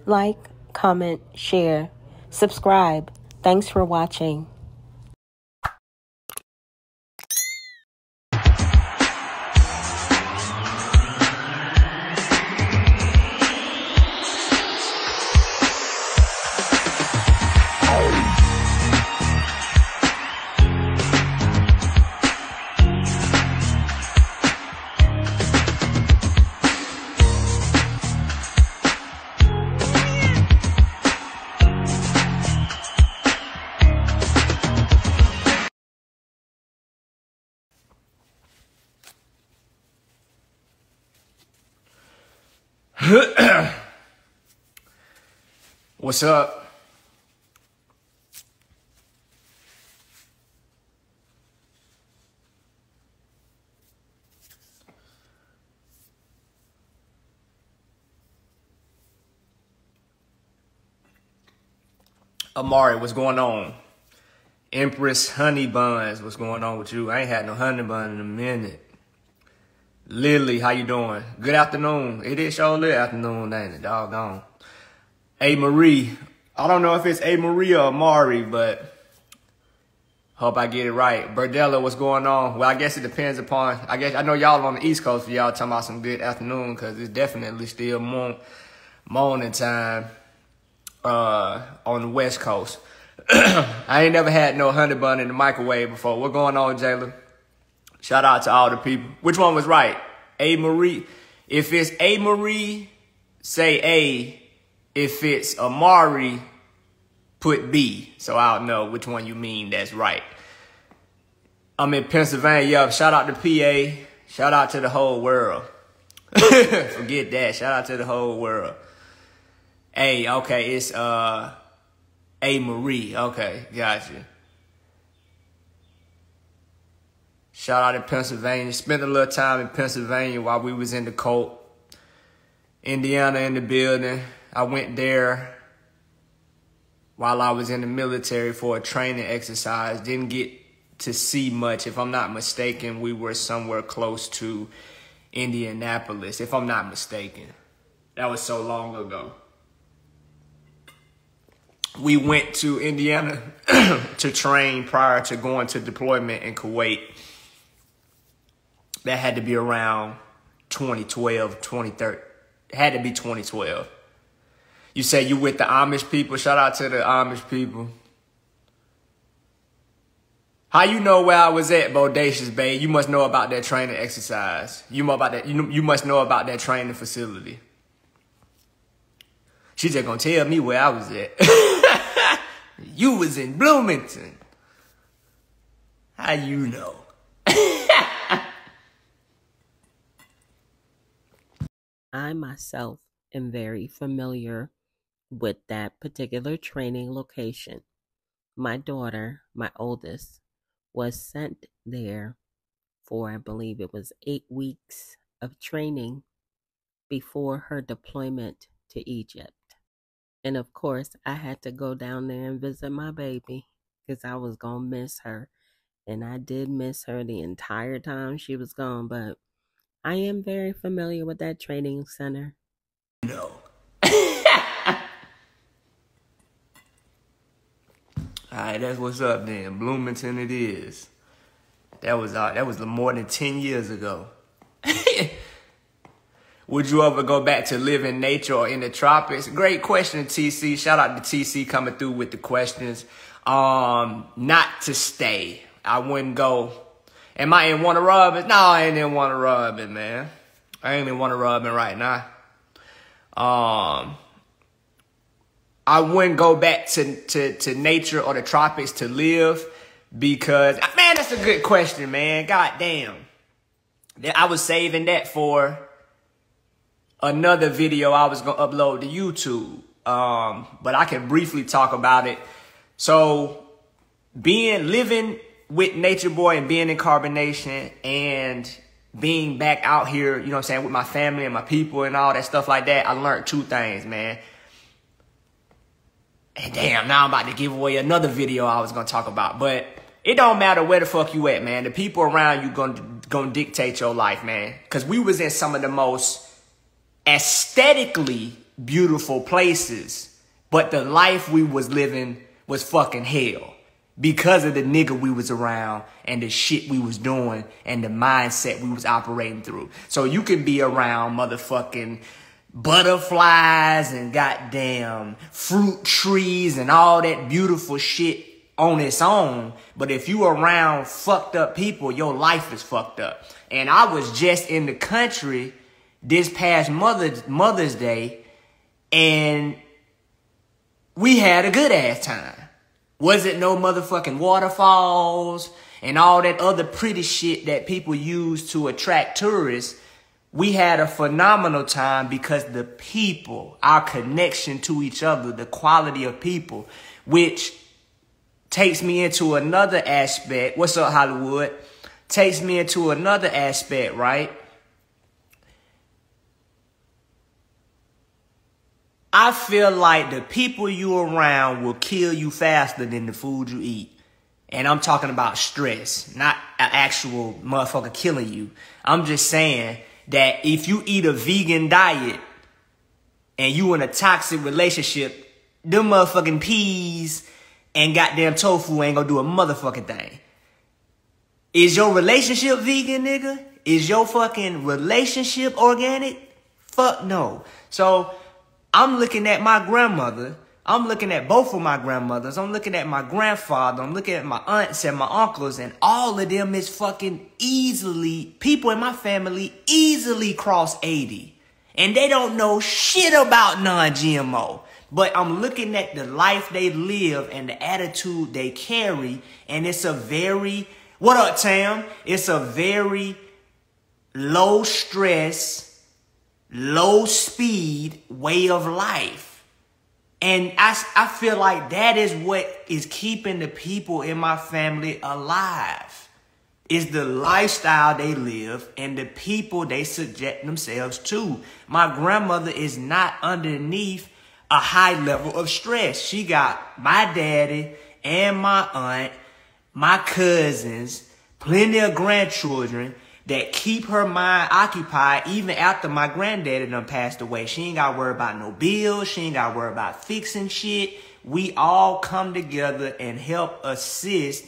Like, comment, share, subscribe. Thanks for watching. What's up? Amari, what's going on? Empress Honey Buns, what's going on with you? I ain't had no honey bun in a minute. Lily, how you doing? Good afternoon. It is surely afternoon, ain't it? Doggone. A Marie. I don't know if it's A Marie or Amari, but hope I get it right. Berdella, what's going on? Well, I guess it depends upon, I know y'all on the East Coast, for y'all talking about some good afternoon, because it's definitely still morning time on the West Coast. I ain't never had no honey bun in the microwave before. What's going on, Jayla? Shout out to all the people. Which one was right? A Marie. If it's A Marie, say A. If it's Amari, put B. So I'll know which one you mean that's right. I'm in Pennsylvania. Shout out to PA. Shout out to the whole world. Forget that. Shout out to the whole world. A, okay, it's A Marie. Okay, gotcha. Shout out to Pennsylvania. Spent a little time in Pennsylvania while we was in the Colt. Indiana in the building. I went there while I was in the military for a training exercise. Didn't get to see much. If I'm not mistaken, we were somewhere close to Indianapolis, if I'm not mistaken. That was so long ago. We went to Indiana to train prior to going to deployment in Kuwait. That had to be around 2012, 2013. It had to be 2012. You say you with the Amish people? Shout out to the Amish people. How you know where I was at, Bodacious Bay? You must know about that training exercise. You know about that. You must know about that training facility. She just gonna tell me where I was at. You was in Bloomington. How you know? I myself am very familiar with that particular training location. My daughter, my oldest, was sent there for, I believe it was 8 weeks of training before her deployment to Egypt. And of course, I had to go down there and visit my baby because I was going to miss her. And I did miss her the entire time she was gone, but I am very familiar with that training center. No. All right, that's what's up then. Bloomington it is. That was more than 10 years ago. Would you ever go back to live in nature or in the tropics? Great question, TC. Shout out to TC coming through with the questions. Not to stay. I wouldn't go. Am I in Warner Robin? No, I ain't in Warner Robin, man. I ain't in Warner Robin right now. I wouldn't go back to nature or the tropics to live because, man, that's a good question, man. God damn. I was saving that for another video I was going to upload to YouTube. But I can briefly talk about it. So living with Nature Boy and being in carbonation and being back out here, you know what I'm saying, with my family and my people and all that stuff like that, I learned two things, man. And damn, now I'm about to give away another video I was going to talk about. But it don't matter where the fuck you at, man. The people around you gonna dictate your life, man. Because we was in some of the most aesthetically beautiful places, but the life we was living was fucking hell because of the nigga we was around and the shit we was doing and the mindset we was operating through. So you can be around motherfucking butterflies and goddamn fruit trees and all that beautiful shit on its own, but if you around fucked up people, your life is fucked up. And I was just in the country this past Mother's Day, and we had a good ass time. Wasn't no motherfucking waterfalls and all that other pretty shit that people use to attract tourists. We had a phenomenal time because the people, our connection to each other, the quality of people, which takes me into another aspect. What's up, Hollywood? Takes me into another aspect, right? I feel like the people you around will kill you faster than the food you eat. And I'm talking about stress, not an actual motherfucker killing you. I'm just saying that if you eat a vegan diet and you in a toxic relationship, them motherfucking peas and goddamn tofu ain't gonna do a motherfucking thing. Is your relationship vegan, nigga? Is your fucking relationship organic? Fuck no. So I'm looking at my grandmother. I'm looking at both of my grandmothers. I'm looking at my grandfather. I'm looking at my aunts and my uncles. And all of them is fucking easily, people in my family easily cross 80. And they don't know shit about non-GMO. But I'm looking at the life they live and the attitude they carry. And it's a very, what up, Tam? It's a very low stress, low speed way of life. And I feel like that is what is keeping the people in my family alive. Is the lifestyle they live and the people they subject themselves to. My grandmother is not underneath a high level of stress. She got my daddy and my aunt, my cousins, plenty of grandchildren that keep her mind occupied even after my granddaddy done passed away. She ain't got to worry about no bills. She ain't got to worry about fixing shit. We all come together and help assist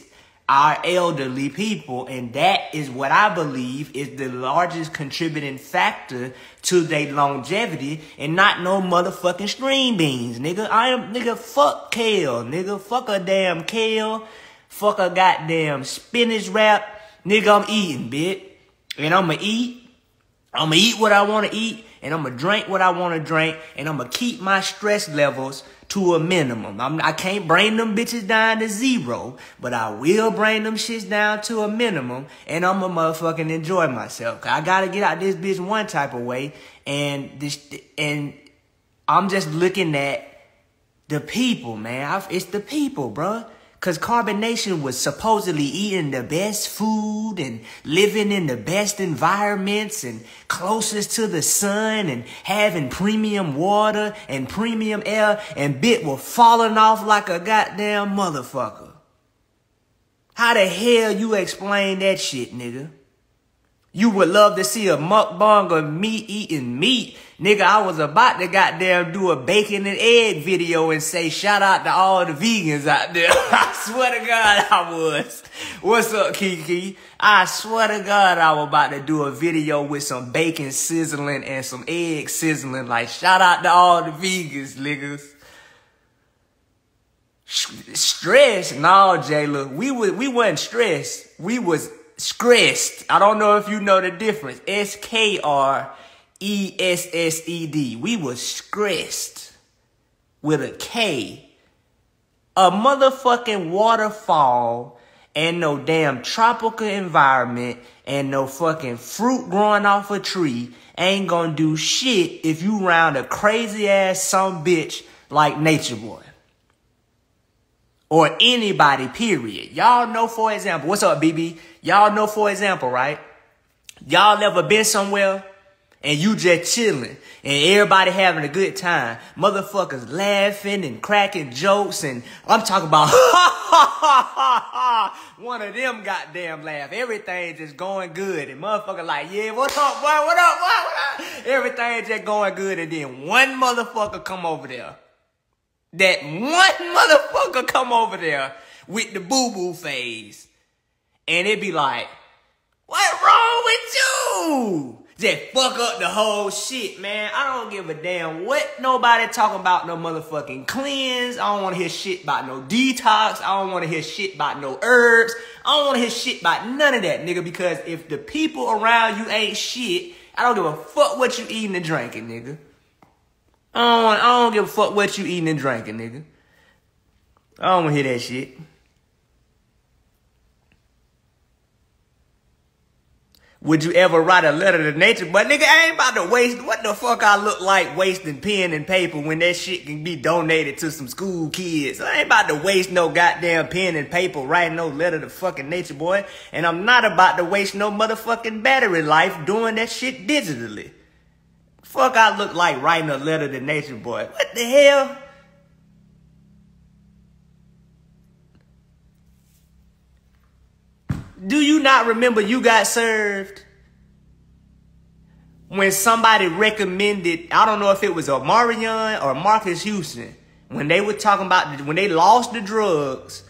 our elderly people. And that is what I believe is the largest contributing factor to their longevity and not no motherfucking string beans, nigga. Nigga, fuck kale, nigga. Fuck a damn kale. Fuck a goddamn spinach wrap. Nigga, I'm eating, bitch. And I'm going to eat what I want to eat, and I'm going to drink what I want to drink, and I'm going to keep my stress levels to a minimum. I can't bring them bitches down to zero, but I will bring them shits down to a minimum, and I'm going to motherfucking enjoy myself. I got to get out this bitch one type of way, and I'm just looking at the people, man. It's the people, bruh. Because Carbonation was supposedly eating the best food and living in the best environments and closest to the sun and having premium water and premium air, and Bit was falling off like a goddamn motherfucker. How the hell you explain that shit, nigga? You would love to see a mukbang of me eating meat. Nigga, I was about to goddamn do a bacon and egg video and say shout out to all the vegans out there. I swear to God I was. What's up, Kiki? I swear to God I was about to do a video with some bacon sizzling and some egg sizzling. Like, shout out to all the vegans, niggas. Stress? No, Jayla. We wasn't stressed. We was stressed. I don't know if you know the difference. SKRESSED. We was stressed with a K. A motherfucking waterfall and no damn tropical environment and no fucking fruit growing off a tree ain't gonna do shit if you round a crazy ass some bitch like Nature Boy. Or anybody, period. Y'all know, for example, what's up, BB? Y'all know, for example, right? Y'all ever been somewhere and you just chilling and everybody having a good time? Motherfuckers laughing and cracking jokes, and I'm talking about One of them goddamn laugh. Everything just going good. And motherfucker like, yeah, what's up, boy? What up, boy? What up? Everything just going good. And then one motherfucker come over there. That one motherfucker come over there with the boo-boo phase. And it be like, what wrong with you? Just fuck up the whole shit, man. I don't give a damn what nobody talking about no motherfucking cleanse. I don't want to hear shit about no detox. I don't want to hear shit about no herbs. I don't want to hear shit about none of that, nigga. Because if the people around you ain't shit, I don't give a fuck what you eating and drinking, nigga. I don't give a fuck what you eating and drinking, nigga. I don't want to hear that shit. Would you ever write a letter to nature? But nigga, I ain't about to waste. What the fuck I look like wasting pen and paper when that shit can be donated to some school kids? I ain't about to waste no goddamn pen and paper writing no letter to fucking nature boy. And I'm not about to waste no motherfucking battery life doing that shit digitally. Fuck I look like writing a letter to nature boy. What the hell? Do you not remember you got served when somebody recommended, I don't know if it was Omarion or Marcus Houston, when they were talking about, when they lost the drugs,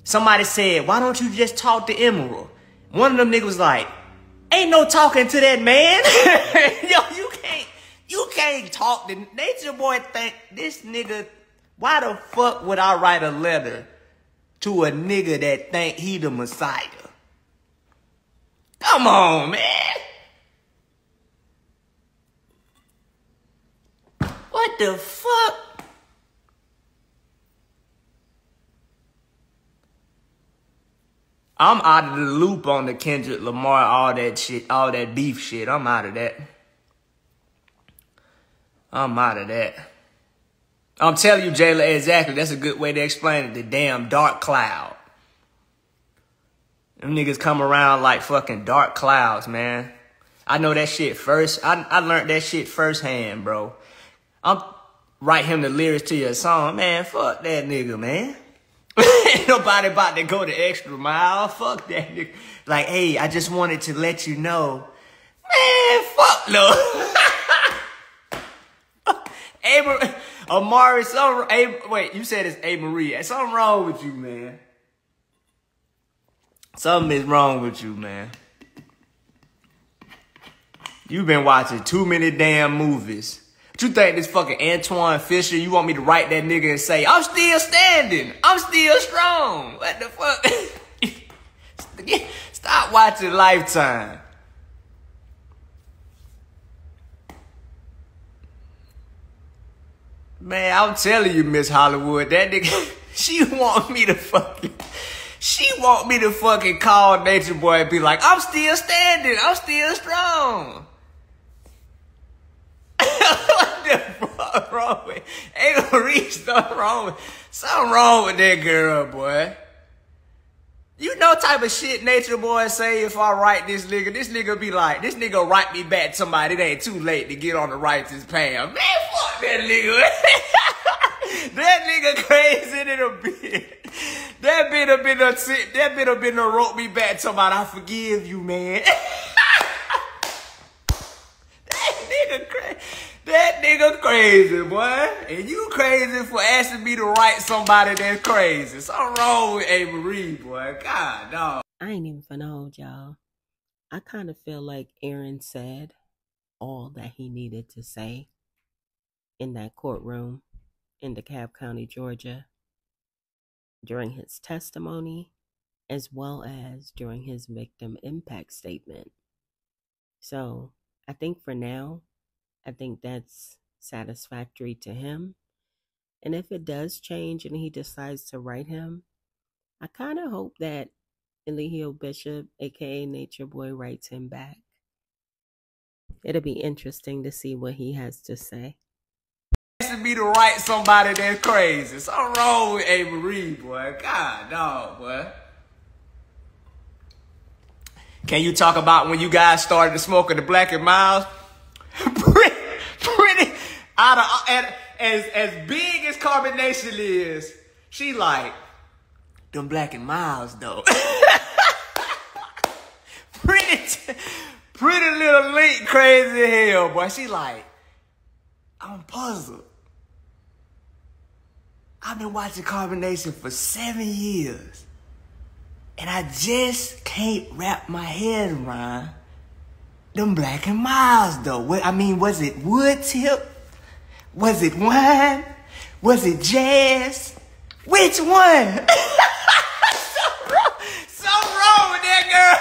somebody said, why don't you just talk to Emerald? One of them niggas was like, ain't no talking to that man. Yo, you can't talk to nature boy. Think this nigga, why the fuck would I write a letter to a nigga that think he the Messiah? Come on, man. What the fuck? I'm out of the loop on the Kendrick Lamar, all that shit, all that beef shit. I'm out of that. I'm out of that. I'm telling you, Jayla, exactly. That's a good way to explain it. The damn dark cloud. Them niggas come around like fucking dark clouds, man. I know that shit first. I learned that shit firsthand, bro. I'm write him the lyrics to your song. Man, fuck that nigga, man. Ain't nobody about to go the extra mile. Fuck that nigga. Like, hey, I just wanted to let you know. Man, fuck no. Amari, wait, you said it's A. Marie. Something wrong with you, man. Something is wrong with you, man. You've been watching too many damn movies. What you think this fucking Antoine Fisher, you want me to write that nigga and say, I'm still standing. I'm still strong. What the fuck? Stop watching Lifetime. Man, I'm telling you, Miss Hollywood, that nigga, she want me to fucking call Nature Boy and be like, I'm still standing. I'm still strong. What the fuck wrong with? Ain't gonna reach something wrong with that girl, boy. You know type of shit Nature Boy say if I write this nigga be like, this nigga write me back to somebody. It ain't too late to get on the righteous path. Man, fuck that nigga. That nigga crazy than a bit. That bit have been to wrote me back to somebody. I forgive you, man. That nigga crazy, boy. And you crazy for asking me to write somebody that's crazy. Something wrong with A. Marie, boy. God, dog. I ain't even finna hold y'all. I kind of feel like Aaron said all that he needed to say in that courtroom in DeKalb County, Georgia, during his testimony, as well as during his victim impact statement. So I think for now, I think that's satisfactory to him. And if it does change and he decides to write him, I kind of hope that Eligio Bishop, aka Nature Boy, writes him back. It'll be interesting to see what he has to say. Asking me to write somebody that's crazy. Something wrong with A. Marie, boy. God, dog, boy. Can you talk about when you guys started smoking the Black and Miles? Pretty out of as big as Carbonation is, she like, them Black and Milds, though. Pretty little Link crazy as hell, boy. She like, I'm puzzled. I've been watching Carbonation for 7 years. And I just can't wrap my head around them Black and Milds, though. Was it wood tip? Was it wine? Was it jazz? Which one? So wrong with that girl.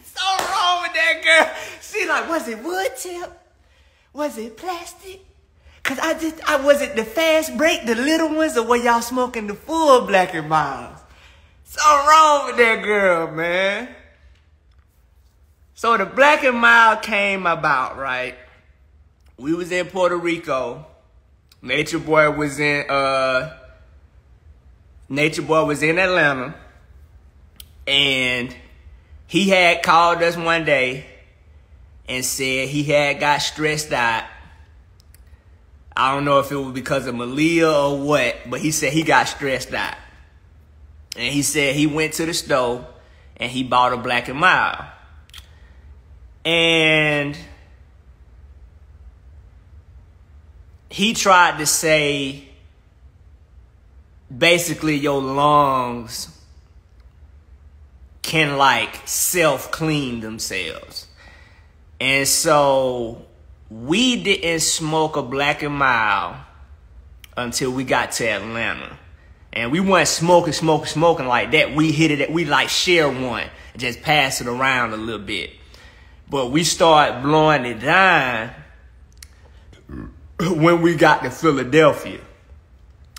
So wrong with that girl. She like, was it wood tip? Was it plastic? Cause I was it the fast break, the little ones, or were y'all smoking the full Black and Milds? So wrong with that girl, man. So the Black and Mild came about, right? We was in Puerto Rico. Nature Boy was in Atlanta. And he had called us one day and said he had got stressed out. I don't know if it was because of Malia or what, but he said he got stressed out. And he said he went to the store and he bought a Black and Mild. And he tried to say, basically your lungs can like self-clean themselves. And so we didn't smoke a Black and Mild until we got to Atlanta. And we weren't smoking like that. We hit it, we like share one and just pass it around a little bit. But we started blowing it down when we got to Philadelphia.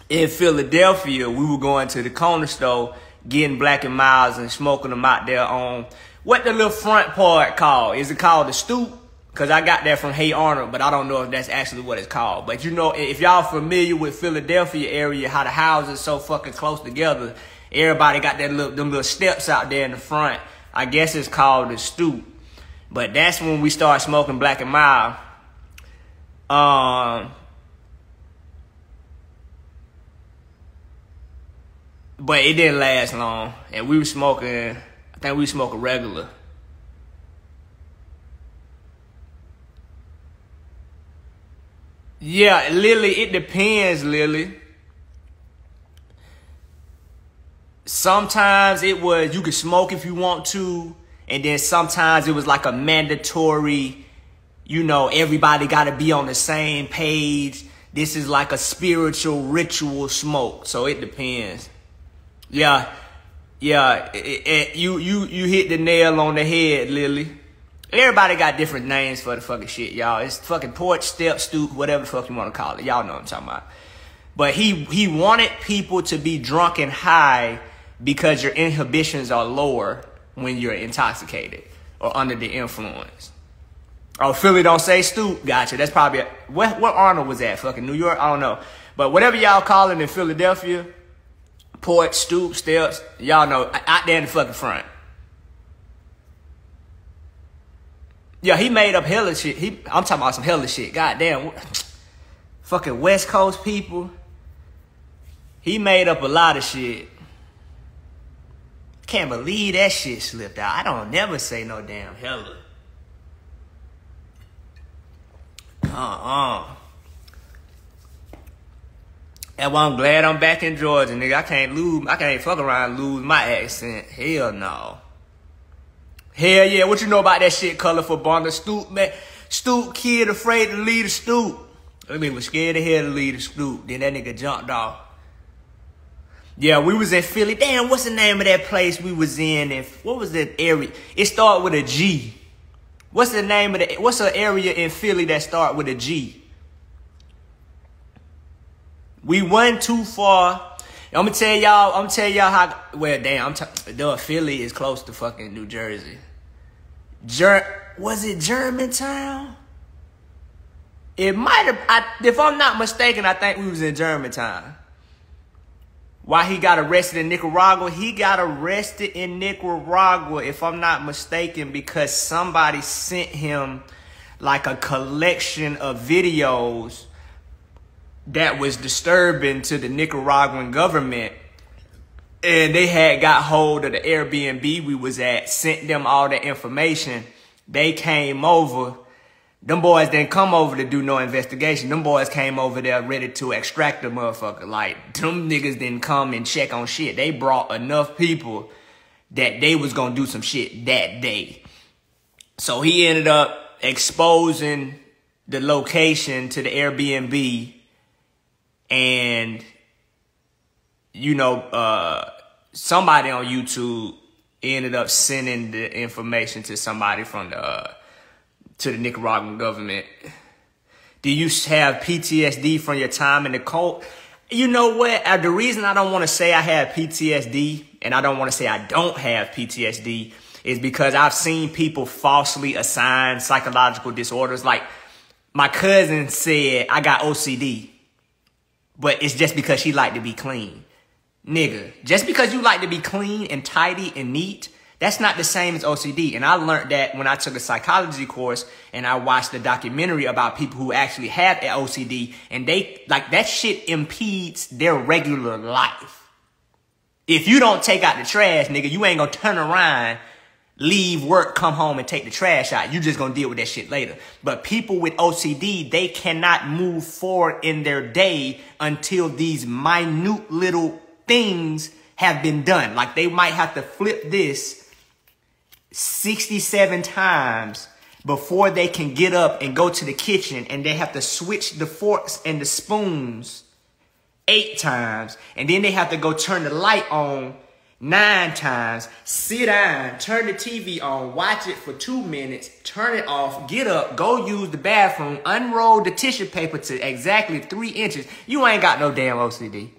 In Philadelphia, we were going to the corner store, getting Black and Milds and smoking them out there on what the little front part called. Is it called the stoop? Because I got that from Hey Arnold, but I don't know if that's actually what it's called. But you know, if y'all familiar with Philadelphia area, how the houses so fucking close together, everybody got them little steps out there in the front. I guess it's called the stoop. But that's when we started smoking Black and Mild. But it didn't last long. And we were smoking, I think we were smoking regular. Yeah, Lily, it depends, Lily. Sometimes it was, you could smoke if you want to. And then sometimes it was like a mandatory, you know, everybody got to be on the same page. This is like a spiritual ritual smoke. So it depends. Yeah. You hit the nail on the head, Lily. Everybody got different names for the fucking shit, y'all. It's fucking porch, step, stoop, whatever the fuck you want to call it. Y'all know what I'm talking about. But he wanted people to be drunk and high because your inhibitions are lower when you're intoxicated or under the influence. Oh, Philly don't say stoop. Gotcha. That's probably what Arnold was at. Fucking New York. I don't know. But whatever y'all call it in Philadelphia, porch, stoop, steps, y'all know, out there in the fucking front. Yeah, he made up hella shit. I'm talking about some hella shit. Goddamn. Fucking West Coast people. He made up a lot of shit. Can't believe that shit slipped out. I don't never say no damn hella. That's why I'm glad I'm back in Georgia, nigga. I can't fuck around and lose my accent. Hell no. Hell yeah, what you know about that shit, Colorful Bonder? Stoop, man. Stoop kid afraid to leave the stoop. That nigga was scared to hell to leave the stoop. Then that nigga jumped off. Yeah, we was in Philly. Damn, what's the name of that place we was in? And what was that area? It started with a G. What's the name of what's an area in Philly that start with a G? We went too far. I'm gonna tell y'all how, well, damn, Philly is close to fucking New Jersey. Was it Germantown? It might have, if I'm not mistaken, I think we was in Germantown. Why he got arrested in Nicaragua? He got arrested in Nicaragua, if I'm not mistaken, because somebody sent him like a collection of videos that was disturbing to the Nicaraguan government. And they had got hold of the Airbnb we was at, sent them all the information. They came over. Them boys didn't come over to do no investigation. Them boys came over there ready to extract the motherfucker. Like, them niggas didn't come and check on shit. They brought enough people that they was gonna do some shit that day. So he ended up exposing the location to the Airbnb, and you know, somebody on YouTube ended up sending the information to somebody from to the Nicaraguan government. Do you have PTSD from your time in the cult? You know what? The reason I don't want to say I have PTSD, and I don't want to say I don't have PTSD, is because I've seen people falsely assign psychological disorders. Like, my cousin said I got OCD, but it's just because she liked to be clean. Nigga, just because you like to be clean and tidy and neat, that's not the same as OCD. And I learned that when I took a psychology course and I watched a documentary about people who actually have OCD, and they, like, that shit impedes their regular life. If you don't take out the trash, nigga, you ain't gonna turn around, leave work, come home and take the trash out. You just gonna deal with that shit later. But people with OCD, they cannot move forward in their day until these minute little things have been done. Like, they might have to flip this 67 times before they can get up and go to the kitchen, and they have to switch the forks and the spoons 8 times, and then they have to go turn the light on 9 times, sit down, turn the TV on, watch it for 2 minutes, turn it off, get up, go use the bathroom, unroll the tissue paper to exactly 3 inches. You ain't got no damn OCD.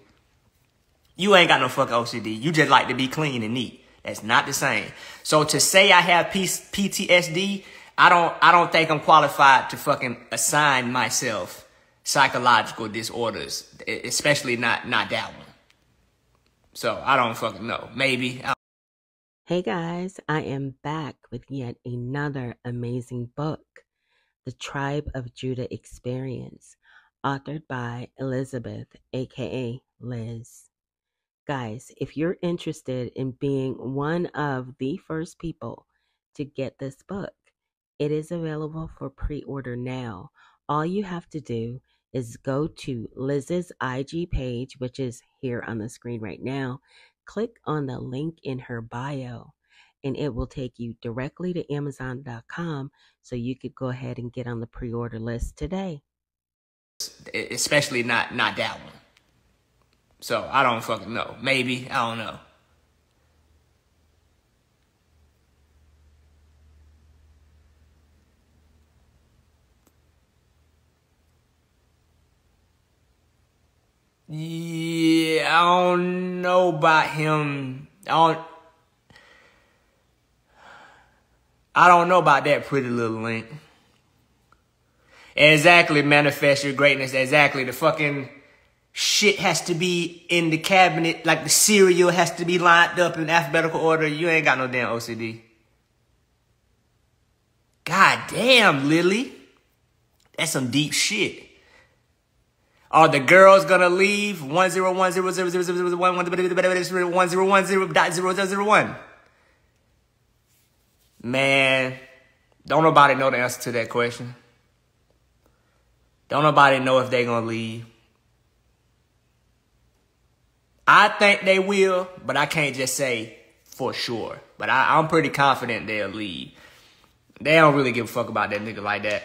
You ain't got no fucking OCD. You just like to be clean and neat. That's not the same. So to say I have PTSD, I don't think I'm qualified to fucking assign myself psychological disorders, especially not that one. So I don't fucking know. Maybe. Hey guys, I am back with yet another amazing book, The Tribe of Judah Experience, authored by Elizabeth, aka Liz. Guys, if you're interested in being one of the first people to get this book, it is available for pre-order now. All you have to do is go to Liz's IG page, which is here on the screen right now. Click on the link in her bio, and it will take you directly to Amazon.com, so you could go ahead and get on the pre-order list today. Especially not that one. So I don't fucking know. Maybe. I don't know. Yeah, I don't know about him. I don't know about that pretty little link. Exactly, manifest your greatness. Exactly, the fucking shit has to be in the cabinet, like the cereal has to be lined up in alphabetical order. You ain't got no damn OCD. God damn, Lily. That's some deep shit. Are the girls gonna leave 1010000101010.001? Man, don't nobody know the answer to that question. Don't nobody know if they gonna leave. I think they will, but I can't just say for sure. But I'm pretty confident they'll leave. They don't really give a fuck about that nigga like that.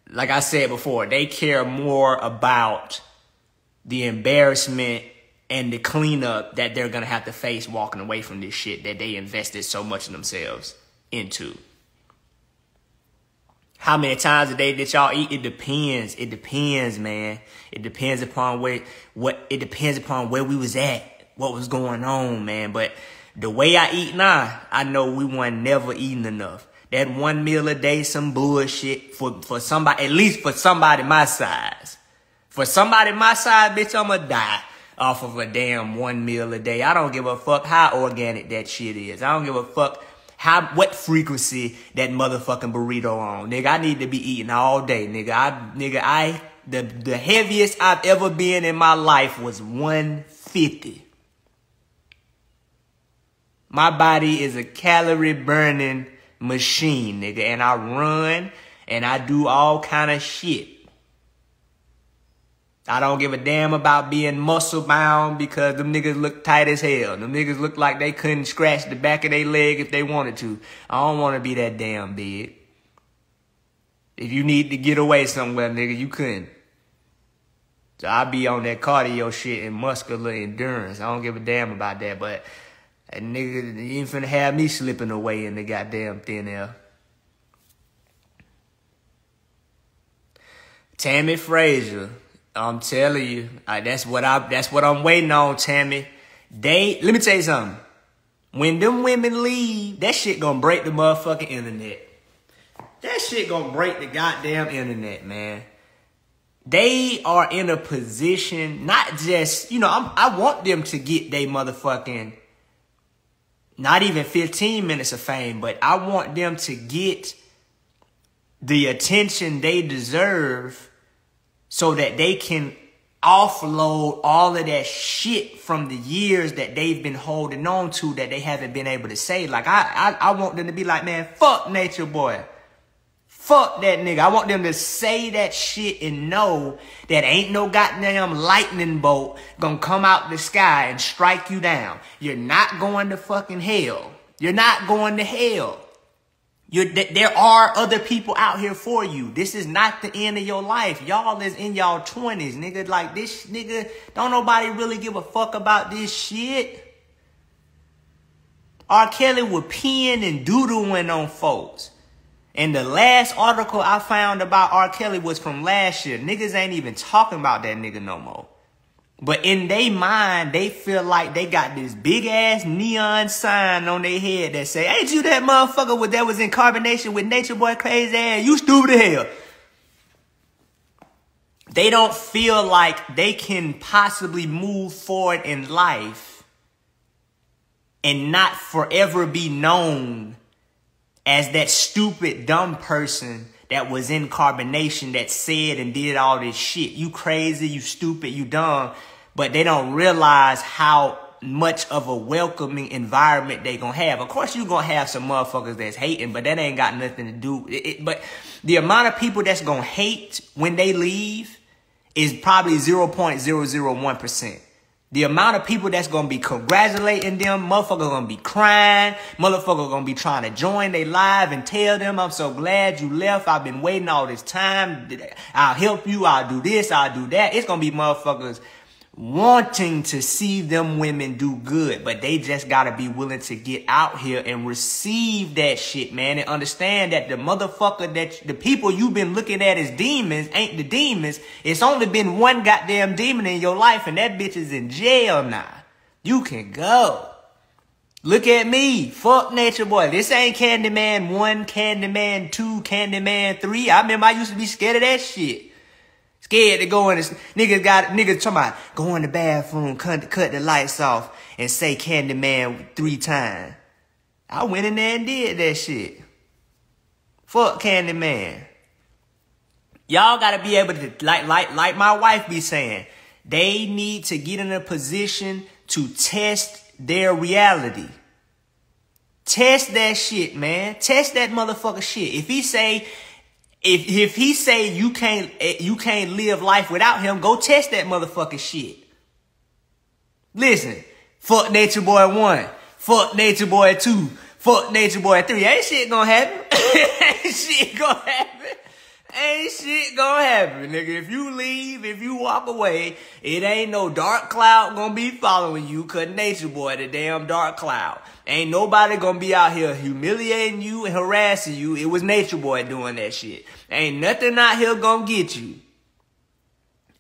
Like I said before, they care more about the embarrassment and the cleanup that they're going to have to face walking away from this shit that they invested so much of themselves into. How many times a day did y'all eat? It depends. It depends, man. It depends upon where we was at, what was going on, man. But the way I eat now, I know we weren't never eating enough. That 1 meal a day, some bullshit for somebody, at least for somebody my size. For somebody my size, bitch, I'ma die off of a damn 1 meal a day. I don't give a fuck how organic that shit is. I don't give a fuck what frequency that motherfucking burrito on. Nigga, I need to be eating all day, nigga. I The heaviest I've ever been in my life was 150. My body is a calorie burning machine, nigga. And I run and I do all kind of shit. I don't give a damn about being muscle bound because them niggas look tight as hell. Them niggas look like they couldn't scratch the back of their leg if they wanted to. I don't want to be that damn big. If you need to get away somewhere, nigga, you couldn't. So I be on that cardio shit and muscular endurance. I don't give a damn about that, but a nigga, you ain't finna have me slipping away in the goddamn thin air. Tammy Frazier, I'm telling you, that's what I'm waiting on, Tammy. Let me tell you something. When them women leave, that shit gonna break the motherfucking internet. That shit gonna break the goddamn internet, man. They are in a position, not just, I want them to get they motherfucking, not even 15 minutes of fame, but I want them to get the attention they deserve so that they can offload all of that shit from the years that they've been holding on to that they haven't been able to say. Like, I want them to be like, man, fuck Nature Boy. Fuck that nigga. I want them to say that shit and know that ain't no goddamn lightning bolt gonna come out the sky and strike you down. You're not going to fucking hell. You're not going to hell. There are other people out here for you. This is not the end of your life. Y'all is in y'all 20s, nigga. Like, this nigga, don't nobody really give a fuck about this shit. R. Kelly was peeing and doodling on folks. And the last article I found about R. Kelly was from last year. Niggas ain't even talking about that nigga no more. But in their mind, they feel like they got this big ass neon sign on their head that say, ain't you that motherfucker that was in carbonation with Nature Boy crazy ass? You stupid as hell. They don't feel like they can possibly move forward in life and not forever be known as that stupid, dumb person that was in carbonation that said and did all this shit. You crazy, you stupid, you dumb. But they don't realize how much of a welcoming environment they gonna have. Of course, you gonna have some motherfuckers that's hating, but that ain't got nothing to do. But the amount of people that's gonna hate when they leave is probably 0.001%. The amount of people that's going to be congratulating them, motherfuckers going to be crying, motherfuckers going to be trying to join their live and tell them, I'm so glad you left. I've been waiting all this time. I'll help you. I'll do this. I'll do that. It's going to be motherfuckers wanting to see them women do good, but they just got to be willing to get out here and receive that shit, man, and understand that the motherfucker that the people you've been looking at as demons ain't the demons. It's only been one goddamn demon in your life, and that bitch is in jail now. You can go. Look at me. Fuck Nature Boy. This ain't Candyman 1, Candyman 2, Candyman 3. I remember I used to be scared of that shit. Scared to go in this, niggas talking about go in the bathroom, cut the lights off, and say Candyman 3 times. I went in there and did that shit. Fuck Candyman. Y'all gotta be able to, like my wife be saying, they need to get in a position to test their reality. Test that shit, man. Test that motherfucker shit. If he say you can't live life without him, go test that motherfucking shit. Listen, fuck Nature Boy 1, fuck Nature Boy 2, fuck Nature Boy 3. Ain't shit gonna happen. Ain't shit gonna happen. Ain't shit gonna happen, nigga. If you leave, if you walk away, it ain't no dark cloud gonna be following you, cause Nature Boy the damn dark cloud. Ain't nobody gonna be out here humiliating you and harassing you. It was Nature Boy doing that shit. Ain't nothing out here gonna get you.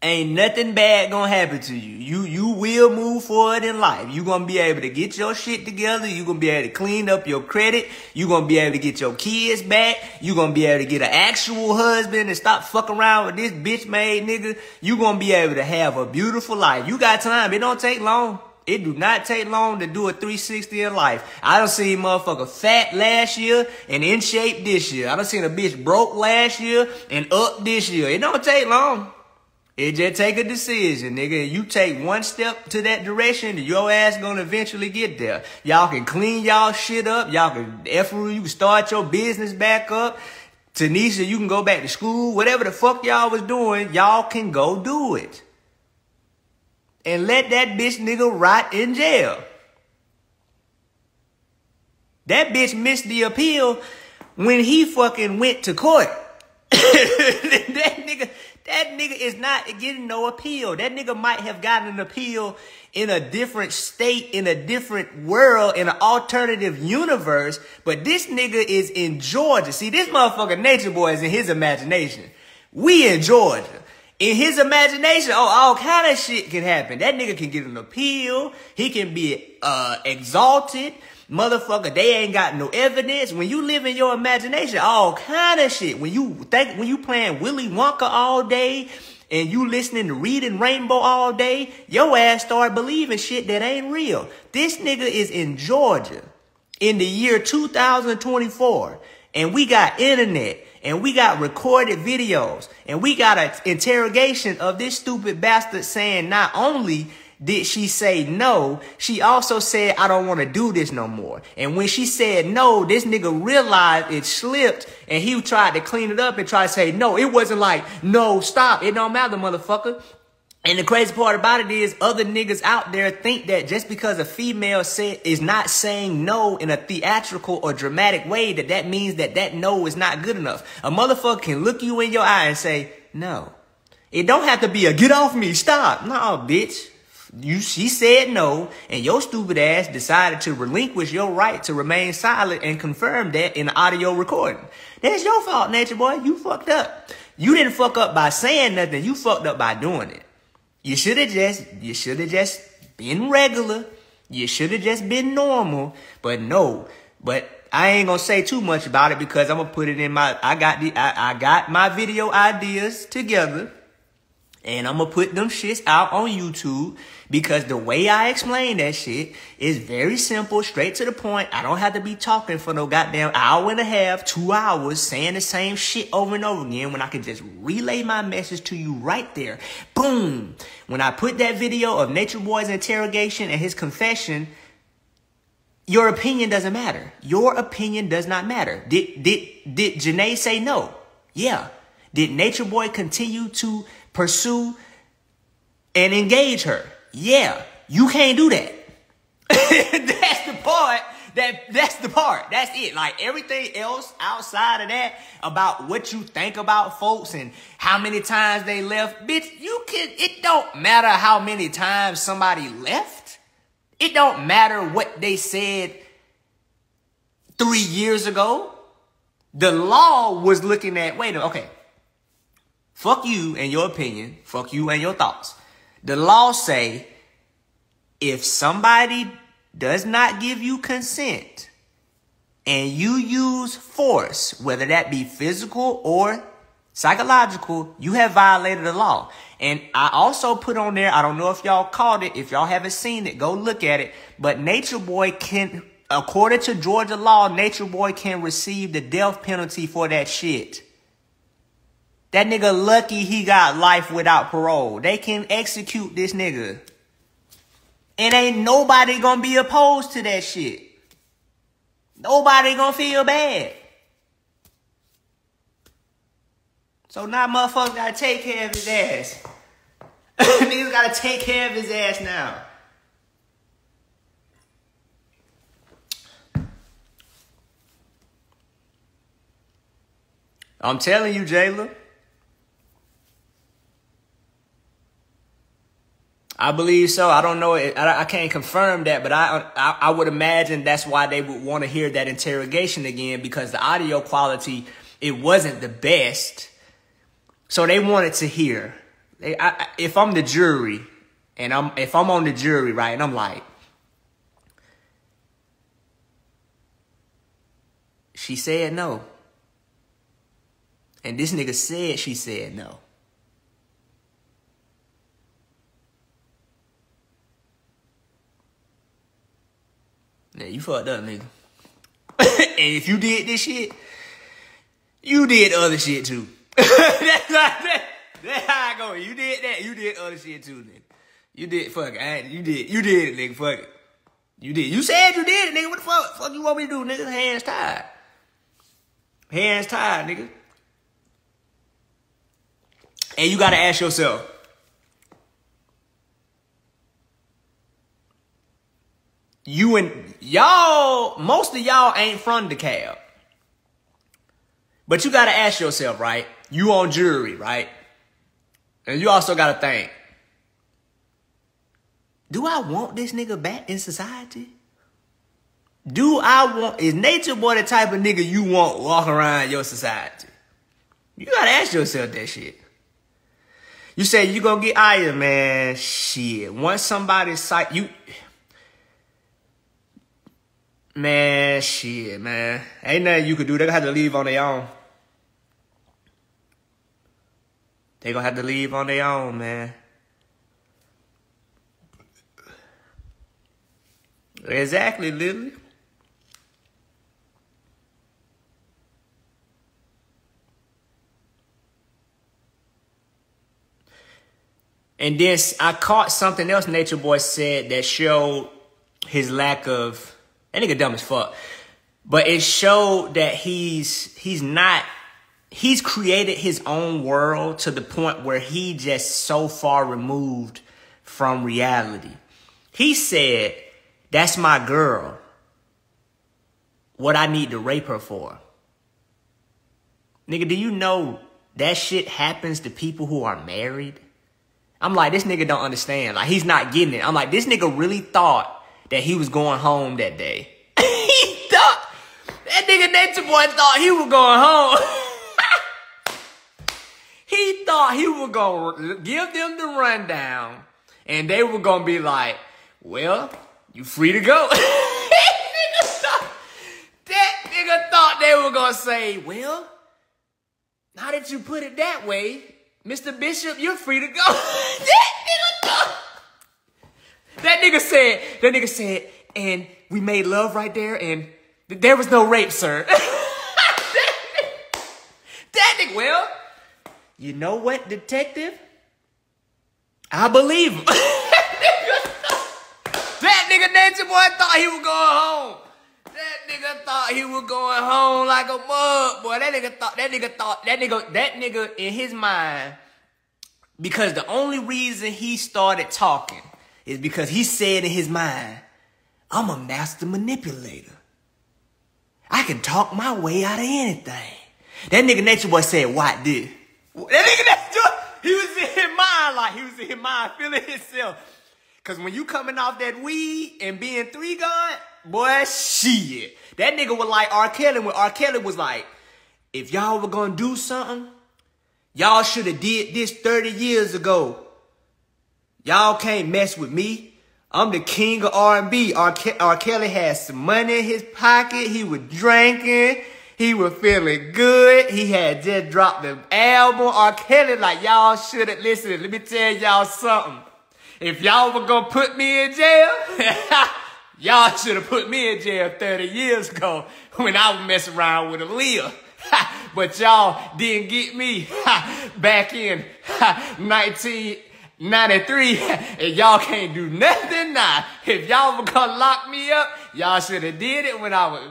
Ain't nothing bad gonna happen to you. You will move forward in life. You gonna be able to get your shit together. You gonna be able to clean up your credit. You gonna be able to get your kids back. You gonna be able to get an actual husband and stop fucking around with this bitch made nigga. You gonna be able to have a beautiful life. You got time. It don't take long. It do not take long to do a 360 in life. I done seen motherfucker fat last year and in shape this year. I done seen a bitch broke last year and up this year. It don't take long. It just take a decision, nigga. You take one step to that direction, your ass gonna eventually get there. Y'all can clean y'all shit up. Y'all can you can start your business back up. Tanisha, you can go back to school. Whatever the fuck y'all was doing, y'all can go do it. And let that bitch nigga rot in jail. That bitch missed the appeal when he fucking went to court. That nigga is not getting no appeal. That nigga might have gotten an appeal in a different state, in a different world, in an alternative universe. But this nigga is in Georgia. See, this motherfucker Nature Boy is in his imagination. We in Georgia. In his imagination, all kind of shit can happen. That nigga can get an appeal. He can be exalted. Motherfucker, they ain't got no evidence. When you live in your imagination, all kind of shit. When you playing Willy Wonka all day and you listening to Reading Rainbow all day, your ass start believing shit that ain't real. This nigga is in Georgia in the year 2024, and we got internet, and we got recorded videos, and we got an interrogation of this stupid bastard saying not only did she say no, she also said, I don't want to do this no more. And when she said no, this nigga realized it slipped, and he tried to clean it up and try to say, no, it wasn't like, no, stop. It don't matter, motherfucker. And the crazy part about it is other niggas out there think that just because a female is not saying no in a theatrical or dramatic way, that means that no is not good enough. A motherfucker can look you in your eye and say, no. It don't have to be a get off me, stop. No, bitch. She said no, and your stupid ass decided to relinquish your right to remain silent and confirm that in the audio recording. That's your fault, Nature Boy. You fucked up. You didn't fuck up by saying nothing. You fucked up by doing it. You should have just been regular. You should have just been normal. But no. But I ain't gonna say too much about it because I'm gonna put it in I got my video ideas together. And I'm gonna put them shits out on YouTube because the way I explain that shit is very simple, straight to the point. I don't have to be talking for no goddamn hour and a half, 2 hours, saying the same shit over and over again when I can just relay my message to you right there. Boom. When I put that video of Nature Boy's interrogation and his confession, your opinion doesn't matter. Your opinion does not matter. Did Janae say no? Yeah. Did Nature Boy continue to pursue and engage her? Yeah. You can't do that. That's the part. That's the part. That's it. Like everything else outside of that, about what you think about folks and how many times they left, bitch, it don't matter how many times somebody left. It don't matter what they said 3 years ago. The law was looking at, okay. Fuck you and your opinion. Fuck you and your thoughts. The law say if somebody does not give you consent and you use force, whether that be physical or psychological, you have violated the law. And I also put on there, I don't know if y'all caught it. If y'all haven't seen it, go look at it. But Nature Boy can, according to Georgia law, Nature Boy can receive the death penalty for that shit. That nigga lucky he got life without parole. They can execute this nigga. And ain't nobody gonna be opposed to that shit. Nobody gonna feel bad. So now motherfuckers gotta take care of his ass. Niggas gotta take care of his ass now. I'm telling you, Jayla. I believe so. I don't know. I can't confirm that, but I would imagine that's why they would want to hear that interrogation again, because the audio quality, it wasn't the best. So they wanted to hear. If I'm the jury, and if I'm on the jury, right, and I'm like, she said no. And this nigga said she said no. Yeah, you fucked up, nigga. And if you did this shit, you did other shit too. That's how I go. You did that. You did other shit too, nigga. You did, fuck it. You did it, nigga. Fuck it. You did. You said you did it, nigga. What the fuck you want me to do, nigga? Hands tied. Hands tied, nigga. And you gotta ask yourself, you and y'all, most of y'all ain't from DeKalb. But you gotta ask yourself, right? You on jury, right? And you also gotta think, do I want this nigga back in society? Is Nature Boy the type of nigga you want walking around your society? You gotta ask yourself that shit. You say you gonna get iron, man. Shit. Once somebody sight you, man, shit, man. Ain't nothing you could do. They gonna have to leave on their own. They gonna have to leave on their own, man. Exactly, literally. And then I caught something else Nature Boy said that showed his lack of, that nigga dumb as fuck. But it showed that he's created his own world to the point where he just so far removed from reality. He said, that's my girl. What I need to rape her for. Nigga, do you know that shit happens to people who are married? I'm like, this nigga don't understand. Like, he's not getting it. I'm like, this nigga really thought that he was going home that day. That nigga Nature Boy thought he was going home. He thought he was going to give them the rundown. And they were going to be like, well, you free to go. That nigga thought they were going to say, well, now that you put it that way, Mr. Bishop, you're free to go. That nigga said, and we made love right there, and there was no rape, sir. That nigga, well, you know what, detective? I believe him. That nigga Nature Boy thought he was going home. That nigga thought he was going home like a mug, boy. That nigga in his mind, because the only reason he started talking is because he said in his mind, I'm a master manipulator. I can talk my way out of anything. That nigga Nature Boy said, what did? That nigga Nature Boy, he was in his mind feeling himself. Cause when you coming off that weed and being 3-gun, boy, shit. That nigga was like R. Kelly when R. Kelly was like, if y'all were gonna do something, y'all should have did this 30 years ago. Y'all can't mess with me. I'm the king of R&B. R. Kelly had some money in his pocket. He was drinking. He was feeling good. He had just dropped the album. R. Kelly like, y'all should have, listen, let me tell y'all something. If y'all were gonna put me in jail, y'all should have put me in jail 30 years ago when I was messing around with Aaliyah. But y'all didn't get me back in 1993, and y'all can't do nothing now. If y'all were gonna lock me up, y'all should have did it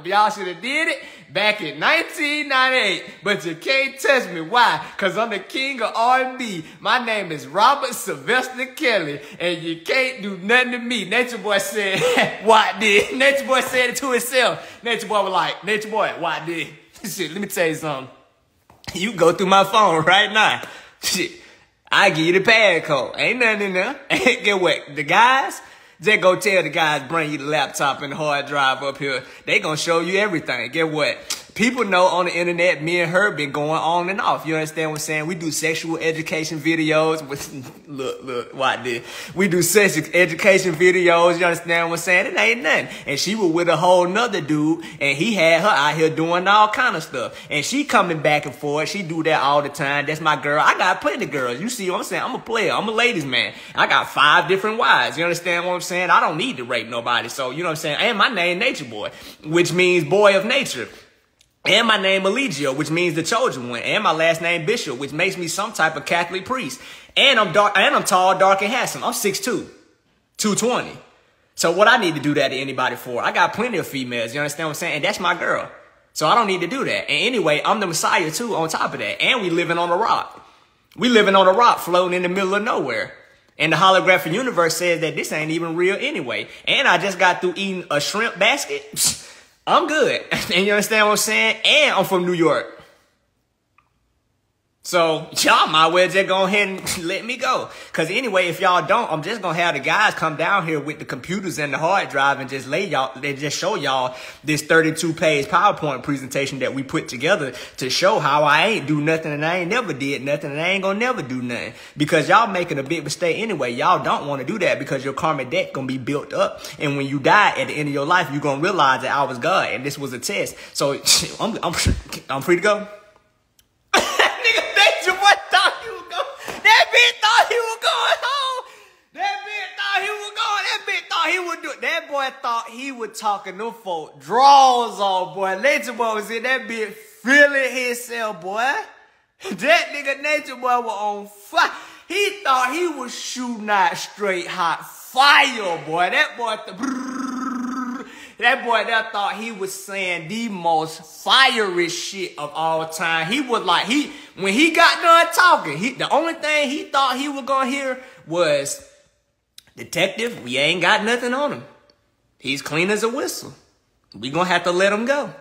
y'all should have did it back in 1998. But you can't touch me. Why? Cause I'm the king of R&B. My name is Robert Sylvester Kelly, and you can't do nothing to me. Nature Boy said, what did? Nature Boy said it to himself. Nature Boy was like, Nature Boy, what did? Shit, let me tell you something. You go through my phone right now. Shit, I give you the pad code. Ain't nothing in there. Get what? The guys, just go tell the guys bring you the laptop and the hard drive up here. They gonna show you everything. Get what? People know on the internet, me and her been going on and off. You understand what I'm saying? We do sexual education videos. Look, what did? We do sex education videos. You understand what I'm saying? It ain't nothing. And she was with a whole nother dude, and he had her out here doing all kind of stuff. And she coming back and forth. She do that all the time. That's my girl. I got plenty of girls. You see what I'm saying? I'm a player. I'm a ladies man. I got 5 different wives. You understand what I'm saying? I don't need to rape nobody. So, you know what I'm saying? And my name Nature Boy, which means boy of nature. And my name Eligio, which means the chosen one. And my last name Bishop, which makes me some type of Catholic priest. And I'm dark, and I'm tall, dark, and handsome. I'm 6'2", 220. So what I need to do that to anybody for? I got plenty of females, you understand what I'm saying? And that's my girl. So I don't need to do that. And anyway, I'm the Messiah too on top of that. And we living on a rock. We living on a rock floating in the middle of nowhere. And the holographic universe says that this ain't even real anyway. And I just got through eating a shrimp basket. I'm good. And you understand what I'm saying? And I'm from New York. So y'all might well just go ahead and let me go. Because anyway, if y'all don't, I'm just going to have the guys come down here with the computers and the hard drive and just just show y'all this 32-page PowerPoint presentation that we put together to show how I ain't do nothing and I ain't never did nothing and I ain't going to never do nothing. Because y'all making a big mistake anyway. Y'all don't want to do that because your karmic debt going to be built up. And when you die at the end of your life, you're going to realize that I was God and this was a test. So I'm free to go. That bitch thought he was going home. That bitch thought he was going. That bitch thought he would do it. That boy thought he was talking them folk draws on, boy. Nature Boy was in that bitch feeling himself, boy. That nigga Nature Boy was on fire. He thought he was shooting out straight hot fire, boy. That boy that thought he was saying the most fiery shit of all time. He was like, when he got done talking, the only thing he thought he was gonna hear was, "Detective, we ain't got nothing on him. He's clean as a whistle. We gonna have to let him go."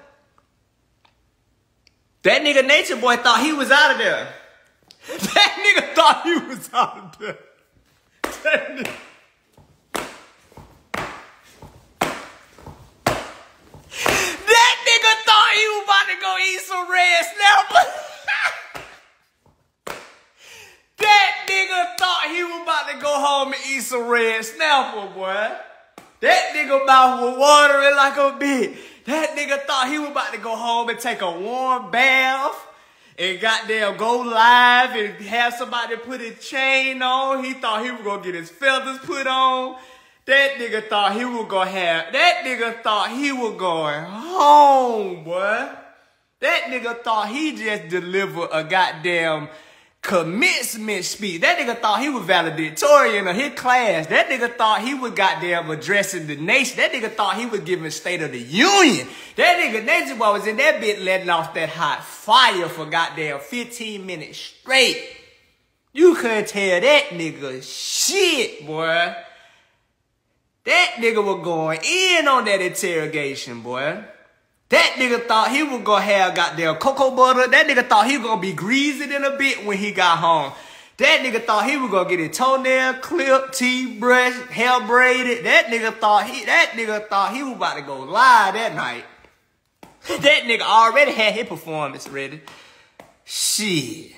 That nigga Nature Boy thought he was out of there. That nigga thought he was out of there. That nigga thought he was about to go eat some red snapper. That nigga thought he was about to go home and eat some red snapper, boy. That nigga mouth was watering like a bitch. That nigga thought he was about to go home and take a warm bath and goddamn go live and have somebody put his chain on. He thought he was gonna get his feathers put on. That nigga thought he was gonna that nigga thought he was going home, boy. That nigga thought he just delivered a goddamn commencement speech. That nigga thought he was valedictorian of his class. That nigga thought he was goddamn addressing the nation. That nigga thought he was giving State of the Union. That nigga Nature Boy was in that bit letting off that hot fire for goddamn 15 minutes straight. You couldn't tell that nigga shit, boy. That nigga was going in on that interrogation, boy. That nigga thought he was gonna have goddamn cocoa butter. That nigga thought he was gonna be greased in a bit when he got home. That nigga thought he was gonna get his toenail clipped, teeth brushed, hair braided. That nigga thought he was about to go live that night. That nigga already had his performance ready. Shit.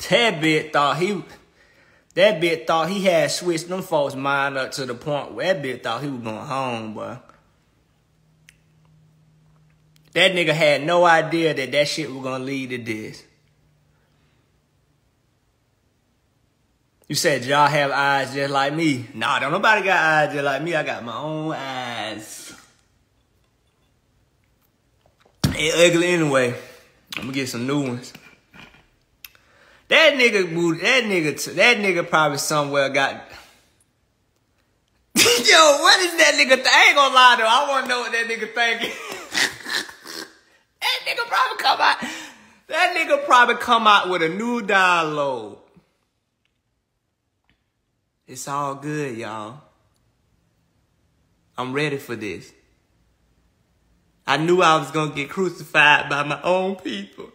That bitch thought he had switched them folks' mind up to the point where that bitch thought he was going home, boy. That nigga had no idea that shit was gonna lead to this. You said y'all have eyes just like me. Nah, don't nobody got eyes just like me. I got my own eyes. Ain't ugly anyway. I'm gonna get some new ones. That nigga probably somewhere got. Yo, what is that nigga? I ain't gonna lie though. I wanna know what that nigga thinking. That nigga probably come out with a new download. It's all good, y'all. I'm ready for this. I knew I was gonna get crucified by my own people.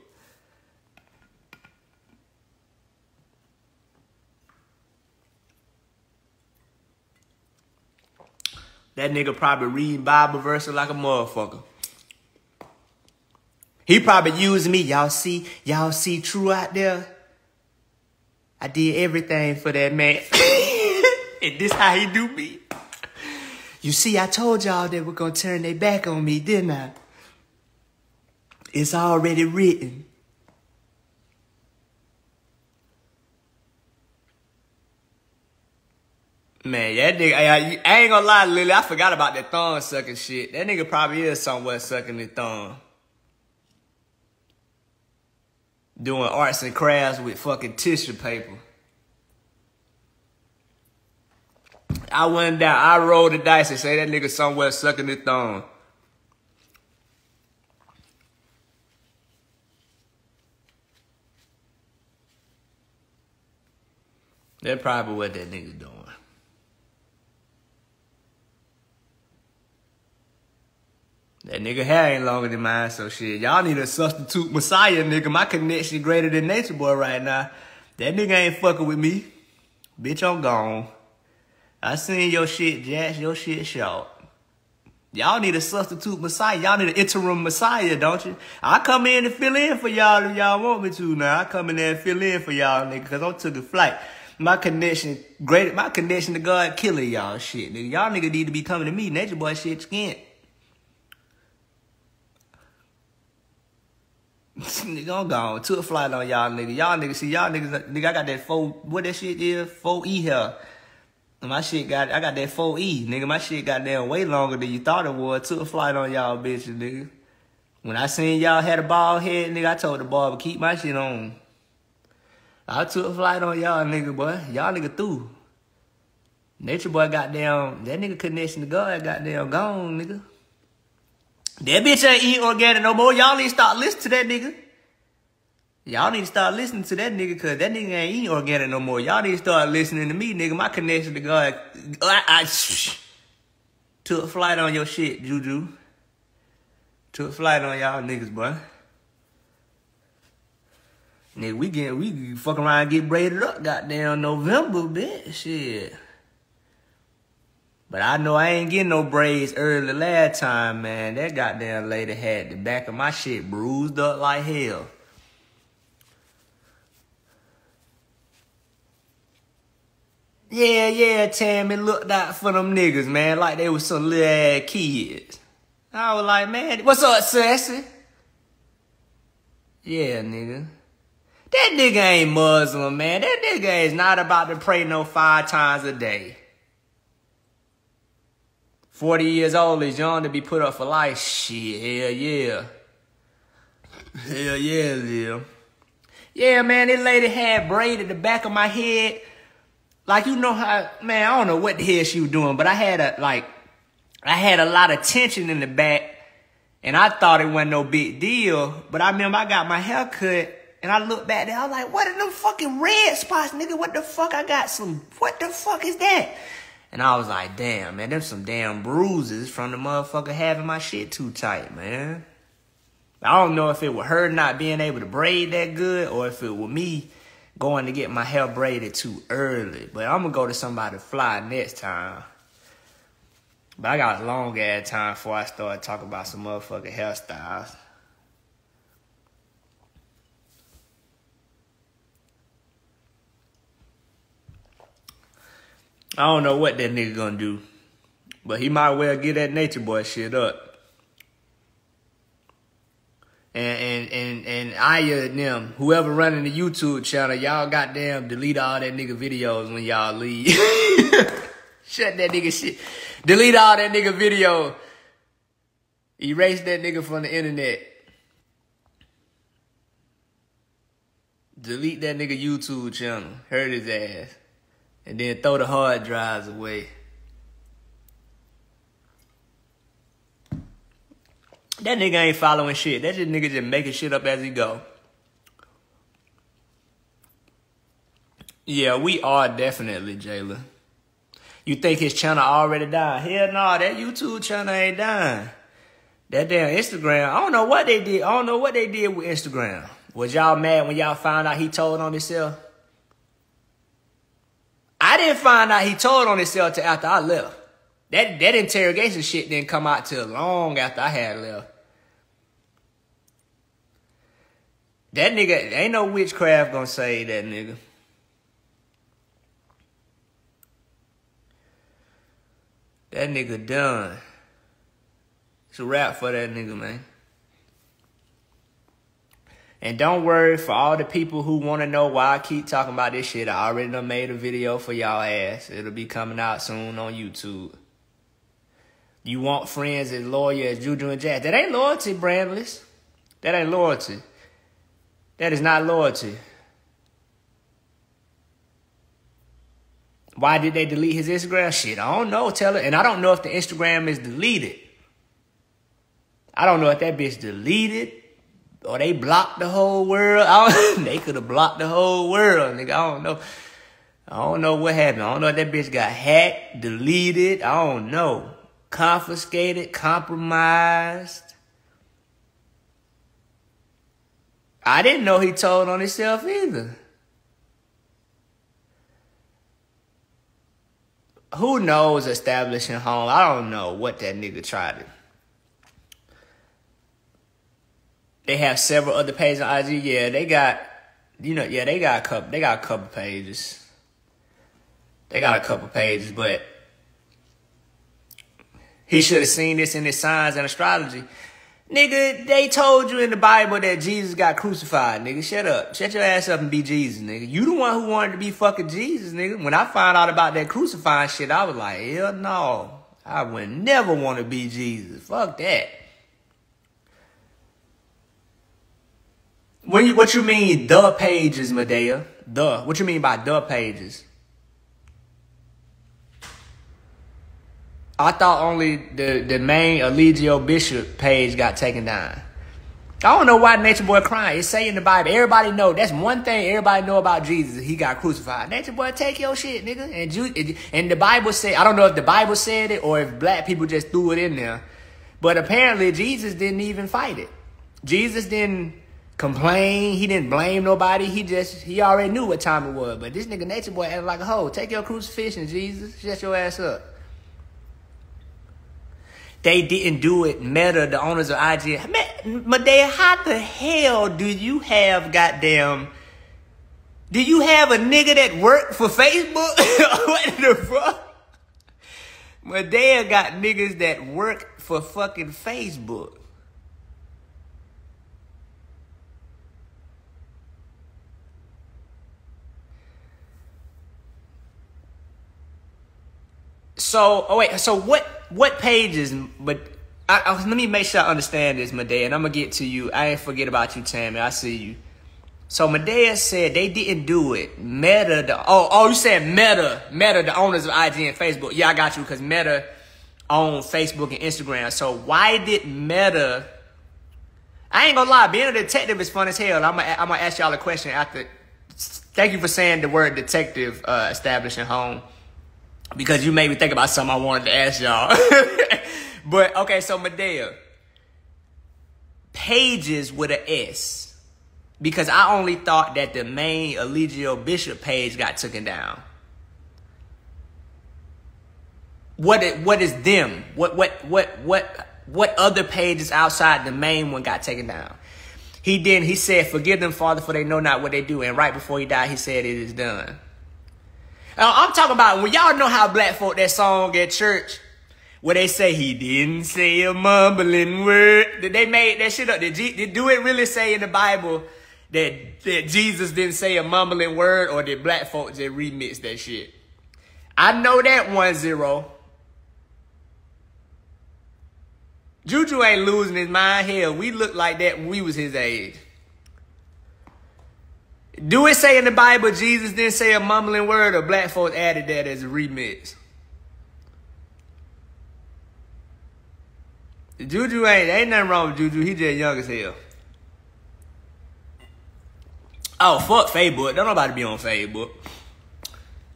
That nigga probably reading Bible verses like a motherfucker. He probably used me. Y'all see True out there? I did everything for that man. And this how he do me. You see, I told y'all they were gonna turn their back on me, didn't I? It's already written. Man, that nigga, I ain't gonna lie, Lily, I forgot about that thumb sucking shit. That nigga probably is somewhere sucking his thumb. Doing arts and crafts with fucking tissue paper. I went down, I rolled the dice and say that nigga somewhere sucking his thumb. That's probably what that nigga doing. That nigga hair ain't longer than mine, so shit. Y'all need a substitute Messiah, nigga. My connection greater than Nature Boy right now. That nigga ain't fucking with me. Bitch, I'm gone. I seen your shit, Jax. Your shit short. Y'all need a substitute Messiah. Y'all need an interim Messiah, don't you? I come in and fill in for y'all if y'all want me to now. I come in there and fill in for y'all, nigga, because I took a flight. My connection to God killing y'all shit, nigga. Y'all nigga need to be coming to me. Nature Boy shit skint. Nigga, I'm gone. Took a flight on y'all nigga. Y'all niggas, see y'all niggas, nigga, I got that what that shit is? 4E here. My shit I got that 4E, nigga. My shit got damn way longer than you thought it was. Took a flight on y'all bitches, nigga. When I seen y'all had a bald head, nigga, I told the barber keep my shit on. I took a flight on y'all nigga, boy. Y'all nigga through. Nature Boy goddamn, that nigga connection to God goddamn gone, nigga. That bitch ain't eating organic no more. Y'all need to start listening to that nigga. Y'all need to start listening to that nigga, cause that nigga ain't eating organic no more. Y'all need to start listening to me, nigga. My connection to God. I took a flight on your shit, Juju. Took a flight on y'all niggas, boy. Nigga, we fuck around and get braided up goddamn November, bitch. Shit. But I know I ain't getting no braids early last time, man. That goddamn lady had the back of my shit bruised up like hell. Yeah, Tammy looked out for them niggas, man, like they was some little ass kids. I was like, man, what's up, sassy? Yeah, nigga. That nigga ain't Muslim, man. That nigga is not about to pray no 5 times a day. 40 years old is young to be put up for life. Shit, hell yeah. Hell yeah, Lil. Yeah, man, this lady had braided the back of my head. Like, you know how, man, I don't know what the hell she was doing, but I had a lot of tension in the back, and I thought it wasn't no big deal. But I remember I got my hair cut, and I looked back there, I was like, what are them fucking red spots, nigga? What the fuck? What the fuck is that? And I was like, damn, man, them some damn bruises from the motherfucker having my shit too tight, man. I don't know if it was her not being able to braid that good or if it was me going to get my hair braided too early. But I'm going to go to somebody fly next time. But I got a long ass time before I start talking about some motherfucking hairstyles. I don't know what that nigga gonna do. But he might well get that Nature Boy shit up. And Aya and them, whoever running the YouTube channel, y'all goddamn delete all that nigga videos when y'all leave. Shut that nigga shit. Delete all that nigga video. Erase that nigga from the internet. Delete that nigga YouTube channel. Hurt his ass. And then throw the hard drives away. That nigga ain't following shit. That just nigga just making shit up as he go. Yeah, we are definitely, Jayla. You think his channel already died? Hell no, that YouTube channel ain't dying. That damn Instagram, I don't know what they did. I don't know what they did with Instagram. Was y'all mad when y'all found out he told on himself? I didn't find out he told on himself till after I left. That interrogation shit didn't come out till long after I had left. That nigga, ain't no witchcraft gonna save that nigga. That nigga done. It's a wrap for that nigga, man. And don't worry, for all the people who want to know why I keep talking about this shit, I already done made a video for y'all ass. It'll be coming out soon on YouTube. You want friends as loyal as Juju and Jazz. That ain't loyalty, Brambless. That ain't loyalty. That is not loyalty. Why did they delete his Instagram? Shit, I don't know. Tell her. And I don't know if the Instagram is deleted. I don't know if that bitch deleted or they blocked the whole world. They could have blocked the whole world, nigga. I don't know. I don't know what happened. I don't know if that bitch got hacked, deleted. I don't know. Confiscated, compromised. I didn't know he told on himself either. Who knows establishing home? I don't know what that nigga tried to. They have several other pages on IG. Yeah, they got, they got a couple pages. They got a couple pages, but he should have seen this in his signs and astrology. Nigga, they told you in the Bible that Jesus got crucified, nigga. Shut up. Shut your ass up and be Jesus, nigga. You the one who wanted to be fucking Jesus, nigga. When I found out about that crucifying shit, I was like, hell no. I would never want to be Jesus. Fuck that. What you mean, the pages, Medaya? The. What you mean by the pages? I thought only the main Eligio Bishop page got taken down. I don't know why Nature Boy crying. It say in the Bible, everybody know. That's one thing everybody know about Jesus. He got crucified. Nature Boy, take your shit, nigga. And the Bible said, I don't know if the Bible said it or if black people just threw it in there. But apparently Jesus didn't even fight it. Jesus didn't complain. He didn't blame nobody. He already knew what time it was. But this nigga Nature Boy acting like a hoe. Take your crucifixion, Jesus. Shut your ass up. They didn't do it. Meta, the owners of IG. Medaya, how the hell do you have do you have a nigga that worked for Facebook? What the fuck? Medaya got niggas that work for fucking Facebook. So, what pages, but let me make sure I understand this, Medaya, and I'm going to get to you. I ain't forget about you, Tammy. I see you. So, Medaya said they didn't do it. Meta, you said Meta, the owners of IG and Facebook. Yeah, I got you, because Meta own Facebook and Instagram. So, why did Meta, I ain't going to lie, being a detective is fun as hell. I'm going to ask y'all a question after. Thank you for saying the word detective, establishing home. Because you made me think about something I wanted to ask y'all. But, okay, so Medaya. Pages with an S. Because I only thought that the main Eligio Bishop page got taken down. What is them? What other pages outside the main one got taken down? He said, forgive them, Father, for they know not what they do. And right before he died, he said, it is done. I'm talking about when y'all know how black folk that song at church where they say he didn't say a mumbling word. Did they made that shit up? Do it really say in the Bible that Jesus didn't say a mumbling word, or did black folk just remix that shit? I know that 1-0. Juju ain't losing his mind. Hell, we looked like that when we was his age. Do it say in the Bible Jesus didn't say a mumbling word, or black folks added that as a remix? Juju ain't nothing wrong with Juju. He just young as hell. Oh, fuck Facebook. Don't nobody be on Facebook.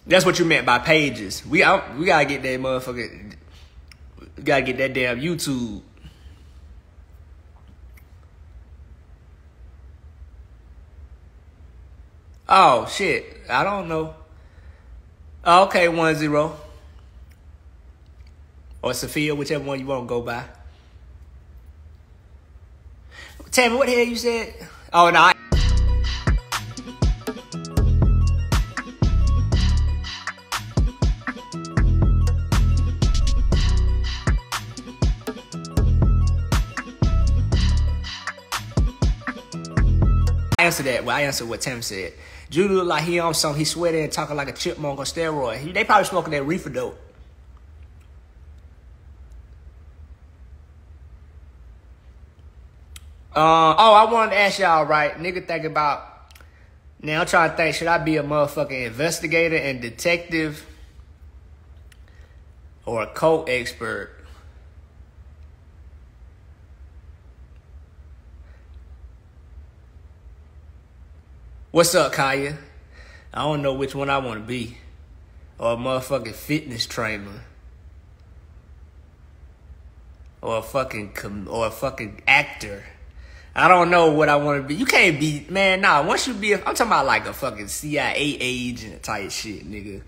That's what you meant by pages. We gotta get that motherfucker. We gotta get that damn YouTube. Oh, shit. I don't know. Oh, okay, 1-0. Or Sophia, whichever one you want to go by. Tell me, what the hell you said? Oh, no. answered that. Well, I answered what Tim said. Judy look like he on something. He sweating and talking like a chipmunk on steroid. They probably smoking that reefer dope. I wanted to ask y'all, right? Nigga think about, now I'm trying to think, should I be a motherfucking investigator and detective or a cult expert? What's up, Kaya? I don't know which one I want to be. Or a motherfucking fitness trainer. Or a fucking actor. I don't know what I want to be. You can't be, man, nah. Once you be, I'm talking about like a fucking CIA agent type shit, nigga.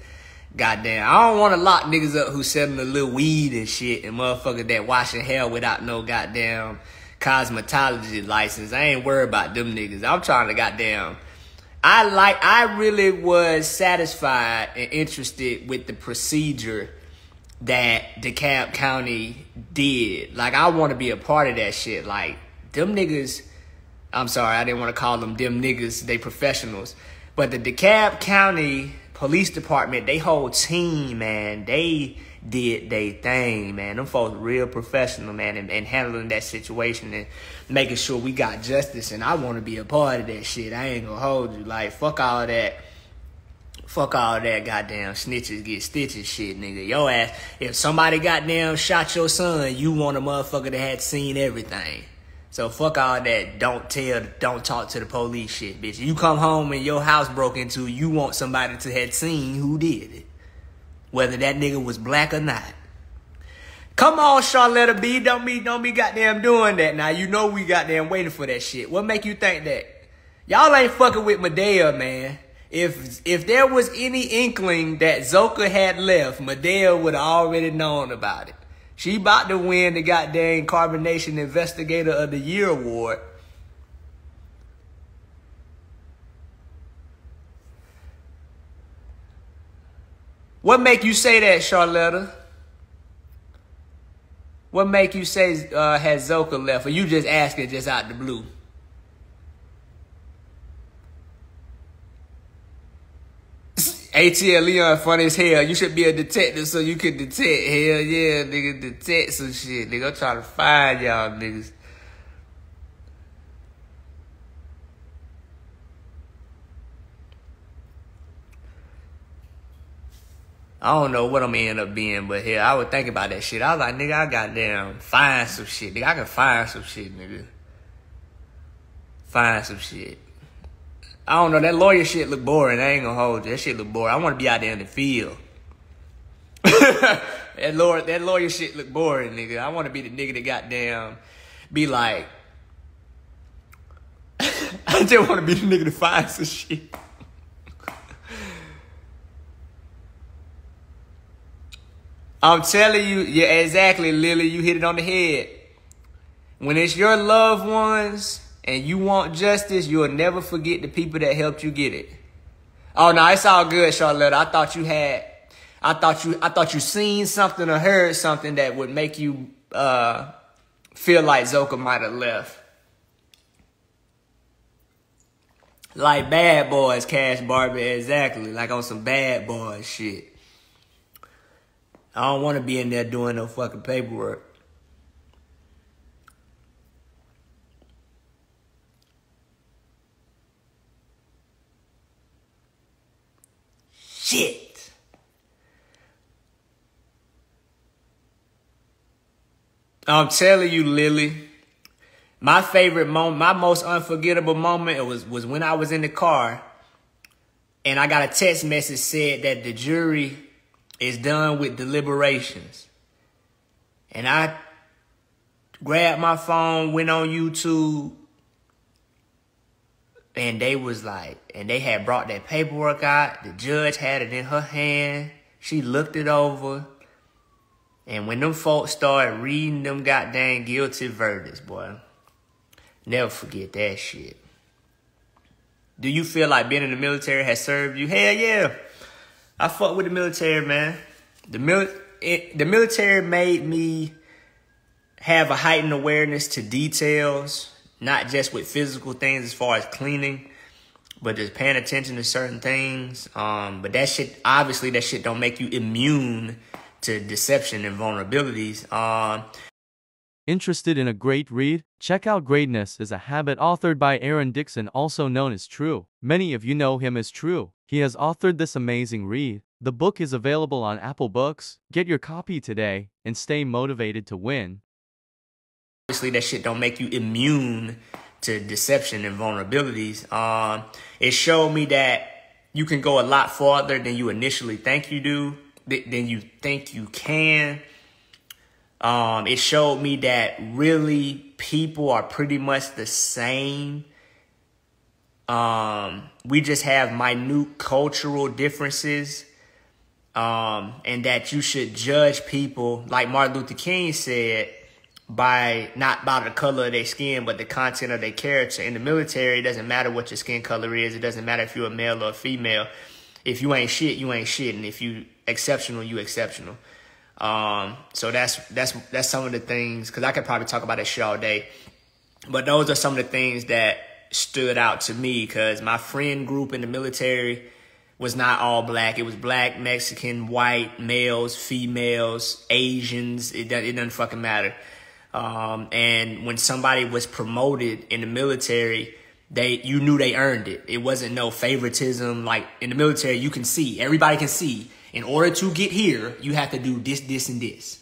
Goddamn. I don't want to lock niggas up who selling a little weed and shit and motherfucker that washing hair without no goddamn cosmetology license. I ain't worried about them niggas. I'm trying to goddamn. I really was satisfied and interested with the procedure that DeKalb County did. Like, I want to be a part of that shit. Like, them niggas, I'm sorry, I didn't want to call them niggas, they professionals. But the DeKalb County Police Department, they whole team, man, they did they thing, man. Them folks real professional, man, and handling that situation and making sure we got justice. And I want to be a part of that shit. I ain't gonna hold you. Like, fuck all that. Fuck all that goddamn snitches get stitches shit, nigga. Your ass, if somebody goddamn shot your son, you want a motherfucker that had seen everything. So fuck all that don't talk to the police shit, bitch. You come home and your house broke into, you want somebody to have seen who did it. Whether that nigga was black or not. Come on, Charlotta B. Don't be goddamn doing that. Now, you know we goddamn waiting for that shit. What make you think that? Y'all ain't fucking with Medaya, man. If there was any inkling that Zoka had left, Medaya would have already known about it. She about to win the goddamn Carbonation Investigator of the Year award. What make you say that, Charlotta? What make you say has Zoka left? Or you just asking just out the blue? ATL Leon funny as hell. You should be a detective so you can detect. Hell yeah, nigga, detect some shit. Nigga, I'm trying to find y'all niggas. I don't know what I'm gonna end up being, but hell, I would think about that shit. I was like, nigga, I goddamn find some shit. Nigga, I can find some shit, nigga. Find some shit. I don't know, that lawyer shit look boring. I ain't gonna hold you. That shit look boring. I want to be out there in the field. that lawyer shit look boring, nigga. I want to be the nigga that goddamn be like, I just want to be the nigga to find some shit. I'm telling you, yeah, exactly, Lily. You hit it on the head. When it's your loved ones and you want justice, you'll never forget the people that helped you get it. Oh no, it's all good, Charlotte. I thought you seen something or heard something that would make you feel like Zoka might have left. Like Bad Boys, Cash Barbie, exactly. Like on some Bad Boys shit. I don't want to be in there doing no fucking paperwork. Shit. I'm telling you, Lily, my favorite moment, my most unforgettable moment was when I was in the car and I got a text message said that the jury is done with deliberations. And I grabbed my phone, went on YouTube, and they was like, and they had brought that paperwork out. The judge had it in her hand. She looked it over. And when them folks started reading them goddamn guilty verdicts, boy, never forget that shit. Do you feel like being in the military has served you? Hell yeah. I fuck with the military, man. The military made me have a heightened awareness to details, not just with physical things as far as cleaning, but just paying attention to certain things. But that shit, obviously, that shit don't make you immune to deception and vulnerabilities. Interested in a great read? Check out Greatness is a Habit authored by Aaron Dixon, also known as True. Many of you know him as True. He has authored this amazing read. The book is available on Apple Books. Get your copy today and stay motivated to win. Obviously, that shit don't make you immune to deception and vulnerabilities. It showed me that you can go a lot farther than you initially think you do, than you think you can. It showed me that really people are pretty much the same. We just have minute cultural differences. And that you should judge people, like Martin Luther King said, by not by the color of their skin, but the content of their character. In the military, it doesn't matter what your skin color is. It doesn't matter if you're a male or a female. If you ain't shit, you ain't shit. And if you exceptional, you exceptional. So that's some of the things, because I could probably talk about that shit all day. But those are some of the things that stood out to me, because my friend group in the military was not all black. It was black, Mexican, white, males, females, Asians. It doesn't fucking matter. And when somebody was promoted in the military, you knew they earned it. It wasn't no favoritism. Like in the military, you can see, everybody can see, in order to get here, you have to do this, this, and this.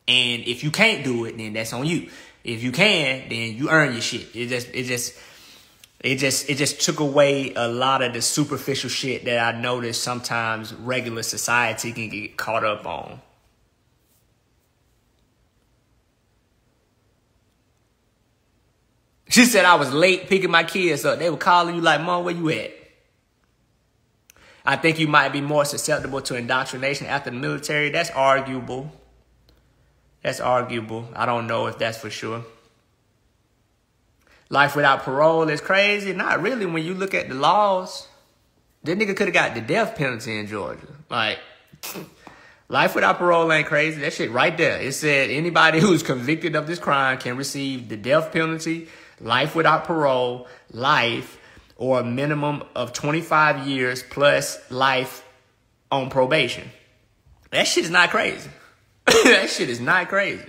And if you can't do it, then that's on you. If you can, then you earn your shit. It just took away a lot of the superficial shit that I noticed sometimes regular society can get caught up on. She said I was late picking my kids up. They were calling you like, Mom, where you at? I think you might be more susceptible to indoctrination after the military. That's arguable. That's arguable. I don't know if that's for sure. Life without parole is crazy. Not really when you look at the laws. That nigga could have got the death penalty in Georgia. Like, life without parole ain't crazy. That shit right there. It said anybody who's convicted of this crime can receive the death penalty, life without parole, life, or a minimum of 25 years plus life on probation. That shit is not crazy. That shit is not crazy.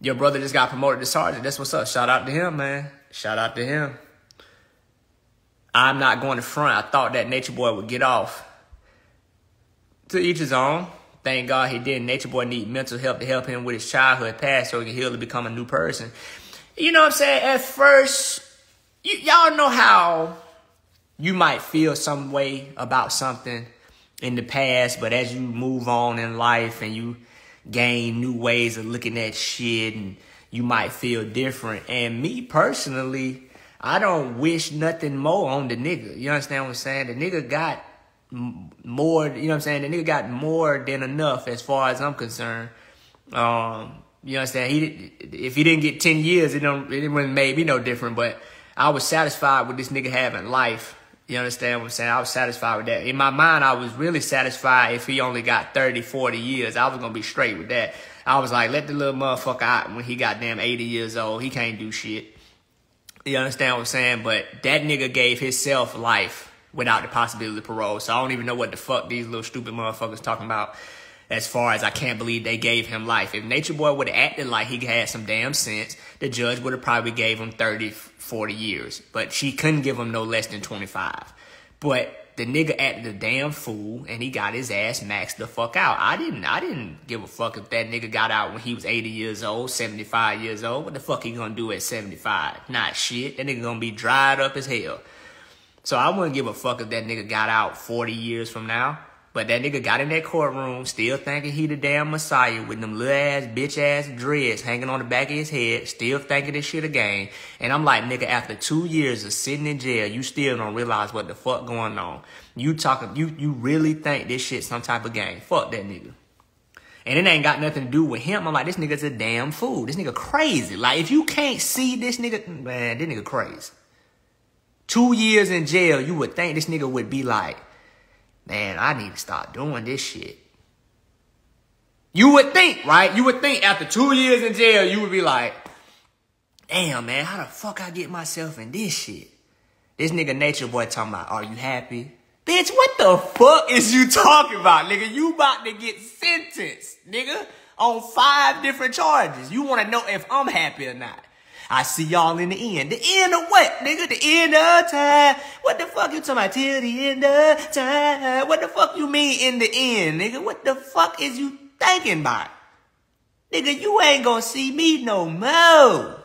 Your brother just got promoted to sergeant. That's what's up. Shout out to him, man. Shout out to him. I'm not going to front. I thought that Nature Boy would get off. To each his own. Thank God he didn't. Nature Boy need mental help to help him with his childhood past so he can heal to become a new person. You know what I'm saying? At first, y'all know how you might feel some way about something in the past, but as you move on in life and you gain new ways of looking at shit, and you might feel different. And me personally, I don't wish nothing more on the nigga. You understand what I'm saying? The nigga got more, you know what I'm saying? The nigga got more than enough as far as I'm concerned. You understand? If he didn't get 10 years, it wouldn't make me no different, but I was satisfied with this nigga having life. You understand what I'm saying? I was satisfied with that. In my mind, I was really satisfied if he only got 30, 40 years. I was going to be straight with that. I was like, let the little motherfucker out when he got damn 80 years old. He can't do shit. You understand what I'm saying? But that nigga gave himself life without the possibility of parole. So I don't even know what the fuck these little stupid motherfuckers talking about as far as I can't believe they gave him life. If Nature Boy would have acted like he had some damn sense, the judge would have probably gave him 30, 40 years. But she couldn't give him no less than 25. But the nigga acted a damn fool, and he got his ass maxed the fuck out. I didn't give a fuck if that nigga got out when he was 80 years old, 75 years old. What the fuck he gonna do at 75? Not shit. That nigga gonna be dried up as hell. So I wouldn't give a fuck if that nigga got out 40 years from now. But that nigga got in that courtroom still thinking he the damn Messiah with them little ass, bitch ass dreads hanging on the back of his head, still thinking this shit a game. And I'm like, nigga, after 2 years of sitting in jail, you still don't realize what the fuck going on. You really think this shit some type of game. Fuck that nigga. And it ain't got nothing to do with him. I'm like, this nigga's a damn fool. This nigga crazy. Like, if you can't see this nigga, man, this nigga crazy. 2 years in jail, you would think this nigga would be like, man, I need to start doing this shit. You would think, right? You would think after 2 years in jail, you would be like, damn, man, how the fuck I get myself in this shit? This nigga Nature Boy talking about, are you happy? Bitch, what the fuck is you talking about, nigga? You about to get sentenced, nigga, on 5 different charges. You want to know if I'm happy or not. I see y'all in the end. The end of what, nigga? The end of time. What the fuck you talking about? Till the end of time. What the fuck you mean in the end, nigga? What the fuck is you thinking about? Nigga, you ain't gonna see me no more.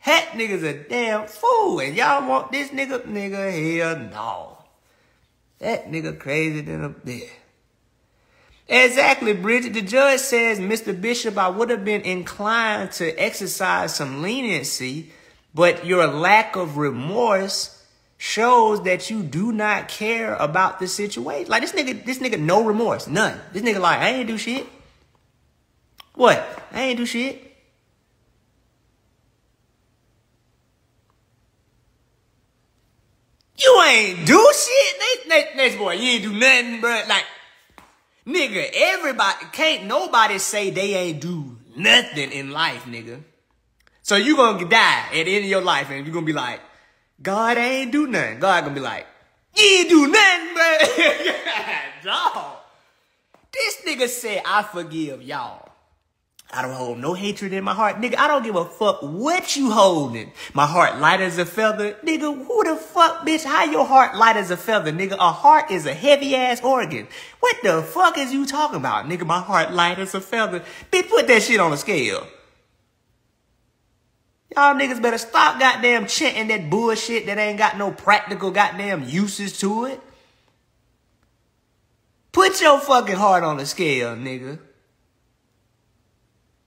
That nigga's a damn fool. And y'all want this nigga? Nigga, hell no. That nigga crazy than a bitch. Exactly, Bridget. The judge says, Mr. Bishop, I would have been inclined to exercise some leniency, but your lack of remorse shows that you do not care about the situation. Like, this nigga, no remorse, none. This nigga like, I ain't do shit. What? I ain't do shit. You ain't do shit? Next boy, you ain't do nothing, bro. Like, nigga, everybody, can't nobody say they ain't do nothing in life, nigga. So you gonna die at the end of your life and you gonna be like, God ain't do nothing. God gonna be like, you ain't do nothing, bro. Dog. This nigga said, I forgive y'all. I don't hold no hatred in my heart. Nigga, I don't give a fuck what you holding. My heart light as a feather. Nigga, who the fuck, bitch? How your heart light as a feather? Nigga, a heart is a heavy-ass organ. What the fuck is you talking about? Nigga, my heart light as a feather. Bitch, put that shit on a scale. Y'all niggas better stop goddamn chanting that bullshit that ain't got no practical goddamn uses to it. Put your fucking heart on the scale, nigga.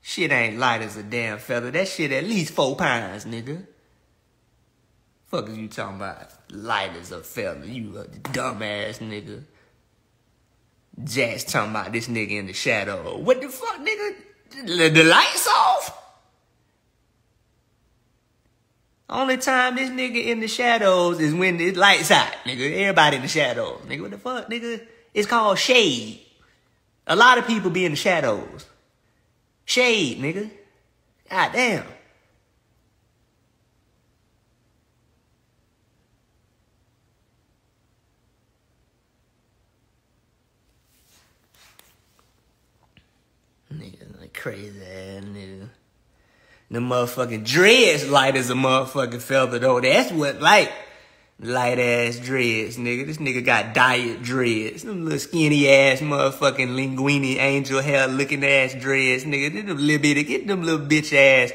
Shit ain't light as a damn feather. That shit at least 4 pounds, nigga. Fuck is you talking about? Light as a feather. You a dumbass nigga. Jack's talking about this nigga in the shadow. What the fuck, nigga? The lights off? Only time this nigga in the shadows is when the lights out, nigga. Everybody in the shadows. Nigga, what the fuck, nigga? It's called shade. A lot of people be in the shadows. Shade, nigga. God damn. Nigga, like crazy ass nigga. The motherfucking dreads light as a motherfucking feather though. That's what light ass dreads, nigga. This nigga got diet dreads. Them little skinny ass motherfucking linguini angel hair looking ass dreads, nigga. Get them little bitch ass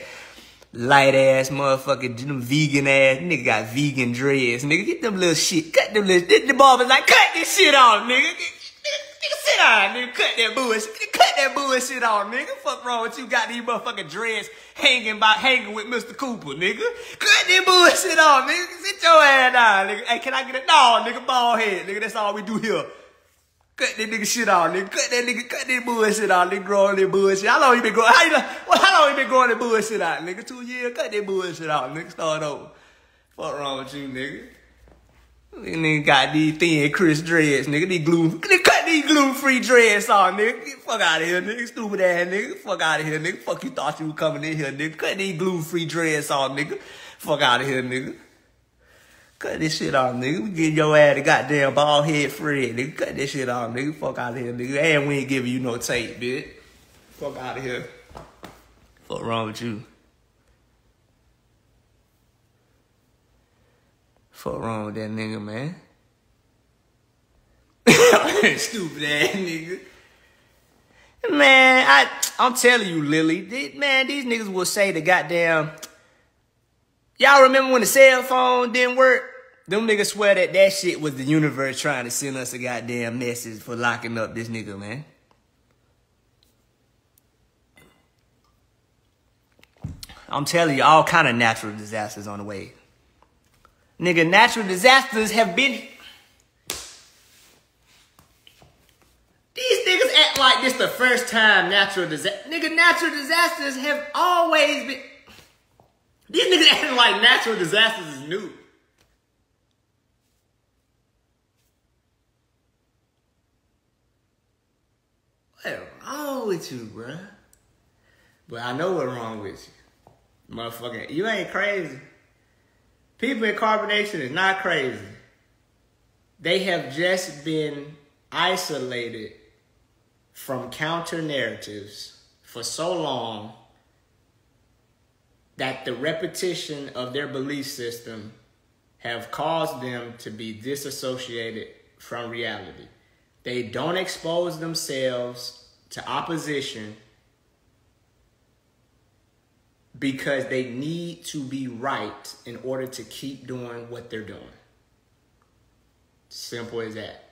light ass motherfucking them vegan ass. Nigga got vegan dreads, nigga. Get them little shit. Cut them little. The barber's like, cut this shit off, nigga. Nigga, sit down, nigga. Cut that bullshit. Cut that bullshit off, nigga. Fuck wrong with you? Got these motherfucking dreads hanging with Mr. Cooper, nigga. Cut that bullshit off, nigga. Sit your ass down, nigga. Hey, can I get a dog, nigga? Bald head, nigga. That's all we do here. Cut that nigga shit off, nigga. Cut that bullshit off, nigga. Growing that bullshit. How long you been growing? How long you been growing that bullshit out, nigga? 2 years? Cut that bullshit off, nigga. Start over. Fuck wrong with you, nigga? Nigga got these thin Chris dreads, nigga. Cut these gluten-free dreads off, nigga. Get the fuck out of here, nigga. Stupid ass nigga. Fuck out of here, nigga. Fuck you thought you were coming in here, nigga. Cut these gluten-free dreads off, nigga. Fuck out of here, nigga. Cut this shit off, nigga. We get your ass a goddamn bald head Fred, nigga. Cut this shit off, nigga. Fuck out of here, nigga. And we ain't giving you no tape, bitch. Fuck out of here. Fuck wrong with you? Fuck wrong with that nigga, man? Stupid ass nigga. Man, I'm telling you, Lily. Man, these niggas will say the goddamn... Y'all remember when the cell phone didn't work? Them niggas swear that shit was the universe trying to send us a goddamn message for locking up this nigga, man. I'm telling you, all kind of natural disasters on the way. Nigga, natural disasters have been... These niggas act like this the first time natural disaster... Nigga, natural disasters have always been... These niggas acting like natural disasters is new. What's wrong with you, bruh? But I know what's wrong with you. Motherfucker, you ain't crazy. People in carbonation is not crazy. They have just been isolated from counter narratives for so long that the repetition of their belief system have caused them to be disassociated from reality. They don't expose themselves to opposition because they need to be right in order to keep doing what they're doing. Simple as that.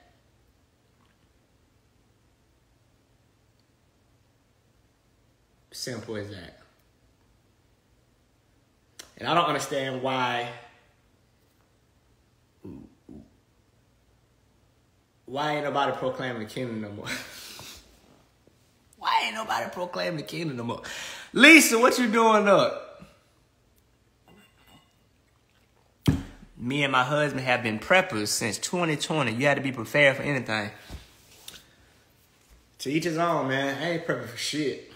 Simple as that. And I don't understand why ain't nobody proclaiming the kingdom no more. Why ain't nobody proclaiming the kingdom no more? Lisa, what you doing up? Me and my husband have been preppers since 2020. You had to be prepared for anything. To each his own, man. I ain't prepping for shit.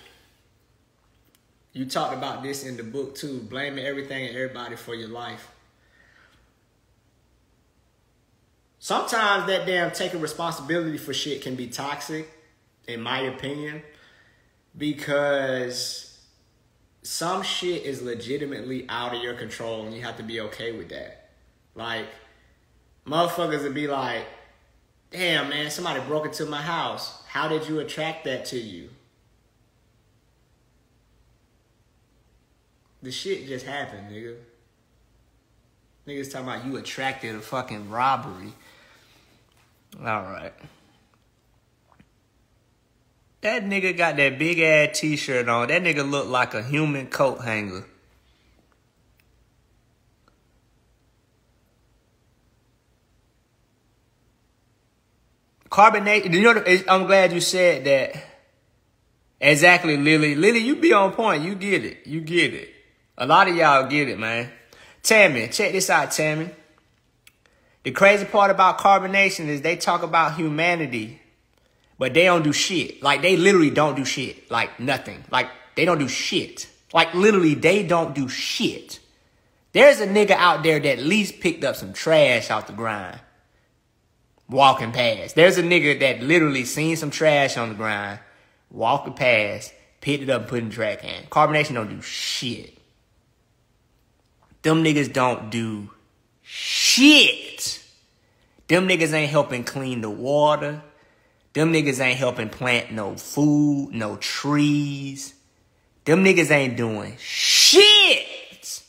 You talked about this in the book too. Blaming everything and everybody for your life. Sometimes that damn taking responsibility for shit can be toxic, in my opinion, because some shit is legitimately out of your control and you have to be okay with that. Like, motherfuckers would be like, damn, man, somebody broke into my house. How did you attract that to you? The shit just happened, nigga. Niggas talking about you attracted a fucking robbery. Alright. That nigga got that big ass t-shirt on. That nigga look like a human coat hanger. Carbonate. You know, I'm glad you said that. Exactly, Lily. Lily, you be on point. You get it. You get it. A lot of y'all get it, man. Tammy, check this out, Tammy. The crazy part about carbonation is they talk about humanity, but they don't do shit. Like, they literally don't do shit. Like, nothing. Like, they don't do shit. Like, literally, they don't do shit. There's a nigga out there that at least picked up some trash off the grind. Walking past. There's a nigga that literally seen some trash on the grind, walking past, picked it up and put it in the trash can. Carbonation don't do shit. Them niggas don't do shit. Them niggas ain't helping clean the water. Them niggas ain't helping plant no food, no trees. Them niggas ain't doing shit.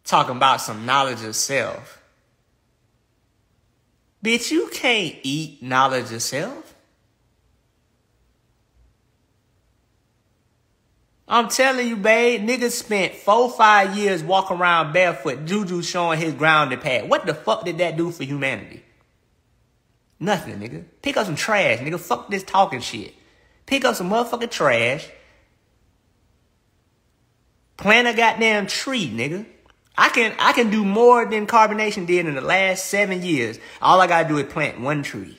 Talking about some knowledge of self. Bitch, you can't eat knowledge of self. I'm telling you, babe, niggas spent 4-5 years walking around barefoot, Juju showing his grounded pad. What the fuck did that do for humanity? Nothing, nigga. Pick up some trash, nigga. Fuck this talking shit. Pick up some motherfucking trash. Plant a goddamn tree, nigga. I can do more than carbonation did in the last 7 years. All I gotta do is plant one tree.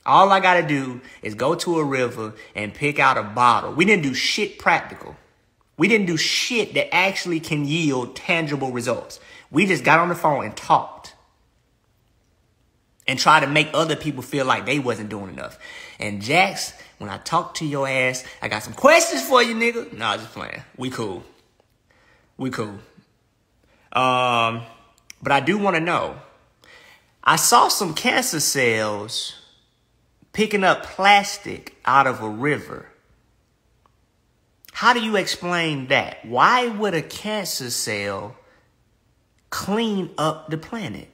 All I gotta do is go to a river and pick out a bottle. We didn't do shit practical. We didn't do shit that actually can yield tangible results. We just got on the phone and talked. And try to make other people feel like they wasn't doing enough. And Jax, when I talk to your ass, I got some questions for you, nigga. Nah, just playing. We cool. We cool. But I do want to know. I saw some cancer cells picking up plastic out of a river. How do you explain that? Why would a cancer cell clean up the planet?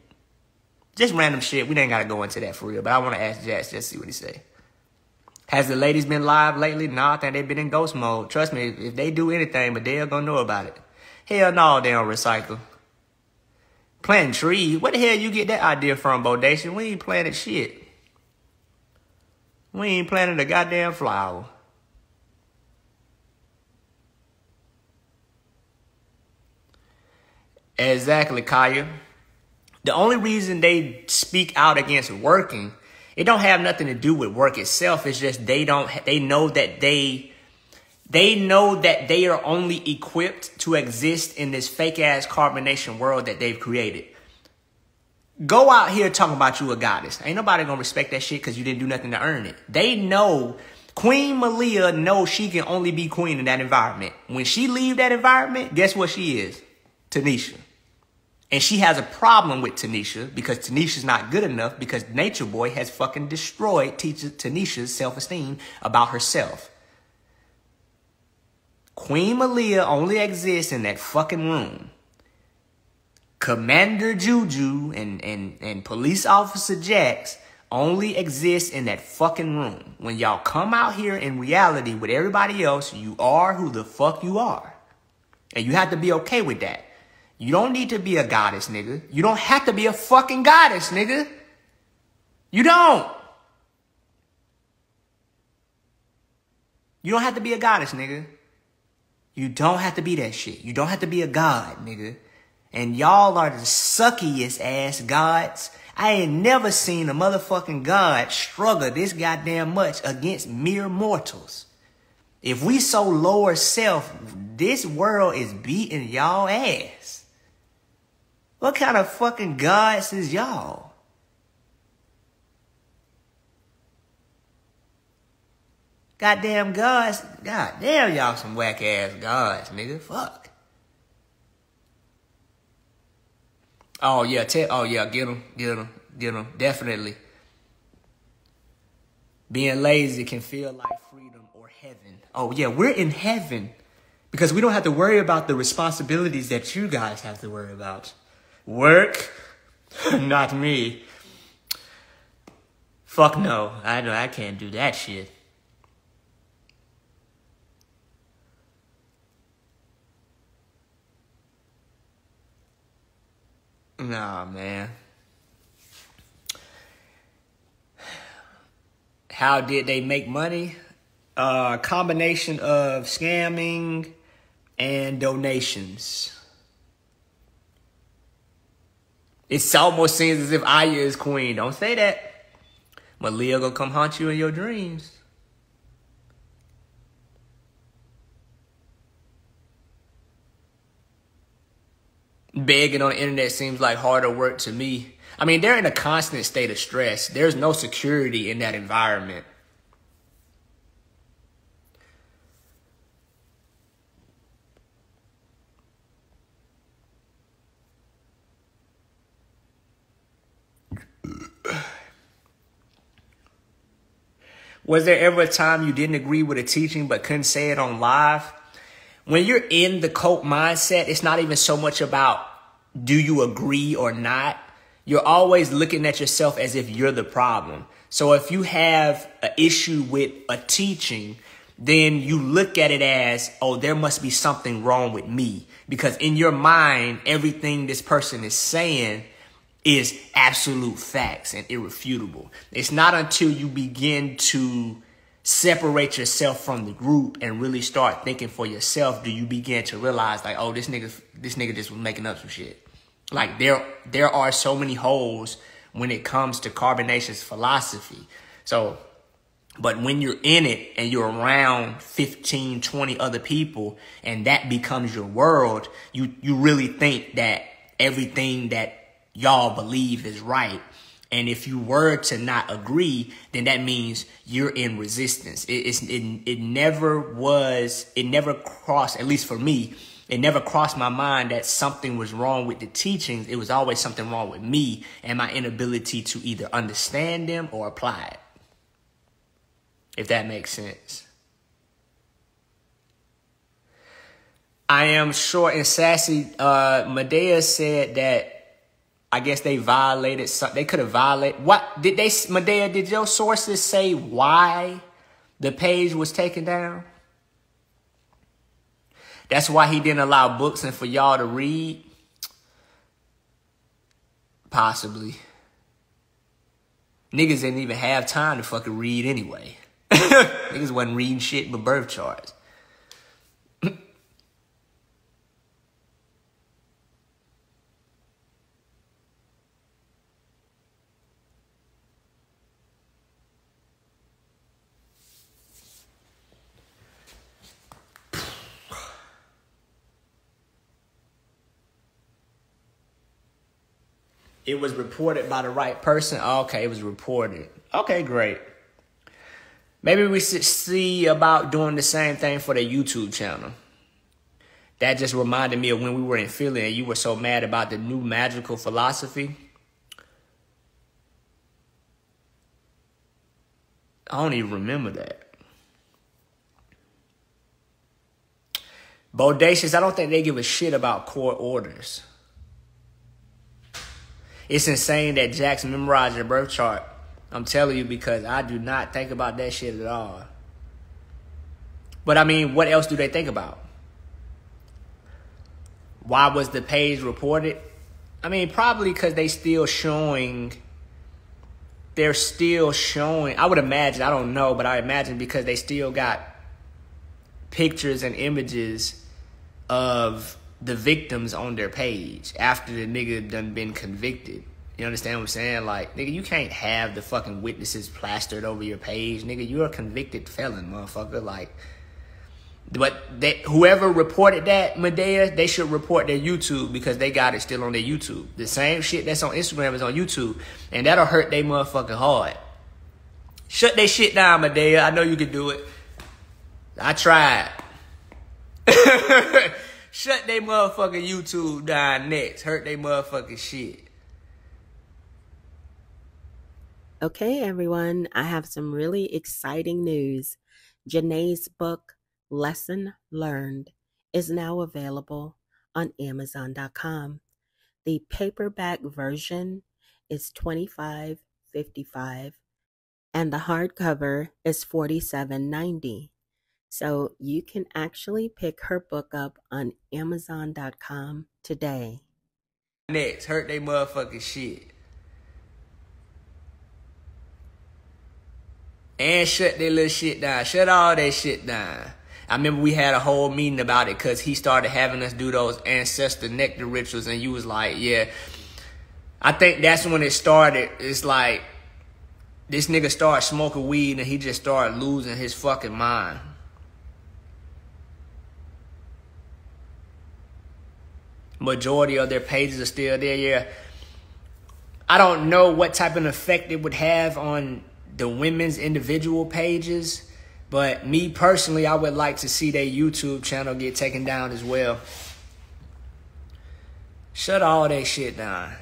Just random shit. We ain't got to go into that for real. But I want to ask Jax, just see what he say. Has the ladies been live lately? No, I think they've been in ghost mode. Trust me, if they do anything, but they're going to know about it. Hell no, they don't recycle. Planting trees. Where the hell you get that idea from, Bodation? We ain't planted shit. We ain't planted a goddamn flower. Exactly, Kaya. The only reason they speak out against working, it don't have nothing to do with work itself. It's just they know that They know that they are only equipped to exist in this fake-ass carbonation world that they've created. Go out here talking about you a goddess. Ain't nobody gonna respect that shit because you didn't do nothing to earn it. They know, Queen Malia knows she can only be queen in that environment. When she leave that environment, guess what she is? Tanisha. And she has a problem with Tanisha because Tanisha's not good enough because Nature Boy has fucking destroyed Tanisha's self-esteem about herself. Queen Malia only exists in that fucking room. Commander Juju and Police Officer Jax only exist in that fucking room. When y'all come out here in reality with everybody else, you are who the fuck you are. And you have to be okay with that. You don't need to be a goddess, nigga. You don't have to be a fucking goddess, nigga. You don't. You don't have to be a goddess, nigga. You don't have to be that shit. You don't have to be a god, nigga. And y'all are the suckiest ass gods. I ain't never seen a motherfucking god struggle this goddamn much against mere mortals. If we so lower self, this world is beating y'all ass. What kind of fucking gods is y'all? Goddamn gods. Goddamn, y'all some whack ass gods, nigga. Fuck. Oh yeah, get them. Definitely. Being lazy can feel like freedom or heaven. Oh yeah, we're in heaven because we don't have to worry about the responsibilities that you guys have to worry about. Work? Not me. Fuck no. I know I can't do that shit. Nah, man. How did they make money? A combination of scamming and donations. It almost seems as if Aya is queen. Don't say that. Malia gonna come haunt you in your dreams. Begging on the internet seems like harder work to me. I mean, they're in a constant state of stress. There's no security in that environment. Was there ever a time you didn't agree with a teaching but couldn't say it on live? When you're in the cult mindset, it's not even so much about do you agree or not. You're always looking at yourself as if you're the problem. So if you have an issue with a teaching, then you look at it as, oh, there must be something wrong with me. Because in your mind, everything this person is saying is absolute facts and irrefutable. It's not until you begin to separate yourself from the group and really start thinking for yourself do you begin to realize like, oh, this nigga just was making up some shit. Like there are so many holes when it comes to Carbonation's philosophy. So, but when you're in it and you're around 15, 20 other people and that becomes your world, you really think that everything that y'all believe is right. And if you were to not agree, then that means you're in resistance. It never crossed, at least for me, it never crossed my mind that something was wrong with the teachings. It was always something wrong with me and my inability to either understand them or apply it. If that makes sense. I am short and sassy. Medaya said that I guess they violated something. They could have violated. What did they, Medaya, did your sources say why the page was taken down? That's why he didn't allow books and for y'all to read? Possibly. Niggas didn't even have time to fucking read anyway. Niggas wasn't reading shit but birth charts. It was reported by the right person. Okay, it was reported. Okay, great. Maybe we should see about doing the same thing for the YouTube channel. That just reminded me of when we were in Philly and you were so mad about the new magical philosophy. I don't even remember that. Bodacious, I don't think they give a shit about court orders. It's insane that Jackson memorized your birth chart. I'm telling you, because I do not think about that shit at all. But I mean, what else do they think about? Why was the page reported? I mean, probably because they're still showing, I would imagine, I don't know, but I imagine because they still got pictures and images of the victims on their page after the nigga done been convicted. You understand what I'm saying? Like, nigga, you can't have the fucking witnesses plastered over your page. Nigga, you're a convicted felon, motherfucker. Like, but whoever reported that, Medaya, they should report their YouTube because they got it still on their YouTube. The same shit that's on Instagram is on YouTube. And that'll hurt they motherfucking hard. Shut that shit down, Medaya. I know you can do it. I tried. Shut they motherfucking YouTube down next. Hurt they motherfucking shit. Okay, everyone, I have some really exciting news. Janae's book, Lesson Learned, is now available on Amazon.com. The paperback version is $25.55 and the hardcover is $47.90. So you can actually pick her book up on Amazon.com today. Next, hurt they motherfucking shit. And shut their little shit down. Shut all that shit down. I remember we had a whole meeting about it because he started having us do those ancestor nectar rituals and you was like, yeah. I think that's when it started. It's like, this nigga started smoking weed and he just started losing his fucking mind. Majority of their pages are still there, yeah. I don't know what type of effect it would have on the women's individual pages, but me personally, I would like to see their YouTube channel get taken down as well. Shut all that shit down.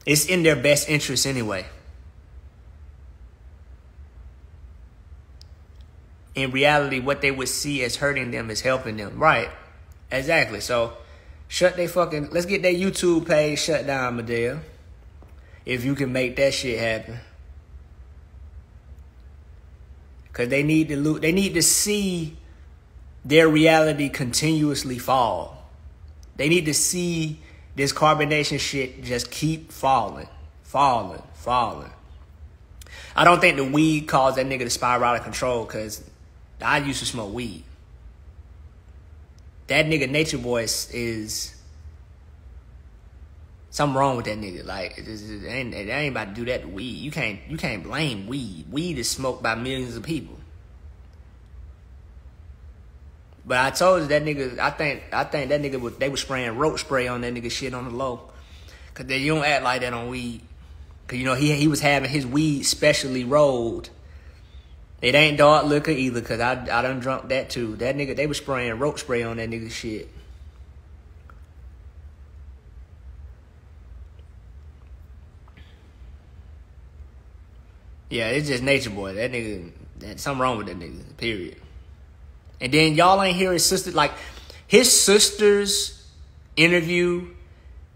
It's in their best interest anyway. In reality, what they would see as hurting them is helping them. Right. Exactly. So, shut they fucking... Let's get their YouTube page shut down, Medaya. If you can make that shit happen. Because they need to they need to see their reality continuously fall. They need to see this carbonation shit just keep falling. Falling. I don't think the weed caused that nigga to spiral out of control because I used to smoke weed. That nigga Nature Boy is something wrong with that nigga. Like, it ain't about to do that to weed. You can't blame weed. Weed is smoked by millions of people. But I told you that nigga, I think that nigga, they was spraying roach spray on that nigga shit on the low. Cause you don't act like that on weed. Cause you know, he was having his weed specially rolled. It ain't dark liquor either, cause I done drunk that too. That nigga, they was spraying roach spray on that nigga shit. Yeah, it's just Nature Boy. That nigga, something wrong with that nigga, period. And then y'all ain't hear his sister. Like, his sister's interview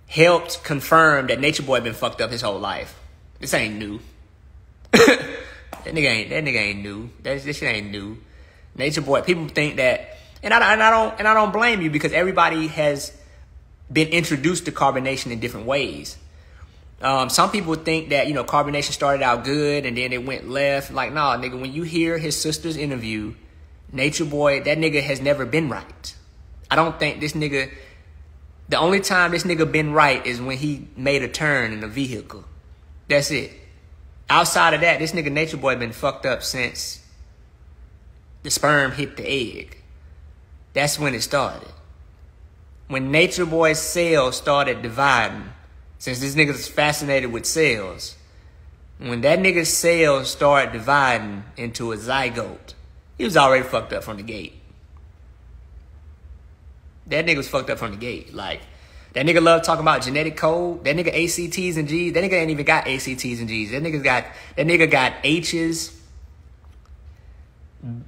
helped confirm that Nature Boy been fucked up his whole life. This ain't new. That nigga ain't new. This shit ain't new. Nature Boy, people think that, and I don't blame you because everybody has been introduced to carbonation in different ways. Some people think that, you know, carbonation started out good and then it went left. Like, nah, nigga, when you hear his sister's interview, Nature Boy, that nigga has never been right. I don't think this nigga, the only time this nigga been right is when he made a turn in a vehicle. That's it. Outside of that, this nigga Nature Boy been fucked up since the sperm hit the egg. That's when it started. when Nature Boy's cells started dividing, since this nigga's fascinated with cells, when that nigga's cells started dividing into a zygote, he was already fucked up from the gate. That nigga was fucked up from the gate. Like, that nigga love talking about genetic code. That nigga ACTs and Gs. That nigga ain't even got ACTs and Gs. That nigga got H's,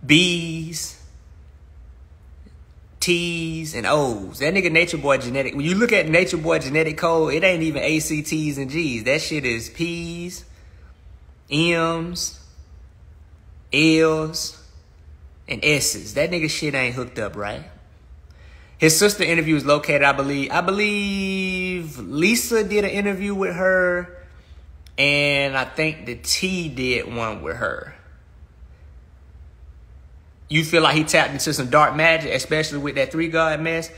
B's, T's, and O's. That nigga Nature Boy genetic. When you look at Nature Boy genetic code, it ain't even ACTs and G's. That shit is P's, M's, L's, and S's. That nigga shit ain't hooked up right. His sister interview is located, I believe Lisa did an interview with her, and I think the T did one with her. You feel like he tapped into some dark magic, especially with that 3-God mess.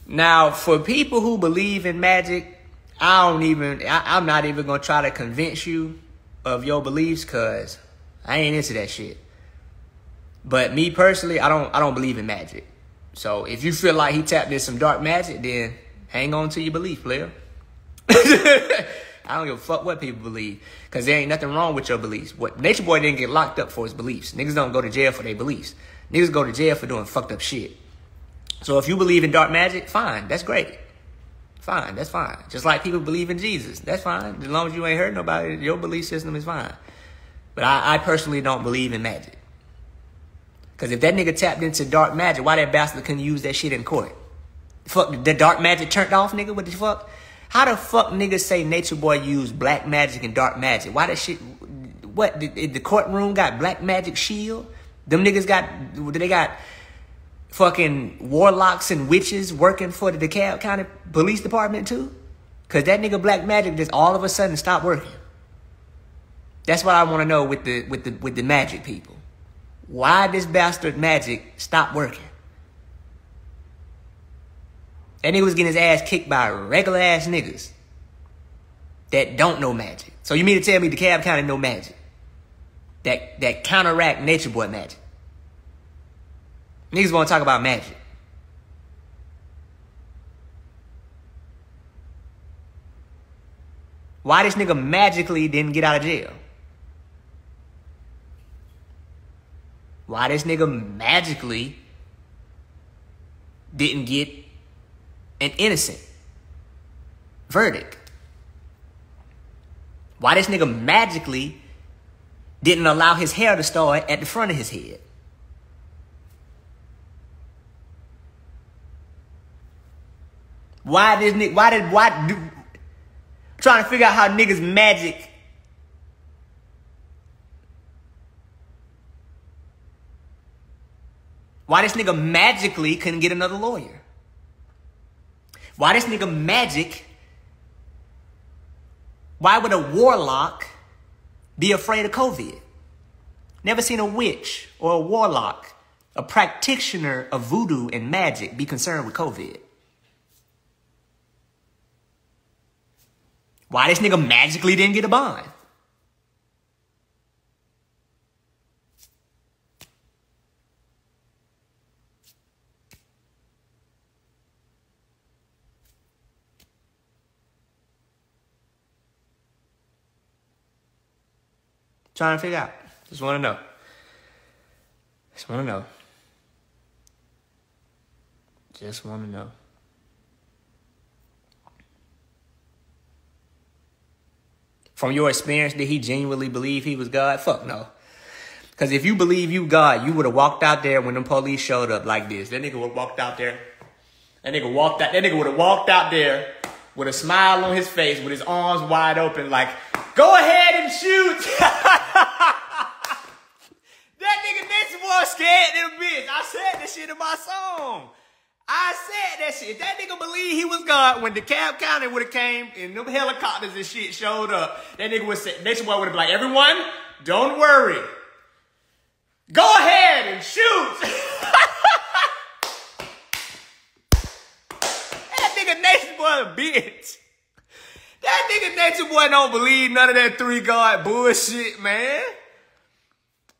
Now, for people who believe in magic, I'm not even gonna try to convince you of your beliefs, cause I ain't into that shit. But me personally, I don't believe in magic. So if you feel like he tapped in some dark magic, then hang on to your belief, player. I don't give a fuck what people believe, because there ain't nothing wrong with your beliefs. What Nature Boy didn't get locked up for his beliefs. Niggas don't go to jail for their beliefs. Niggas go to jail for doing fucked up shit. So if you believe in dark magic, fine, that's great. Fine, that's fine. Just like people believe in Jesus, that's fine. As long as you ain't hurt nobody, your belief system is fine. But I personally don't believe in magic. Because if that nigga tapped into dark magic, why that bastard couldn't use that shit in court? Fuck, the dark magic turned off, nigga? What the fuck? How the fuck niggas say Nature Boy used black magic and dark magic? Why that shit, what, the courtroom got black magic shield? Them niggas they got fucking warlocks and witches working for the DeKalb County Police Department too? Because that nigga black magic just all of a sudden stopped working. That's what I want to know with the magic people. Why this bastard magic stopped working? That nigga was getting his ass kicked by regular ass niggas that don't know magic. So you mean to tell me DeKalb County know magic? That counteract Nature Boy magic? Niggas want to talk about magic. Why this nigga magically didn't get out of jail? Why this nigga magically didn't get an innocent verdict? Why this nigga magically didn't allow his hair to start at the front of his head? Trying to figure out how niggas magic. Why this nigga magically couldn't get another lawyer? Why this nigga magic? Why would a warlock be afraid of COVID? Never seen a witch or a warlock, a practitioner of voodoo and magic, be concerned with COVID. Why this nigga magically didn't get a bond? Trying to figure out. Just want to know. Just want to know. Just want to know. From your experience, did he genuinely believe he was God? Fuck no. Because if you believe you God, you would have walked out there when them police showed up like this. That nigga would have walked out there. That nigga would have walked out there with a smile on his face, with his arms wide open, like, go ahead and shoot. That nigga Nature Boy scared them bitch. I said that shit in my song. I said that shit. If that nigga believed he was God, when DeKalb County would have came and them helicopters and shit showed up, that nigga would say, Nature Boy would have been like, everyone, don't worry. Go ahead and shoot. That nigga Nature Boy a bitch. That nigga Nature Boy don't believe none of that 3-God bullshit, man.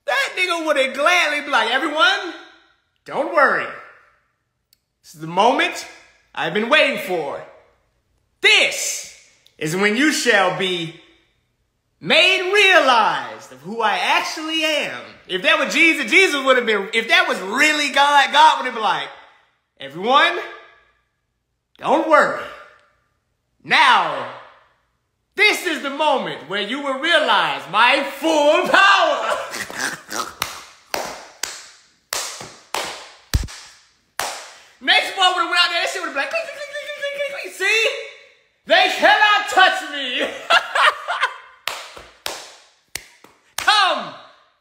That nigga would have gladly be like, everyone, don't worry. This is the moment I've been waiting for. This is when you shall be made realized of who I actually am. If that was Jesus, Jesus would have been, if that was really God, God would have been like, everyone, don't worry. Now, this is the moment where you will realize my full power. Next boy would have went out there, that shit would have been like, click, click, click, click, click, click, click. See? They cannot touch me.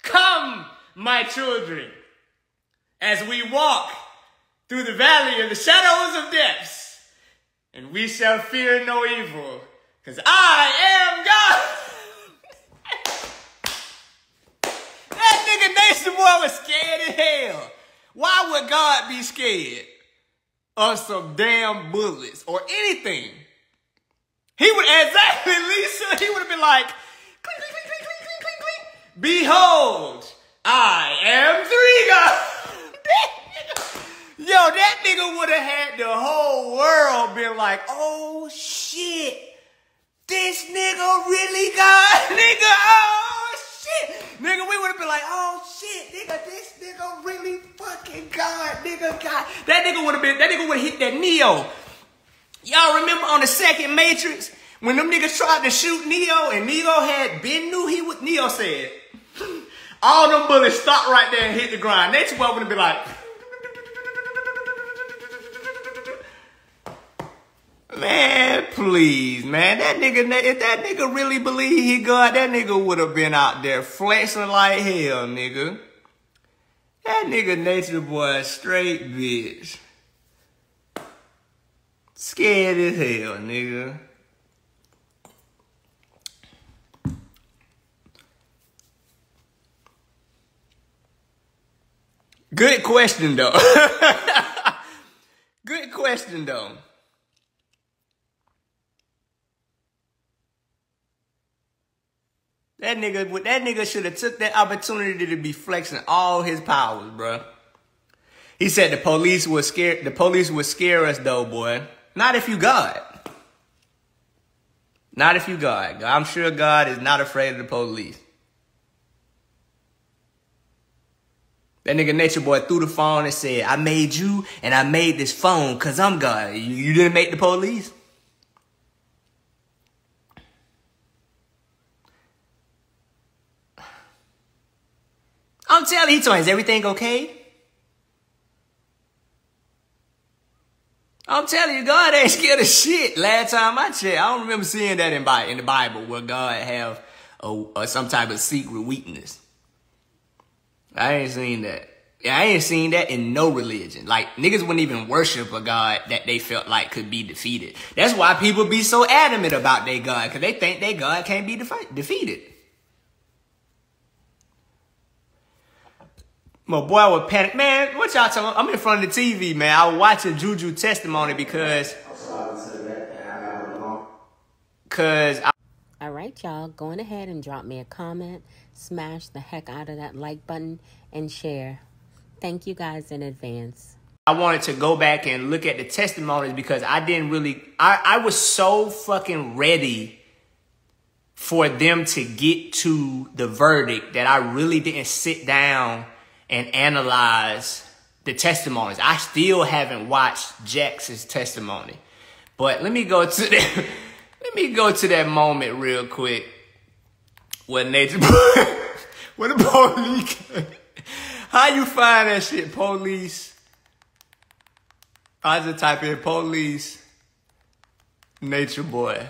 Come, my children, as we walk through the valley of the shadows of death, and we shall fear no evil, because I am God. That nigga Nation Boy was scared as hell. Why would God be scared of some damn bullets or anything? He would, exactly, Lisa, he would have been like, click, click, click, click, click, click, click, click. Behold, I am three God. Yo, that nigga would have had the whole world been like, oh shit, this nigga really God, nigga, oh shit. Nigga, we would have been like, oh shit, nigga, this nigga really fucking God, nigga, God. That nigga would have hit that Neo. Y'all remember on the second Matrix, when them niggas tried to shoot Neo and Neo had been knew he would, Neo said, all them bullets stopped right there and hit the ground. Nature Boy would have been like, man, please, man. That nigga, if that nigga really believed he God, that nigga would have been out there flexing like hell, nigga. That nigga Nature Boy straight bitch. Scared as hell, nigga. Good question, though. Good question, though. That nigga should have took that opportunity to be flexing all his powers, bro. He said the police would scare us, though, boy. Not if you God. Not if you God. I'm sure God is not afraid of the police. That nigga Nature Boy threw the phone and said, I made you and I made this phone because I'm God. You didn't make the police? I'm telling you, he told me, is everything okay? I'm telling you, God ain't scared of shit. Last time I checked, I don't remember seeing that in the Bible where God have some type of secret weakness. I ain't seen that. Yeah, I ain't seen that in no religion. Like, niggas wouldn't even worship a God that they felt like could be defeated. That's why people be so adamant about their God, because they think their God can't be defeated. My boy would panic. Man, what y'all talking about? I'm in front of the TV, man. I was watching Juju testimony because All right, y'all, going ahead and drop me a comment, smash the heck out of that like button, and share. Thank you guys in advance. I wanted to go back and look at the testimonies because I didn't really, I was so fucking ready for them to get to the verdict that I really didn't sit down and analyze the testimonies. I still haven't watched Jax's testimony. But let me go to that, let me go to that moment real quick when when the police came. How you find that shit, police? I just type in police, Nature Boy.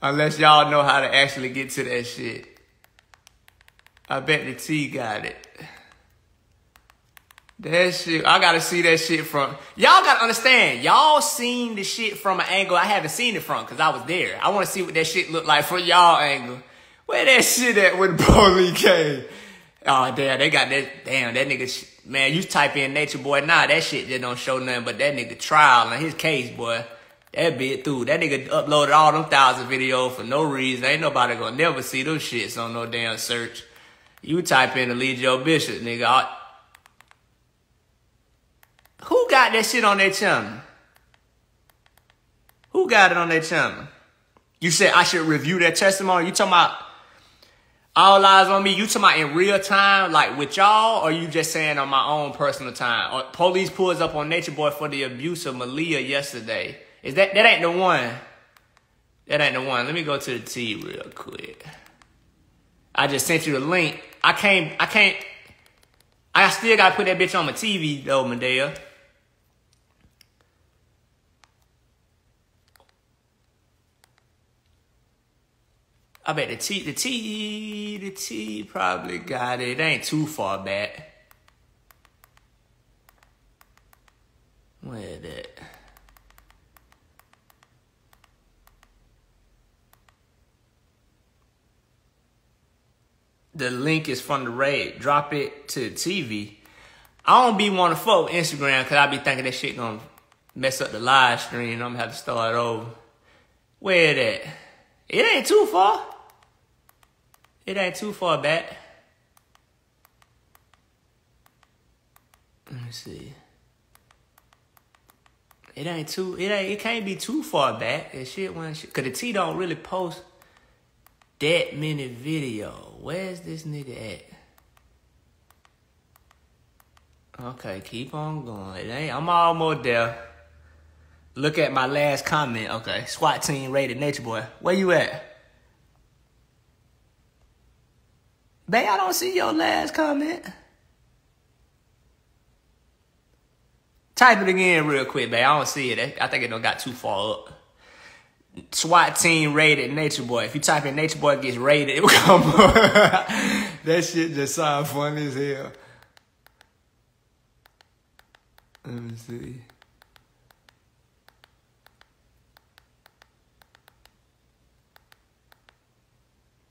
Unless y'all know how to actually get to that shit. I bet the T got it. That shit, I gotta see that shit from, y'all gotta understand, y'all seen the shit from an angle I haven't seen it from because I was there. I want to see what that shit look like from y'all angle. Where that shit at when the police came? Oh, damn, they got that, damn, that nigga, man, you type in Nature Boy, nah, that shit just don't show nothing but that nigga trial and his case, boy. That bit through. That nigga uploaded all them 1,000 videos for no reason. Ain't nobody gonna never see those shits on no damn search. You type in Eligio Bishop, nigga. Who got that shit on their channel? Who got it on their channel? You said I should review their testimony. You talking about all eyes on me? You talking about in real time, like with y'all, or you just saying on my own personal time? Or police pulls up on Nature Boy for the abuse of Medaya yesterday. Is that ain't the one? That ain't the one. Let me go to the T real quick. I just sent you the link. I still gotta put that bitch on my TV though, Medaya. I bet the T probably got it. It ain't too far back. Where that? The link is from the raid. Drop it to the TV. I don't be wanting to fuck with Instagram because I be thinking that shit gonna mess up the live stream. I'm gonna have to start over. Where that? It ain't too far. It ain't too far back. Let me see. It can't be too far back. That shit cause the T don't really post that many video. Where's this nigga at? Okay, keep on going. I'm almost there. Look at my last comment. Okay, SWAT team raided Nature Boy. Where you at? Babe, I don't see your last comment. Type it again real quick, babe. I don't see it. I think it done got too far up. SWAT team raided Nature Boy. If you type in Nature Boy gets raided, it will come up. That shit just sound funny as hell. Let me see.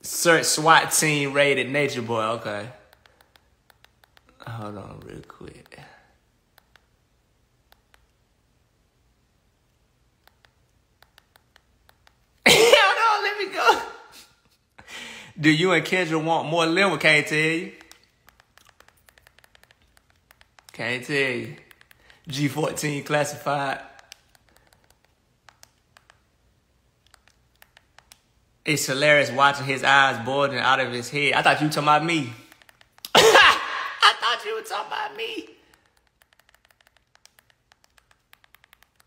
Search SWAT team raided Nature Boy. Okay. Hold on real quick. Hold on, let me go. Do you and Kendra want more liver? Can't tell you. Can't tell you. G14 classified. It's hilarious watching his eyes bulging out of his head. I thought you were talking about me. I thought you were talking about me.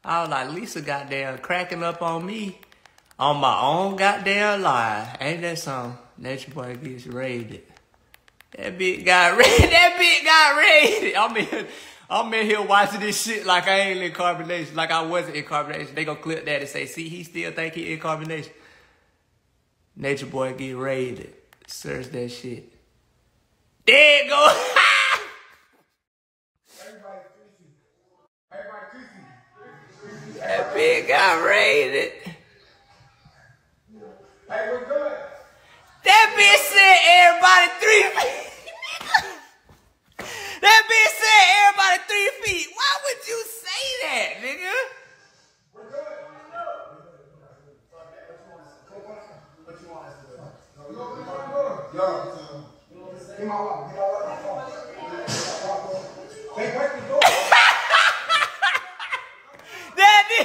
I was like, Lisa goddamn cracking up on me on my own goddamn lie. Ain't that something? Nature Boy gets raided. That bitch got raided. That bitch got raided. I'm in here watching this shit like I ain't in carbonation, like I wasn't in carbonation. They gonna clip that and say, see, he still think he in carbonation. Nature Boy get raided. Search that shit. There it go. That bitch got raided. Hey, we're good. That bitch said everybody 3 feet. That bitch said everybody 3 feet. Why would you say that, nigga? We're good. What you want us to do? Yo, get my walk. Hey, break the door. Daddy,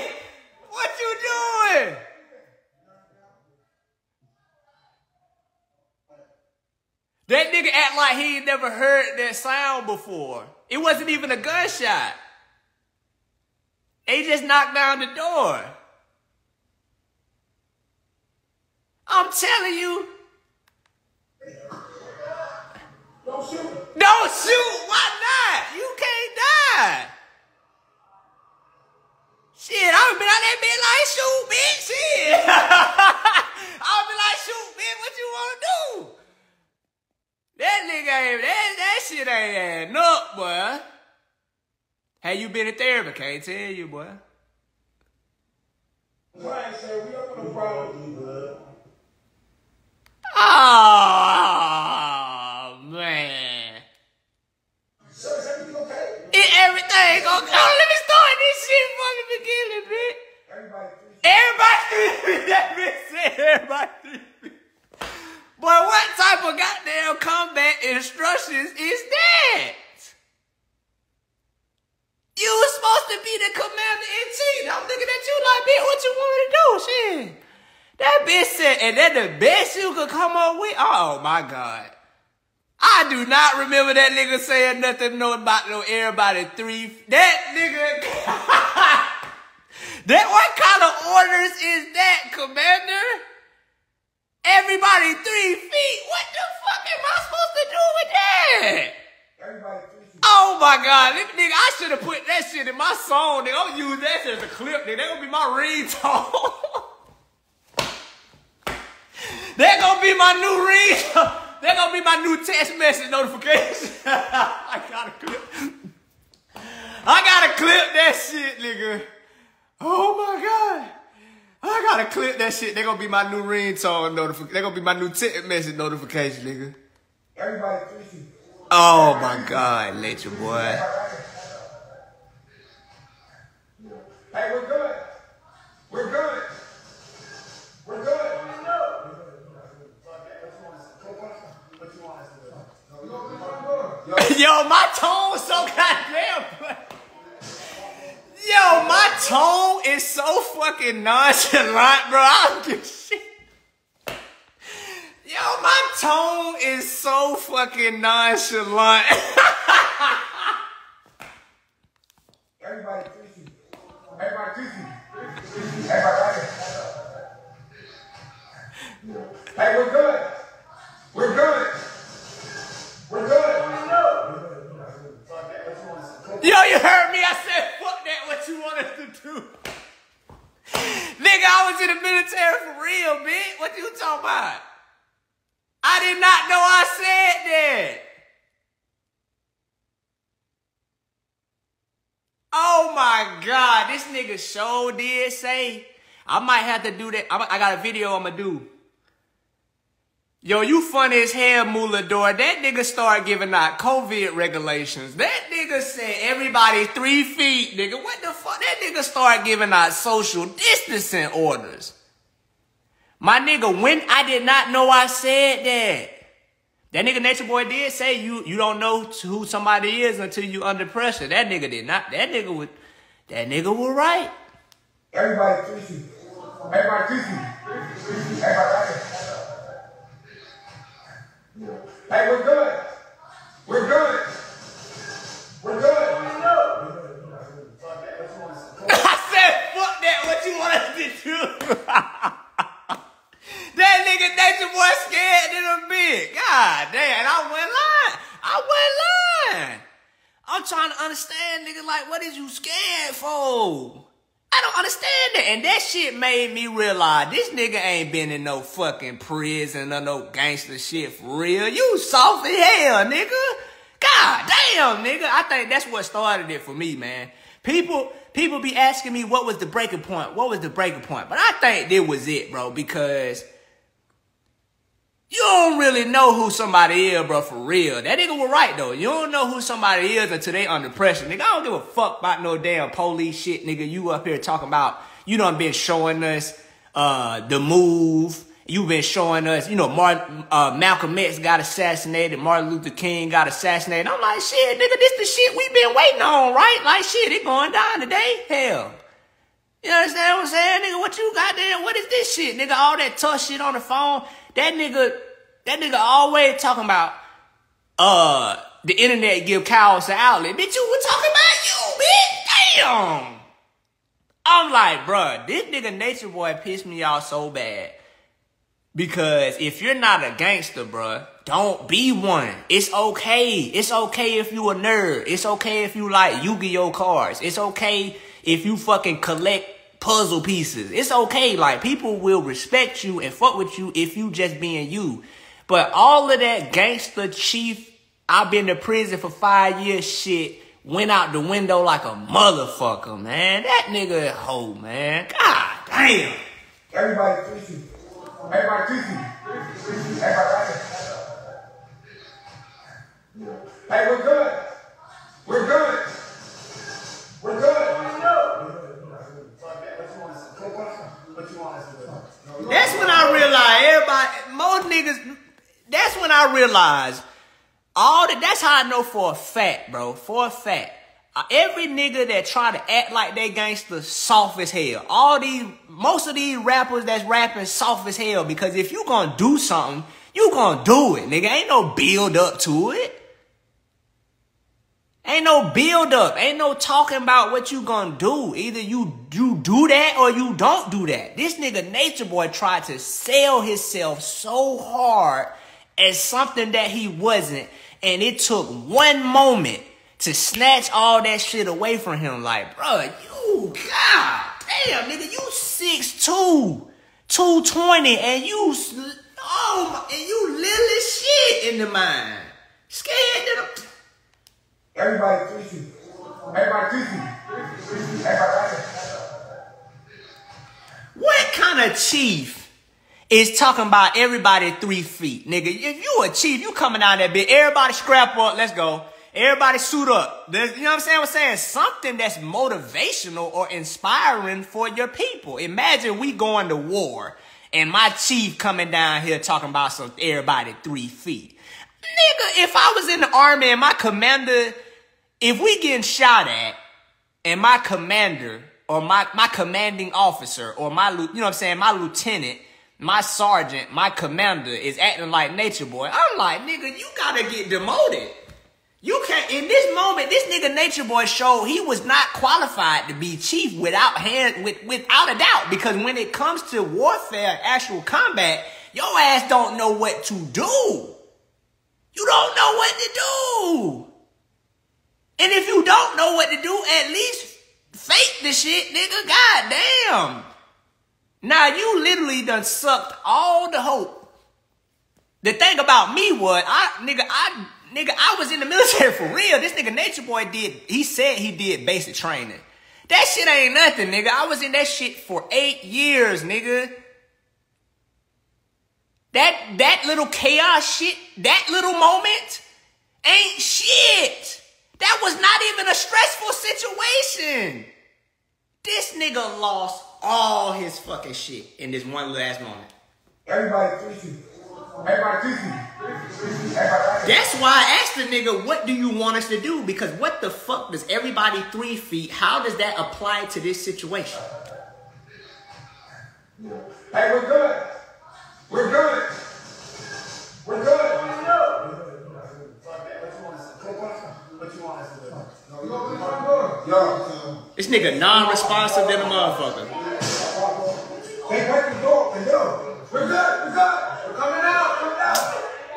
what you doing? That nigga act like he ain't never heard that sound before. It wasn't even a gunshot. They just knocked down the door. I'm telling you. Don't shoot. Don't shoot. Why not? You can't die. Shit, I would be out that bitch like, shoot, bitch. Shit. I would be like, shoot, bitch, what you want to do? That nigga ain't, that shit ain't adding up, boy. Have you been in therapy? Can't tell you, boy. Right, sir, we don't want no problem. Oh, man. Sir, is everything okay? Everything okay. Oh, let me start this shit from the beginning, bitch. Everybody. That bitch said everybody. Boy, what type of goddamn combat instructions is that? You was supposed to be the commander-in-chief. I'm looking at you like, bitch, what you want to do? Shit. That bitch said, and that the best you could come up with? Oh, my God. I do not remember that nigga saying nothing about no everybody 3. That nigga. That what kind of orders is that, Commander? Everybody 3 feet? What the fuck am I supposed to do with that? Everybody 3 feet. Oh my God, nigga, I should have put that shit in my song, nigga. I'm use that shit as a clip, nigga. That gonna be my ringtone. That gonna be my new ringtone. That gonna be my new text message notification. I gotta clip that shit, nigga. Oh my God. I gotta clip that shit. They gonna be my new ringtone notification. They gonna be my new text message notification, nigga. Everybody 3 feet. Oh my God, let your boy. Hey, we're good. We're good. We're good. Yo, my tone so goddamn. Yo, my tone is so fucking nonchalant, bro. I don't give a shit. Yo, my tone is so fucking nonchalant. Everybody 3 feet. Everybody 3 feet. Everybody right here. Hey, we're good. We're good. We're good. Yo, you heard me? I said, fuck that, what you want us to do? Nigga, I was in the military for real, bitch. What you talking about? I did not know I said that. Oh my God, this nigga sure did say. I might have to do that. I got a video I'm gonna do. Yo, you funny as hell, Mulador. That nigga started giving out COVID regulations. That nigga said everybody 3 feet, nigga. What the fuck? That nigga started giving out social distancing orders. My nigga, when I did not know I said that. That nigga Nature Boy did say you don't know who somebody is until you under pressure. That nigga did not. That nigga was right. Everybody 3 feet. Everybody 3 feet. Everybody right here. Hey, we're good. We're good. We're good. I said, fuck that. What you want us to do? That nigga Nature Boy scared than a bitch. God damn. And I wasn't lying. I'm trying to understand, nigga, like, what is you scared for? I don't understand that. And that shit made me realize this nigga ain't been in no fucking prison or no gangster shit for real. You soft as hell, nigga. God damn, nigga. I think that's what started it for me, man. People be asking me what was the breaking point. What was the breaking point? But I think this was it, bro, because you don't really know who somebody is, bro, for real. That nigga was right, though. You don't know who somebody is until they under pressure. Nigga, I don't give a fuck about no damn police shit, nigga. You up here talking about, you done been showing us the move. You been showing us, you know, Malcolm X got assassinated. Martin Luther King got assassinated. I'm like, shit, nigga, this the shit we been waiting on, right? Like, shit, it going down today? Hell. You understand what I'm saying, nigga? What you got there? What is this shit, nigga? All that tough shit on the phone. That nigga always talking about the internet give cows an outlet. Bitch, you were talking about you, bitch. Damn. I'm like, bruh, this nigga Nature Boy pissed me off so bad. Because if you're not a gangster, bruh, don't be one. It's okay. It's okay if you a nerd. It's okay if you like Yu-Gi-Oh cards. It's okay if you fucking collect puzzle pieces. It's okay. Like, people will respect you and fuck with you if you just being you. But all of that gangster chief, I've been to prison for 5 years shit, went out the window like a motherfucker, man. That nigga a hoe, man. God damn. Everybody 3 feet. Everybody 2 feet. Everybody right here. Hey, we're good. We're good. We're good. That's when I realized that's when I realized that's how I know for a fact, bro. For a fact. Every nigga that try to act like they gangster, soft as hell. Most of these rappers that's rapping soft as hell, because if you gonna do something, you gonna do it, nigga. Ain't no build up to it. Ain't no build up. Ain't no talking about what you gonna do. Either you do that or you don't do that. This nigga Nature Boy tried to sell himself so hard as something that he wasn't, and it took one moment to snatch all that shit away from him. Like, bro, you, god damn, nigga, you 6'2", 220, and you little as shit in the mind. Scared to the... Everybody 3 feet. Everybody 3 feet. Everybody right there. What kind of chief is talking about everybody 3 feet? Nigga, if you a chief, you coming down that bitch, everybody scrap up, let's go. Everybody suit up. You know what I'm saying? I'm saying something that's motivational or inspiring for your people. Imagine we going to war and my chief coming down here talking about some everybody 3 feet. Nigga, if I was in the army and my commander, if we getting shot at and my commander or my commanding officer or my, you know what I'm saying, my lieutenant, my sergeant, my commander is acting like Nature Boy, I'm like, nigga, you gotta get demoted. You can't, in this moment, this nigga Nature Boy showed he was not qualified to be chief without a doubt. Because when it comes to warfare, actual combat, your ass don't know what to do. You don't know what to do. And if you don't know what to do, at least fake the shit, nigga. God damn. Now you literally done sucked all the hope. The thing about me was, I was in the military for real. This nigga Nature Boy he said he did basic training. That shit ain't nothing, nigga. I was in that shit for 8 years, nigga. That little chaos shit, that little moment ain't shit. That was not even a stressful situation. This nigga lost all his fucking shit in this one little ass moment. Everybody 3 feet. Everybody 3 feet. Everybody right there. That's why I asked the nigga, what do you want us to do? Because what the fuck does everybody 3 feet, how does that apply to this situation? Hey, we're good. We're good. We're good. What you want us to do? Yo. This nigga non-responsive than a motherfucker. Hey, break the door and yo. We're good. We're good. We're coming out. Coming out.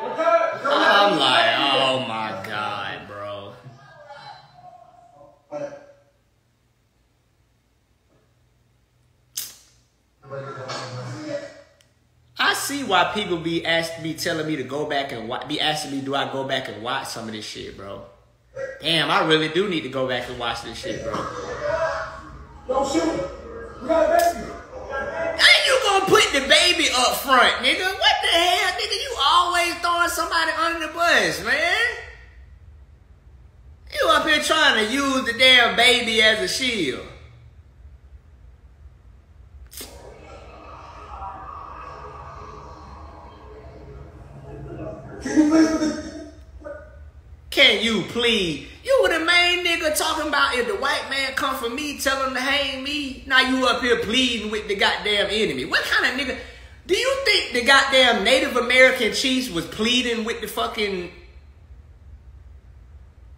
We're good. We're coming out. I'm like, oh my God, bro. I see why people be telling me to go back and be asking me, do I go back and watch some of this shit, bro? Damn, I really do need to go back and watch this shit, bro. Don't shoot. We got a baby. Ain't you gonna put the baby up front, nigga? What the hell, nigga? You always throwing somebody under the bus, man. You up here trying to use the damn baby as a shield. Can you please? You were the main nigga talking about if the white man come for me, tell him to hang me. Now you up here pleading with the goddamn enemy. What kind of nigga? Do you think the goddamn Native American chiefs was pleading with the fucking...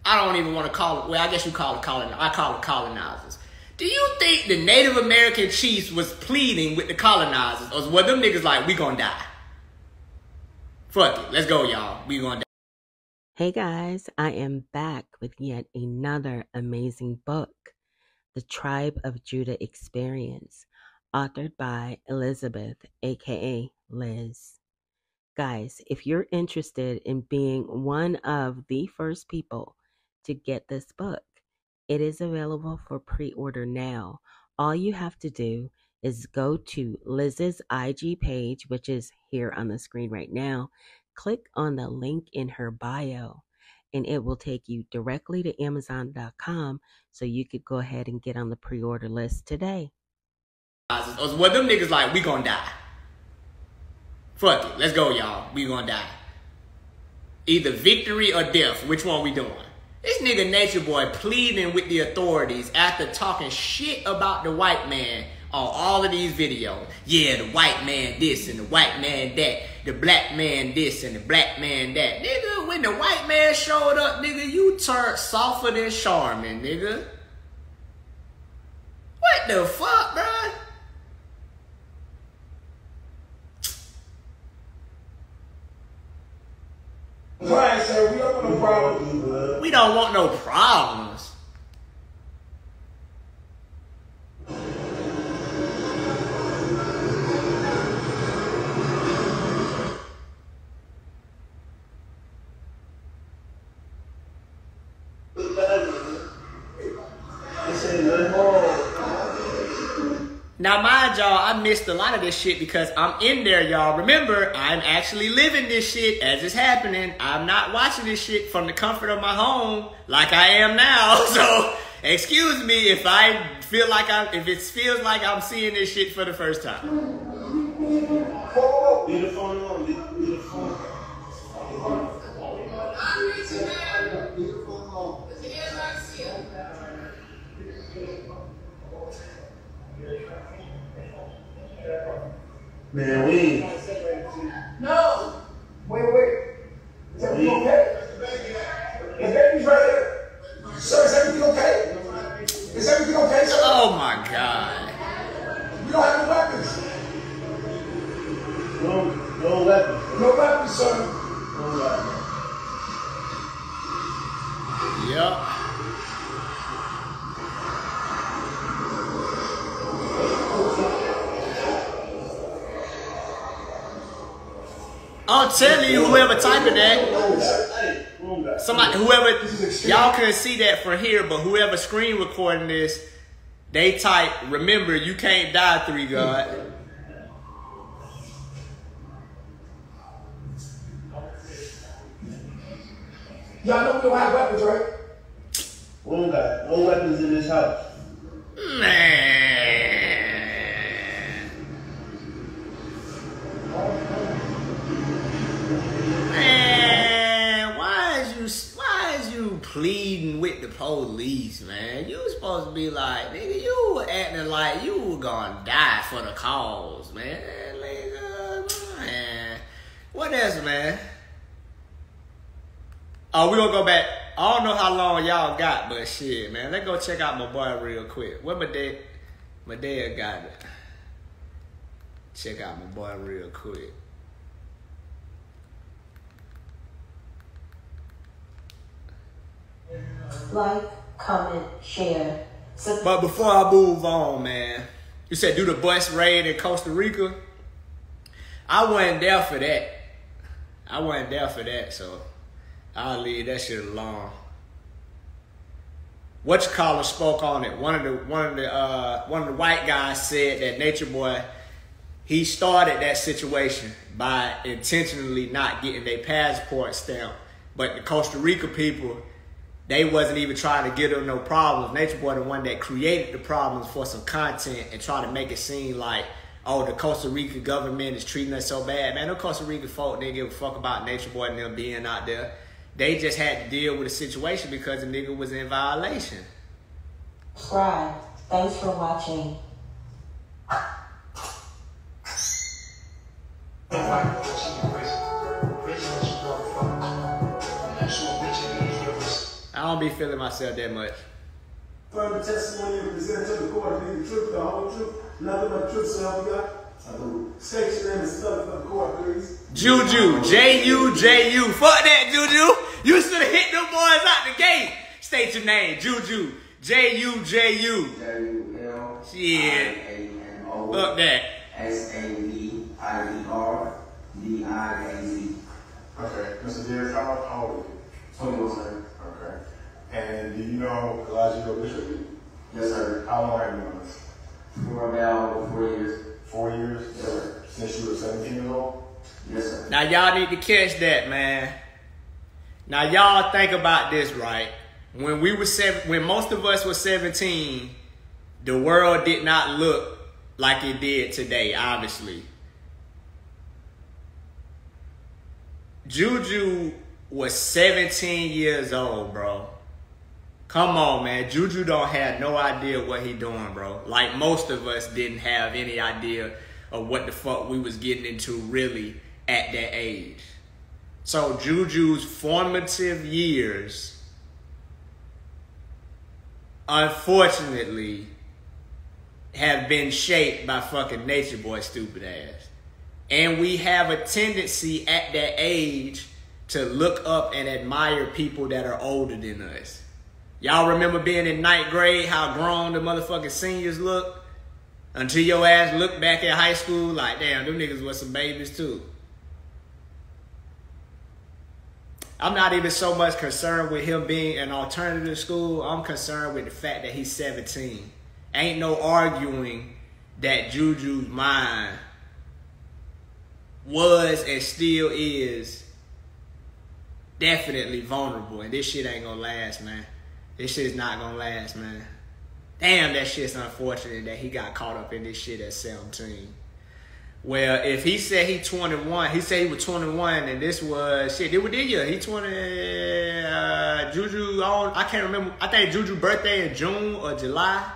I don't even want to call it... Well, I guess you call it colonizers. I call it colonizers. Do you think the Native American chiefs was pleading with the colonizers? Or were them niggas like, we gonna die? Fuck it. Let's go, y'all. We gonna die. Hey guys, I am back with yet another amazing book, The Tribe of Judah Experience, authored by Elizabeth, aka Liz. Guys, if you're interested in being one of the first people to get this book, it is available for pre-order now. All you have to do is go to Liz's IG page, which is here on the screen right now. Click on the link in her bio, and it will take you directly to Amazon.com so you could go ahead and get on the pre-order list today. Or were them niggas like, we gonna die? Fuck it. Let's go, y'all. We gonna die. Either victory or death. Which one we doing? This nigga Nature Boy pleading with the authorities after talking shit about the white man on all of these videos. Yeah, the white man this and the white man that. The black man this and the black man that. Nigga, when the white man showed up, nigga, you turned softer than Charmin, nigga. What the fuck, bruh? Right, sir. We don't want no problems. We don't want no problems. Now, mind y'all, I missed a lot of this shit because I'm in there, y'all. Remember, I'm actually living this shit as it's happening. I'm not watching this shit from the comfort of my home like I am now. So, excuse me if I feel like if it feels like I'm seeing this shit for the first time. Leave the phone alone. Leave the phone. Man, we ain't. No. Wait. Is everything okay? The baby's right here. Sir, is everything okay? Is everything okay, sir? Oh my God. We don't have no weapons. No weapons. No weapons, sir. No weapons. Yep. I'm telling you, whoever typing that, somebody, whoever, y'all couldn't see that from here, but whoever screen recording this, they type, remember, you can't die, 3 God. Y'all know we don't have weapons, right? We don't got no weapons in this house. Man. Man, why is you pleading with the police, man? You supposed to be like, nigga, you were acting like you were gonna die for the cause, man. Nigga, man. What else, man? Oh, we gonna go back. I don't know how long y'all got, but shit, man. Let's go check out my boy real quick. What Medaya got it. Check out my boy real quick. Like, comment, share. But before I move on, man, you said do the bus raid in Costa Rica. I wasn't there for that. So I'll leave that shit alone. Whatchamacallit spoke on it. One of the white guys said that Nature Boy, he started that situation by intentionally not getting their passport stamped. But the Costa Rica people, they wasn't even trying to get them no problems. Nature Boy the one that created the problems for some content and try to make it seem like, oh, the Costa Rica government is treating us so bad. Man, no Costa Rica folk didn't give a fuck about Nature Boy and them being out there. They just had to deal with the situation because the nigga was in violation. Subscribe. Thanks for watching. I don't be feeling myself that much. Further testimony and present to the court, the truth, the whole truth, nothing but truth, so help you God. State your name and spell it for the court, please. Juju, J-U-J-U. Fuck that, Juju. You should have hit them boys out the gate. State your name, Juju, J-U-J-U. W-L. Shit. I-A-N-O. Fuck that. S-A-V-I-E-R-D-I-A-Z. Okay, Mr. Derek, how old are you? 21, sir. Okay. And do you know Elijah Bishop? Yes, sir. How long have you known us? For about 4 years. 4 years? Yes, sir. Since you were 17 years old? Yes, sir. Now y'all need to catch that, man. Now y'all think about this, right? When most of us were 17, the world did not look like it did today, obviously. Juju was 17 years old, bro. Come on, man. Juju don't have no idea what he doing, bro. Like most of us didn't have any idea of what the fuck we was getting into really at that age. So Juju's formative years, unfortunately, have been shaped by fucking Nature Boy stupid ass. And we have a tendency at that age to look up and admire people that are older than us. Y'all remember being in 9th grade, how grown the motherfucking seniors look? Until your ass look back at high school like, damn, them niggas was some babies too. I'm not even so much concerned with him being an alternative school. I'm concerned with the fact that he's 17. Ain't no arguing that Juju's mind was and still is definitely vulnerable. And this shit ain't gonna last, man. This shit is not gonna last, man. Damn, that shit's unfortunate that he got caught up in this shit at 17. Well, if he said he 21, he said he was 21, and this was, shit, it was this year. He 20, Juju, I can't remember. I think Juju's birthday in June or July.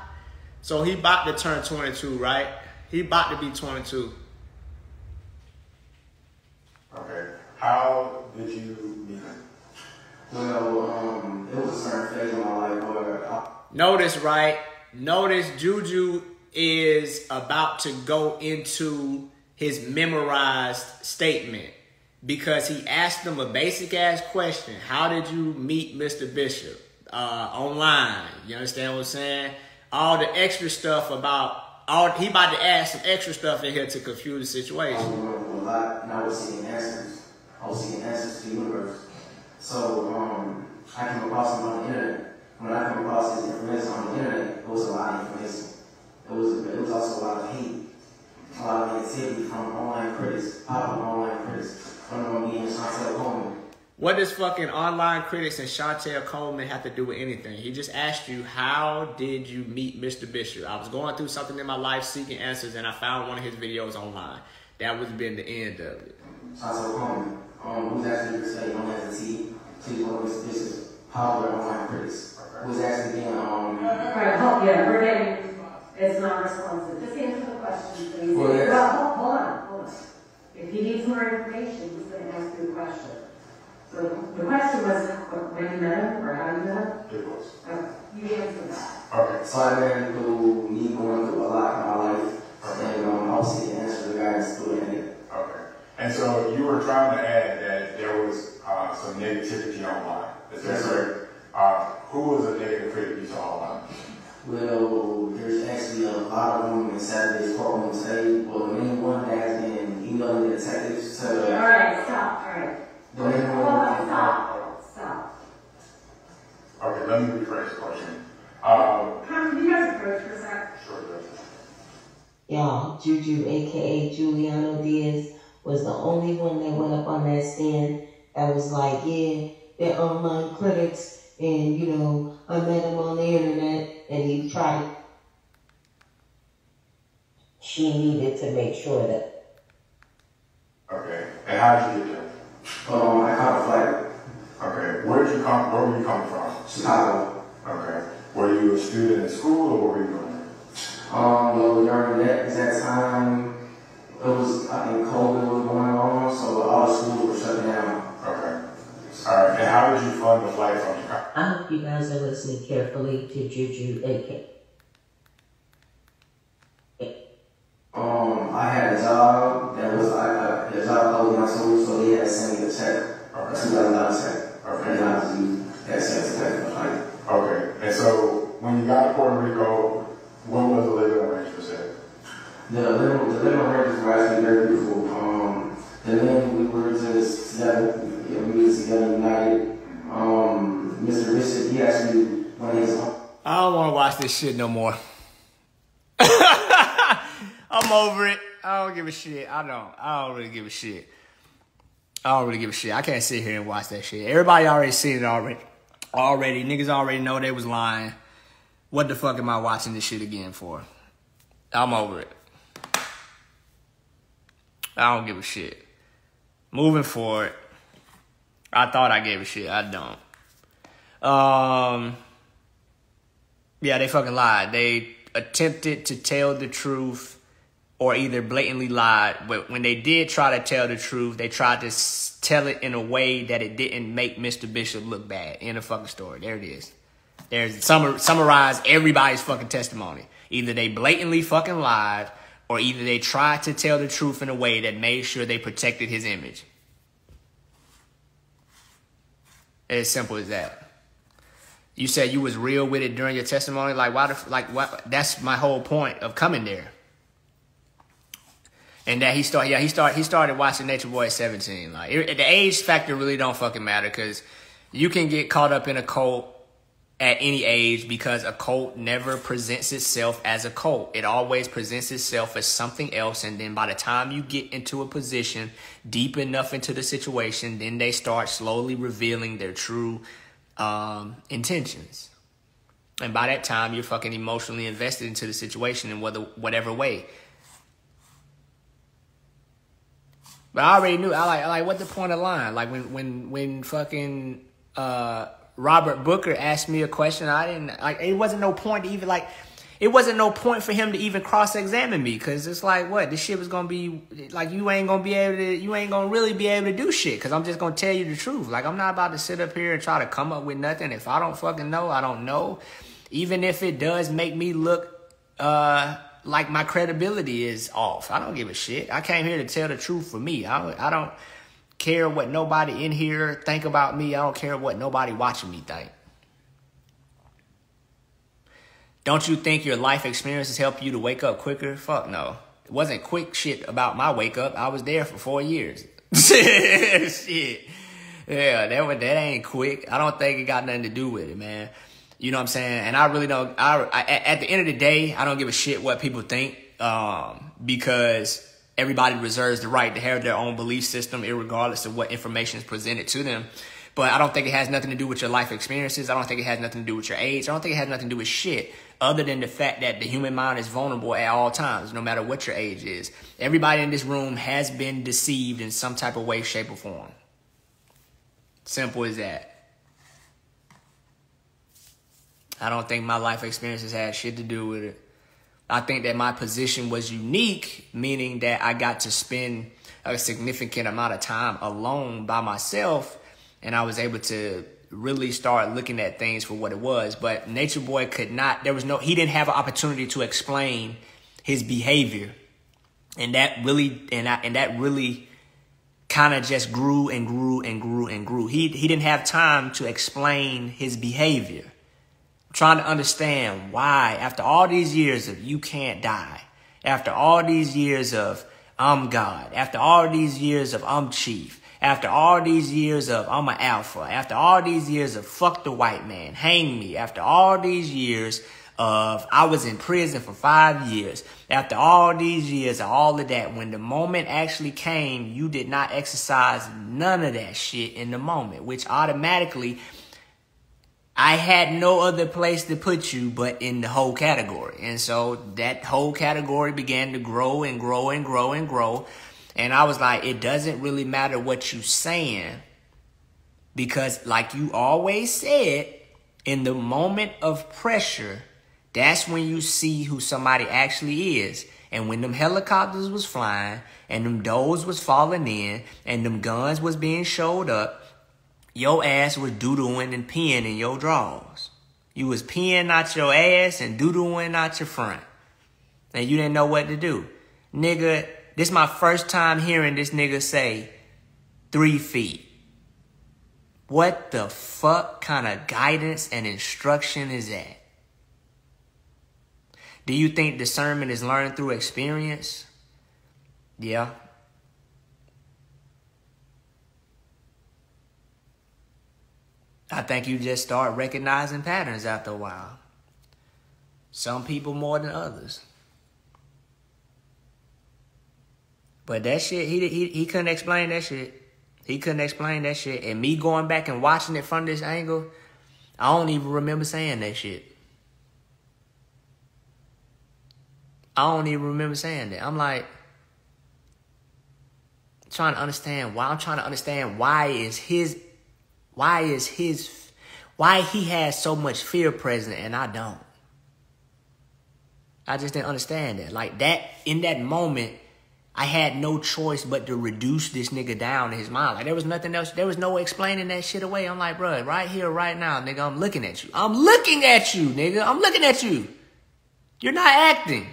So he about to turn 22, right? He about to be 22. Okay. How did you meet him? Well, it was a certain phase of my life where Notice, right? Notice Juju is about to go into his memorized statement because he asked him a basic ass question. How did you meet Mr. Bishop? Online. You understand what I'm saying? All the extra stuff about he about to add some extra stuff in here to confuse the situation. I was going through a lot, and I was seeking answers. I was seeking answers to the universe. So I came across him on the internet. When I came across his information on the internet, it was a lot of information. It was also a lot of hate, a lot of negativity from online critics, popular online critics, from me and Chantel Coleman. What does fucking online critics and Chantel Coleman have to do with anything? He just asked you, how did you meet Mr. Bishop? I was going through something in my life seeking answers, and I found one of his videos online. That was been the end of it. Chantel Coleman, who's actually known as the T, she's one of Mr. Bishop's popular online critics, who's actually being we're getting. It's not responsive. Just answer the question, please. Well, yes. Well, hold on. If he needs more information, he's going to ask you a question. So the question was when you met him or how you met him? It was. You answered that. Okay. So I ran through me going through a lot in my life, and I was seeking answers to the guys through it. Okay. And so you were trying to add that there was some negativity online. Is that correct? Who was a negative critic you saw online? Well, there's actually a lot of them in Saturday's courtroom today. Well, the main one that has been emailing the detectives to... All right, stop. All right. The main one... Stop. Okay, let me rephrase the question. Can you guys approach for a sec? Sure. Y'all, Juju, aka Juliano Diaz, was the only one that went up on that stand that was like, yeah, they're online critics, and you know, I met him on the internet, and he tried. She needed to make sure that. Okay. And how did you get there? I caught a flight. Okay. Where were you coming from? Chicago. Okay. Were you a student in school or what were you doing? Well, during that exact time, it was, I think COVID was going on, so all the schools were shut down. Okay. All right. And how did you fund the flight from Chicago? I hope you guys are listening carefully to Juju, aka. I had a job that was like a job closed my school, so they had to send me the check. $2,000 check. Okay. And I was using that check to pay for the flight. Okay. And so when you got to Puerto Rico, what was the living arrangements there? The living arrangements were actually very beautiful. The men, we were just together, we were together united. Mr. Bishop, he actually went his home. I don't want to watch this shit no more. I'm over it. I don't give a shit. I don't really give a shit. I can't sit here and watch that shit. Everybody already seen it already. Niggas already know they was lying. What the fuck am I watching this shit again for? I'm over it. I don't give a shit. Moving forward. I thought I gave a shit. I don't. Yeah, they fucking lied. They attempted to tell the truth or either blatantly lied. But when they did try to tell the truth, they tried to tell it in a way that it didn't make Mr. Bishop look bad. In the fucking story. There it is. There's summarize everybody's fucking testimony. Either they blatantly fucking lied or either they tried to tell the truth in a way that made sure they protected his image. As simple as that. You said you was real with it during your testimony. Like, why? That's my whole point of coming there. And that he started watching Nature Boy at 17. Like, the age factor really don't fucking matter because you can get caught up in a cult at any age because a cult never presents itself as a cult. It always presents itself as something else. And then by the time you get into a position deep enough into the situation, then they start slowly revealing their true intentions. And by that time, you're fucking emotionally invested into the situation in whatever way. But I already knew. I like what the point of lying? Like when fucking Robert Booker asked me a question, I didn't like. It wasn't no point to even like. It wasn't no point for him to even cross-examine me because it's like, what? This shit was gonna be like you ain't gonna really be able to do shit because I'm just gonna tell you the truth. Like I'm not about to sit up here and try to come up with nothing. If I don't fucking know, I don't know. Even if it does make me look like my credibility is off, I don't give a shit. I came here to tell the truth for me. I don't care what nobody in here think about me. I don't care what nobody watching me think. Don't you think your life experiences help you to wake up quicker? Fuck no. It wasn't quick shit about my wake up. I was there for 4 years. Shit. Yeah, that ain't quick. I don't think it got nothing to do with it, man. You know what I'm saying? And I really don't. At the end of the day, I don't give a shit what people think because everybody reserves the right to have their own belief system, irregardless of what information is presented to them. But I don't think it has nothing to do with your life experiences. I don't think it has nothing to do with your age. I don't think it has nothing to do with shit other than the fact that the human mind is vulnerable at all times, no matter what your age is. Everybody in this room has been deceived in some type of way, shape, or form. Simple as that. I don't think my life experiences had shit to do with it. I think that my position was unique, meaning that I got to spend a significant amount of time alone by myself, and I was able to really start looking at things for what it was. But Nature Boy could not, he didn't have an opportunity to explain his behavior. And that really kind of just grew and grew and grew and grew. He didn't have time to explain his behavior. I'm trying to understand why, after all these years of you can't die, after all these years of I'm God, after all these years of I'm chief, after all these years of I'm an alpha, after all these years of fuck the white man, hang me, after all these years of I was in prison for 5 years, after all these years of all of that, when the moment actually came, you did not exercise none of that shit in the moment, which automatically I had no other place to put you but in the whole category. And so that whole category began to grow and grow and grow and grow. And I was like, it doesn't really matter what you're saying, because like you always said, in the moment of pressure, that's when you see who somebody actually is. And when them helicopters was flying and them doors was falling in and them guns was being showed up, your ass was doodling and peeing in your drawers. You was peeing out your ass and doodling out your front. And you didn't know what to do. Nigga, this is my first time hearing this nigga say 3 feet. What the fuck kind of guidance and instruction is that? Do you think discernment is learned through experience? Yeah. I think you just start recognizing patterns after a while. Some people more than others. But that shit, he couldn't explain that shit. He couldn't explain that shit. And me going back and watching it from this angle, I don't even remember saying that shit. I don't even remember saying that. I'm like, trying to understand why. I'm trying to understand why he has so much fear present and I don't. I just didn't understand that. Like that, in that moment, I had no choice but to reduce this nigga down in his mind. Like there was nothing else. There was no way explaining that shit away. I'm like, bro, right here, right now, nigga, I'm looking at you. I'm looking at you, nigga. I'm looking at you. You're not acting.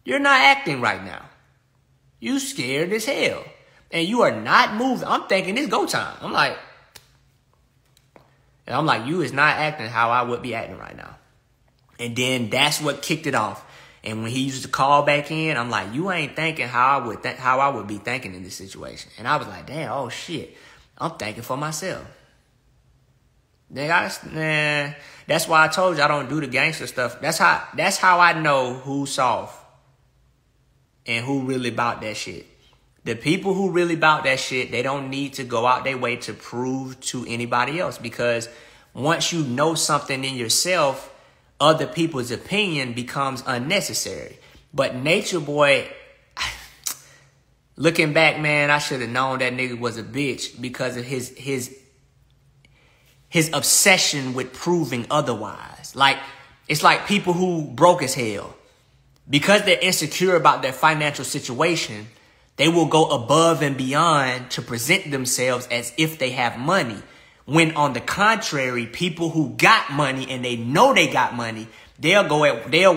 You're not acting right now. You scared as hell. And you are not moving. I'm thinking it's go time. I'm like, you is not acting how I would be acting right now. And then that's what kicked it off. And when he used to call back in, I'm like, you ain't thinking how I would be thinking in this situation. And I was like, damn, oh shit. I'm thinking for myself. That's why I told you I don't do the gangster stuff. That's how I know who's soft and who really about that shit. The people who really about that shit, they don't need to go out their way to prove to anybody else. Because once you know something in yourself, other people's opinion becomes unnecessary. But Nature Boy, looking back, man, I should have known that nigga was a bitch because of his obsession with proving otherwise. Like, it's like people who broke as hell. Because they're insecure about their financial situation, they will go above and beyond to present themselves as if they have money. When on the contrary, people who got money and they know they got money, they'll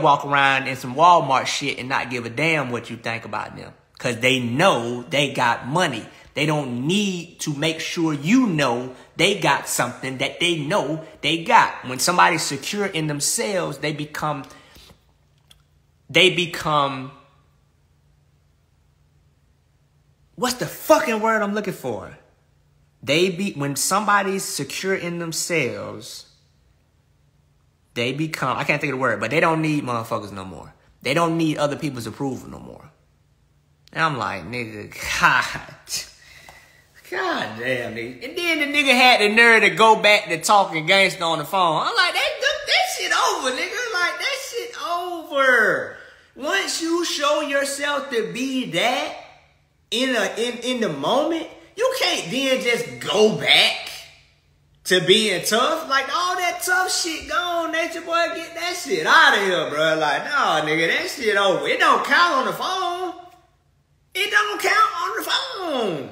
walk around in some Walmart shit and not give a damn what you think about them. Because they know they got money. They don't need to make sure you know they got something that they know they got. When somebody's secure in themselves, they become what's the fucking word I'm looking for? When somebody's secure in themselves, they become, I can't think of the word, but they don't need motherfuckers no more. They don't need other people's approval no more. And I'm like, nigga, God damn, nigga. And then the nigga had the nerve to go back to talking gangster on the phone. I'm like, that shit over, nigga. Like, that shit over. Once you show yourself to be that in the moment, you can't then just go back to being tough. Like, all that tough shit gone. Nature Boy, get that shit out of here, bro. Like, nah, nigga, that shit over. It don't count on the phone. It don't count on the phone.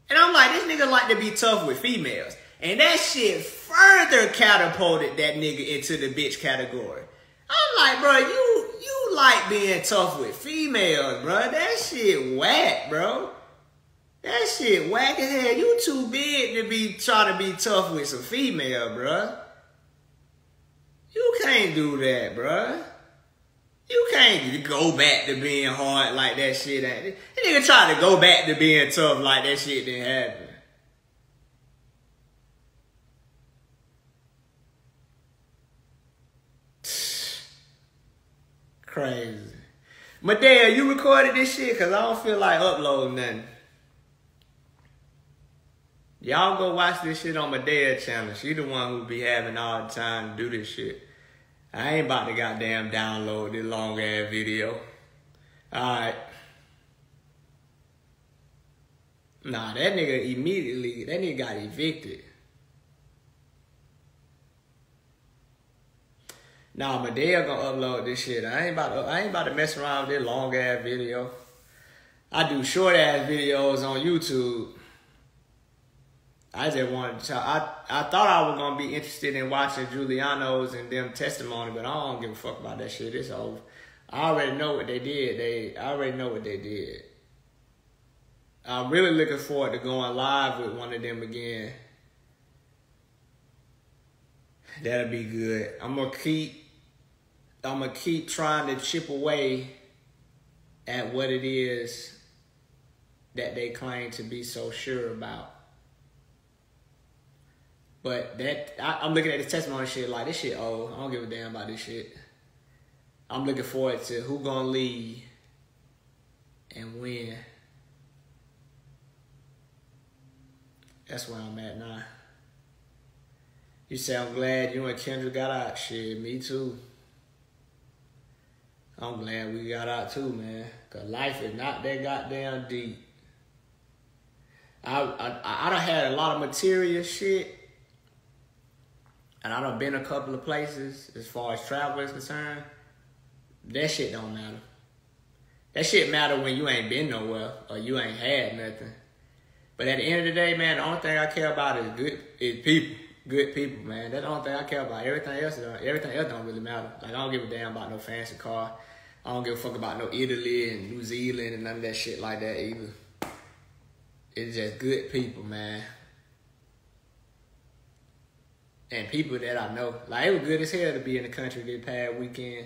And I'm like, this nigga like to be tough with females. And that shit further catapulted that nigga into the bitch category. I'm like, bro, you like being tough with females, bro. That shit whack, bro. That shit whack as hell. You too big to be trying to be tough with some female, bro. You can't do that, bro. You can't go back to being hard like that shit. That nigga try to go back to being tough like that shit didn't happen. Crazy. Medaya, you recorded this shit? Because I don't feel like uploading nothing. Y'all go watch this shit on Medaya channel. She the one who be having all the time to do this shit. I ain't about to goddamn download this long ass video. Alright. Nah, that nigga got evicted. Nah, Medaya gonna upload this shit. I ain't about to mess around with this long ass video. I do short ass videos on YouTube. I just wanted to talk. I thought I was gonna be interested in watching Giuliano's and them testimony, but I don't give a fuck about that shit. It's over. I already know what they did. I already know what they did. I'm really looking forward to going live with one of them again. That'll be good. I'm gonna keep trying to chip away at what it is that they claim to be so sure about. But I'm looking at the testimony shit like, this shit old. I don't give a damn about this shit. I'm looking forward to who gonna lead and when. That's where I'm at now. You say, I'm glad you and Kendra got out. Shit, me too. I'm glad we got out too, man. Because life is not that goddamn deep. I done had a lot of material shit. And I done been a couple of places as far as travel is concerned That shit don't matter. That shit matter when you ain't been nowhere or you ain't had nothing. But at the end of the day, man, the only thing I care about is people. Good people, man. That's the only thing I care about. Everything else don't really matter. Like, I don't give a damn about no fancy car. I don't give a fuck about no Italy and New Zealand and none of that shit like that either. It's just good people, man. And people that I know. Like, it was good as hell to be in the country this past weekend.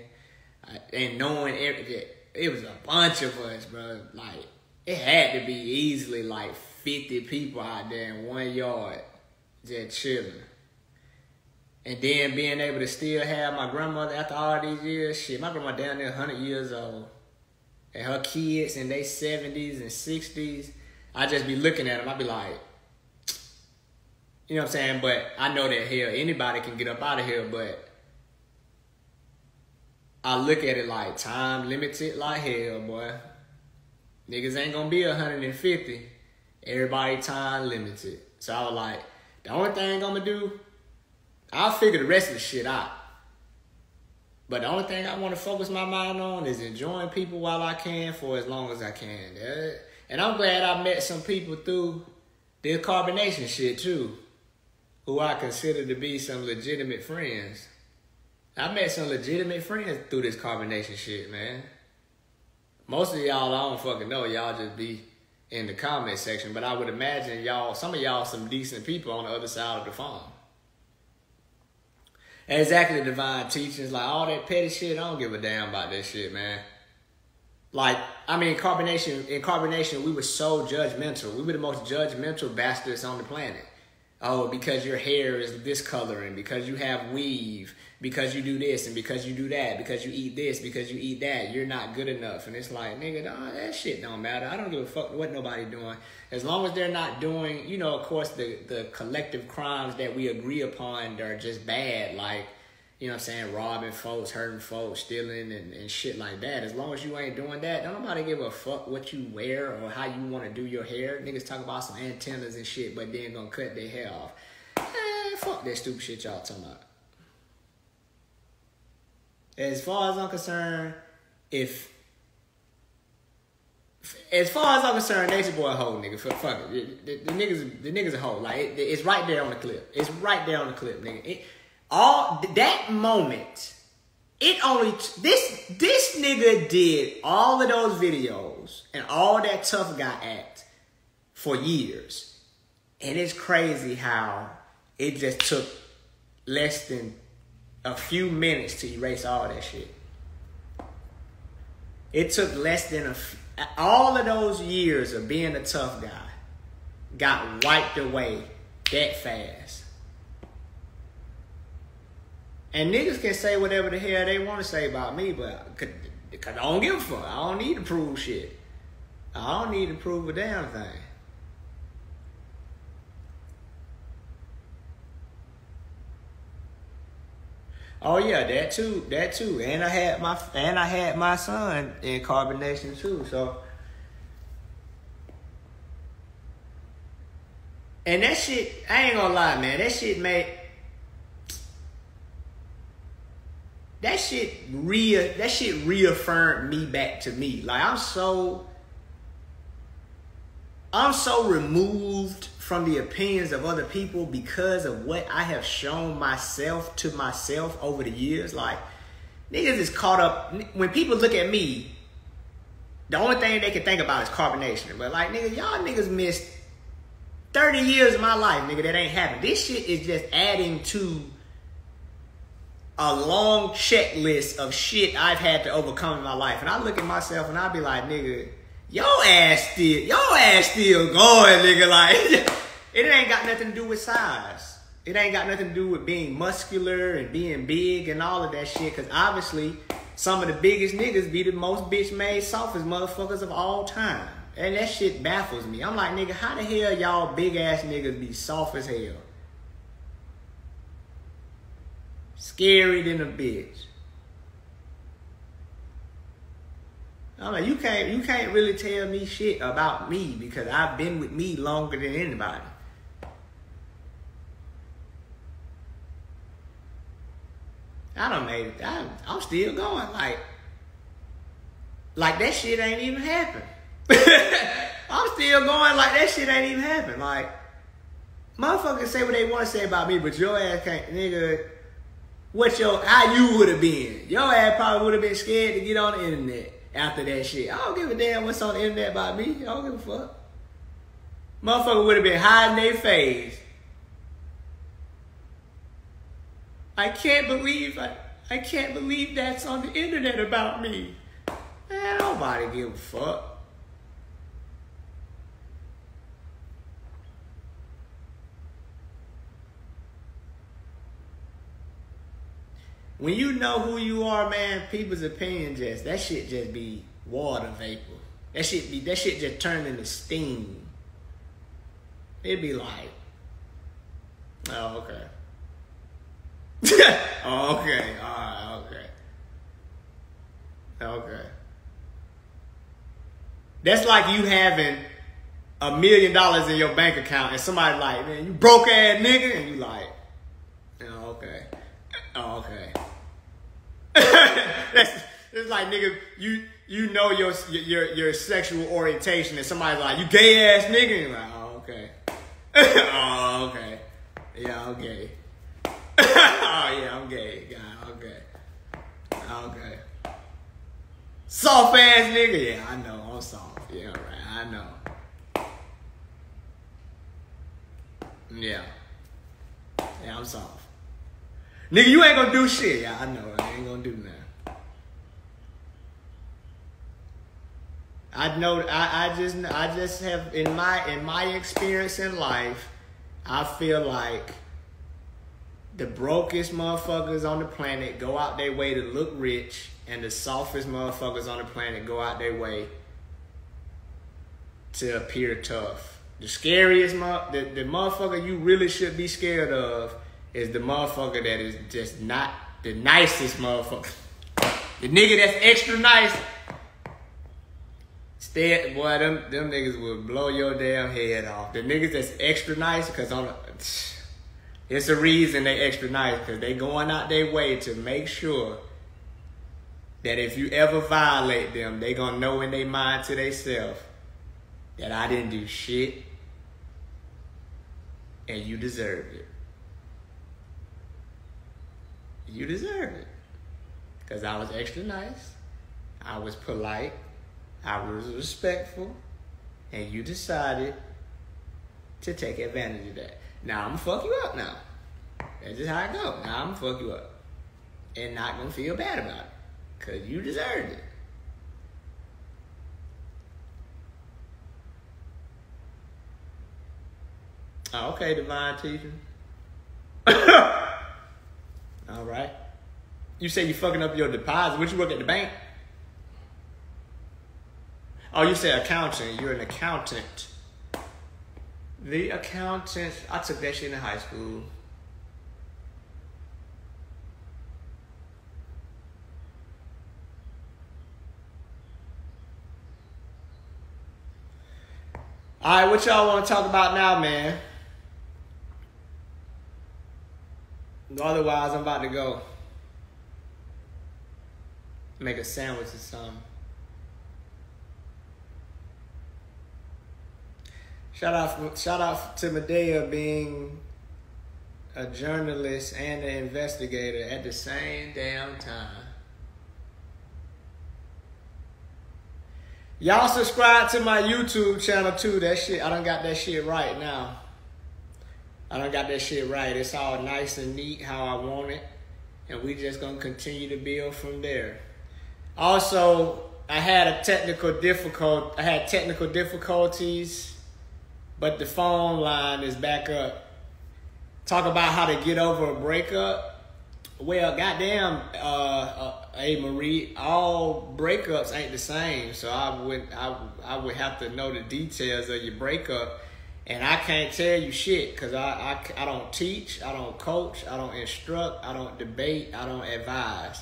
And knowing it was a bunch of us, bro. Like, it had to be easily like 50 people out there in 1 yard just chilling. And then being able to still have my grandmother after all these years. Shit, my grandma down there 100 years old. And her kids in their 70s and 60s. I just be looking at them. I be like, you know what I'm saying? But I know that, hell, anybody can get up out of here. But I look at it like time limited like hell, boy. Niggas ain't gonna be 150. Everybody time limited. So I was like, the only thing I'm gonna do, I'll figure the rest of the shit out. But the only thing I want to focus my mind on is enjoying people while I can for as long as I can. And I'm glad I met some people through the carbonation shit too, who I consider to be some legitimate friends. I met some legitimate friends through this carbonation shit, man. Most of y'all I don't fucking know. Y'all just be in the comment section. But I would imagine y'all, some of y'all some decent people on the other side of the phone. Exactly, divine teachings, like all that petty shit, I don't give a damn about that shit, man. Like, I mean, in carbonation, we were so judgmental. We were the most judgmental bastards on the planet. Oh, because your hair is this color, and because you have weave, because you do this, and because you do that, because you eat this, because you eat that, you're not good enough. And it's like, nigga, that shit don't matter. I don't give a fuck what nobody doing. As long as they're not doing, you know, of course, the collective crimes that we agree upon are just bad, like, you know what I'm saying, robbing folks, hurting folks, stealing, and shit like that. As long as you ain't doing that, don't nobody give a fuck what you wear or how you want to do your hair. Niggas talk about some antennas and shit, but then gonna cut their hair off. Fuck that stupid shit y'all talking about. As far as I'm concerned, Nature Boy a hoe, nigga. Fuck it. The niggas a hoe. Like, it's right there on the clip. It's right there on the clip, nigga. All that moment, this nigga did all of those videos and all that tough guy act for years. And it's crazy how it just took less than a few minutes to erase all that shit. It took less than all of those years of being a tough guy got wiped away that fast. And niggas can say whatever the hell they want to say about me, but because I don't give a fuck. I don't need to prove shit. I don't need to prove a damn thing. Oh yeah, that too. And I had my son in carbonation too. So, and that shit, I ain't gonna lie, man. That shit reaffirmed me back to me. Like, I'm so removed from the opinions of other people because of what I have shown myself to myself over the years. Like, niggas is caught up. When people look at me, the only thing they can think about is carbonation. But like, nigga, y'all niggas missed 30 years of my life, nigga, that ain't happened. This shit is just adding to a long checklist of shit I've had to overcome in my life. And I look at myself and I be like, nigga, your ass still going, nigga. Like, it ain't got nothing to do with size. It ain't got nothing to do with being muscular and being big and all of that shit. Because obviously, some of the biggest niggas be the most bitch-made, softest motherfuckers of all time. And that shit baffles me. I'm like, nigga, how the hell y'all big-ass niggas be soft as hell? Scary than a bitch. I'm like, you can't really tell me shit about me because I've been with me longer than anybody. I done made it. I'm still going. Like, like that shit ain't even happened. I'm still going like that shit ain't even happened. Like, motherfuckers say what they want to say about me, but your ass can't, nigga. How you would have been? Your ass probably would have been scared to get on the internet after that shit. I don't give a damn what's on the internet about me. I don't give a fuck. Motherfucker would have been hiding their face. I can't believe that's on the internet about me. Man, nobody give a fuck. When you know who you are, man, people's opinion that shit just be water vapor. That shit just turn into steam. It'd be like, oh, okay. Oh, okay. Alright, okay. That's like you having $1 million in your bank account and somebody like, man, you broke ass nigga, and you like, oh, okay. Oh, okay. It's like, nigga, you know your sexual orientation, and somebody's like, you gay ass nigga, and you're like, oh, okay. Oh, okay. Yeah, I'm gay. Oh, yeah, I'm gay. God, okay. Soft ass nigga? Yeah, I know, I'm soft. Yeah, right, I know. Yeah, I'm soft. Nigga, you ain't gonna do shit. Yeah, I know. I ain't gonna do nothing. I know. I just have in my experience in life, I feel like the brokest motherfuckers on the planet go out their way to look rich, and the softest motherfuckers on the planet go out their way to appear tough. The scariest the motherfucker you really should be scared of is the motherfucker that is just not the nicest motherfucker. The nigga that's extra nice. Boy, them niggas will blow your damn head off. The niggas that's extra nice, because it's a reason they extra nice, because they going out their way to make sure that if you ever violate them, they gonna know in their mind to themselves that I didn't do shit and you deserved it. You deserve it. Because I was extra nice. I was polite. I was respectful. And you decided to take advantage of that. Now I'm going to fuck you up now. That's just how it goes. Now I'm going to fuck you up. And not going to feel bad about it. Because you deserved it. Oh, okay, divine teaching. All right. You say you fucking up your deposit. What, you work at the bank? Oh, you say accountant. You're an accountant. The accountant. I took that shit in high school. All right, what y'all want to talk about now, man? Otherwise, I'm about to go make a sandwich or something. Shout out to Medaya being a journalist and an investigator at the same damn time. Y'all subscribe to my YouTube channel too. That shit, I done got that shit right now. I done got that shit right. It's all nice and neat how I want it. And we just gonna continue to build from there. Also, I had technical difficulties, but the phone line is back up. Talk about how to get over a breakup. Well, goddamn, hey Marie, all breakups ain't the same. So I would have to know the details of your breakup. And I can't tell you shit because I don't teach, I don't coach, I don't instruct, I don't debate, I don't advise.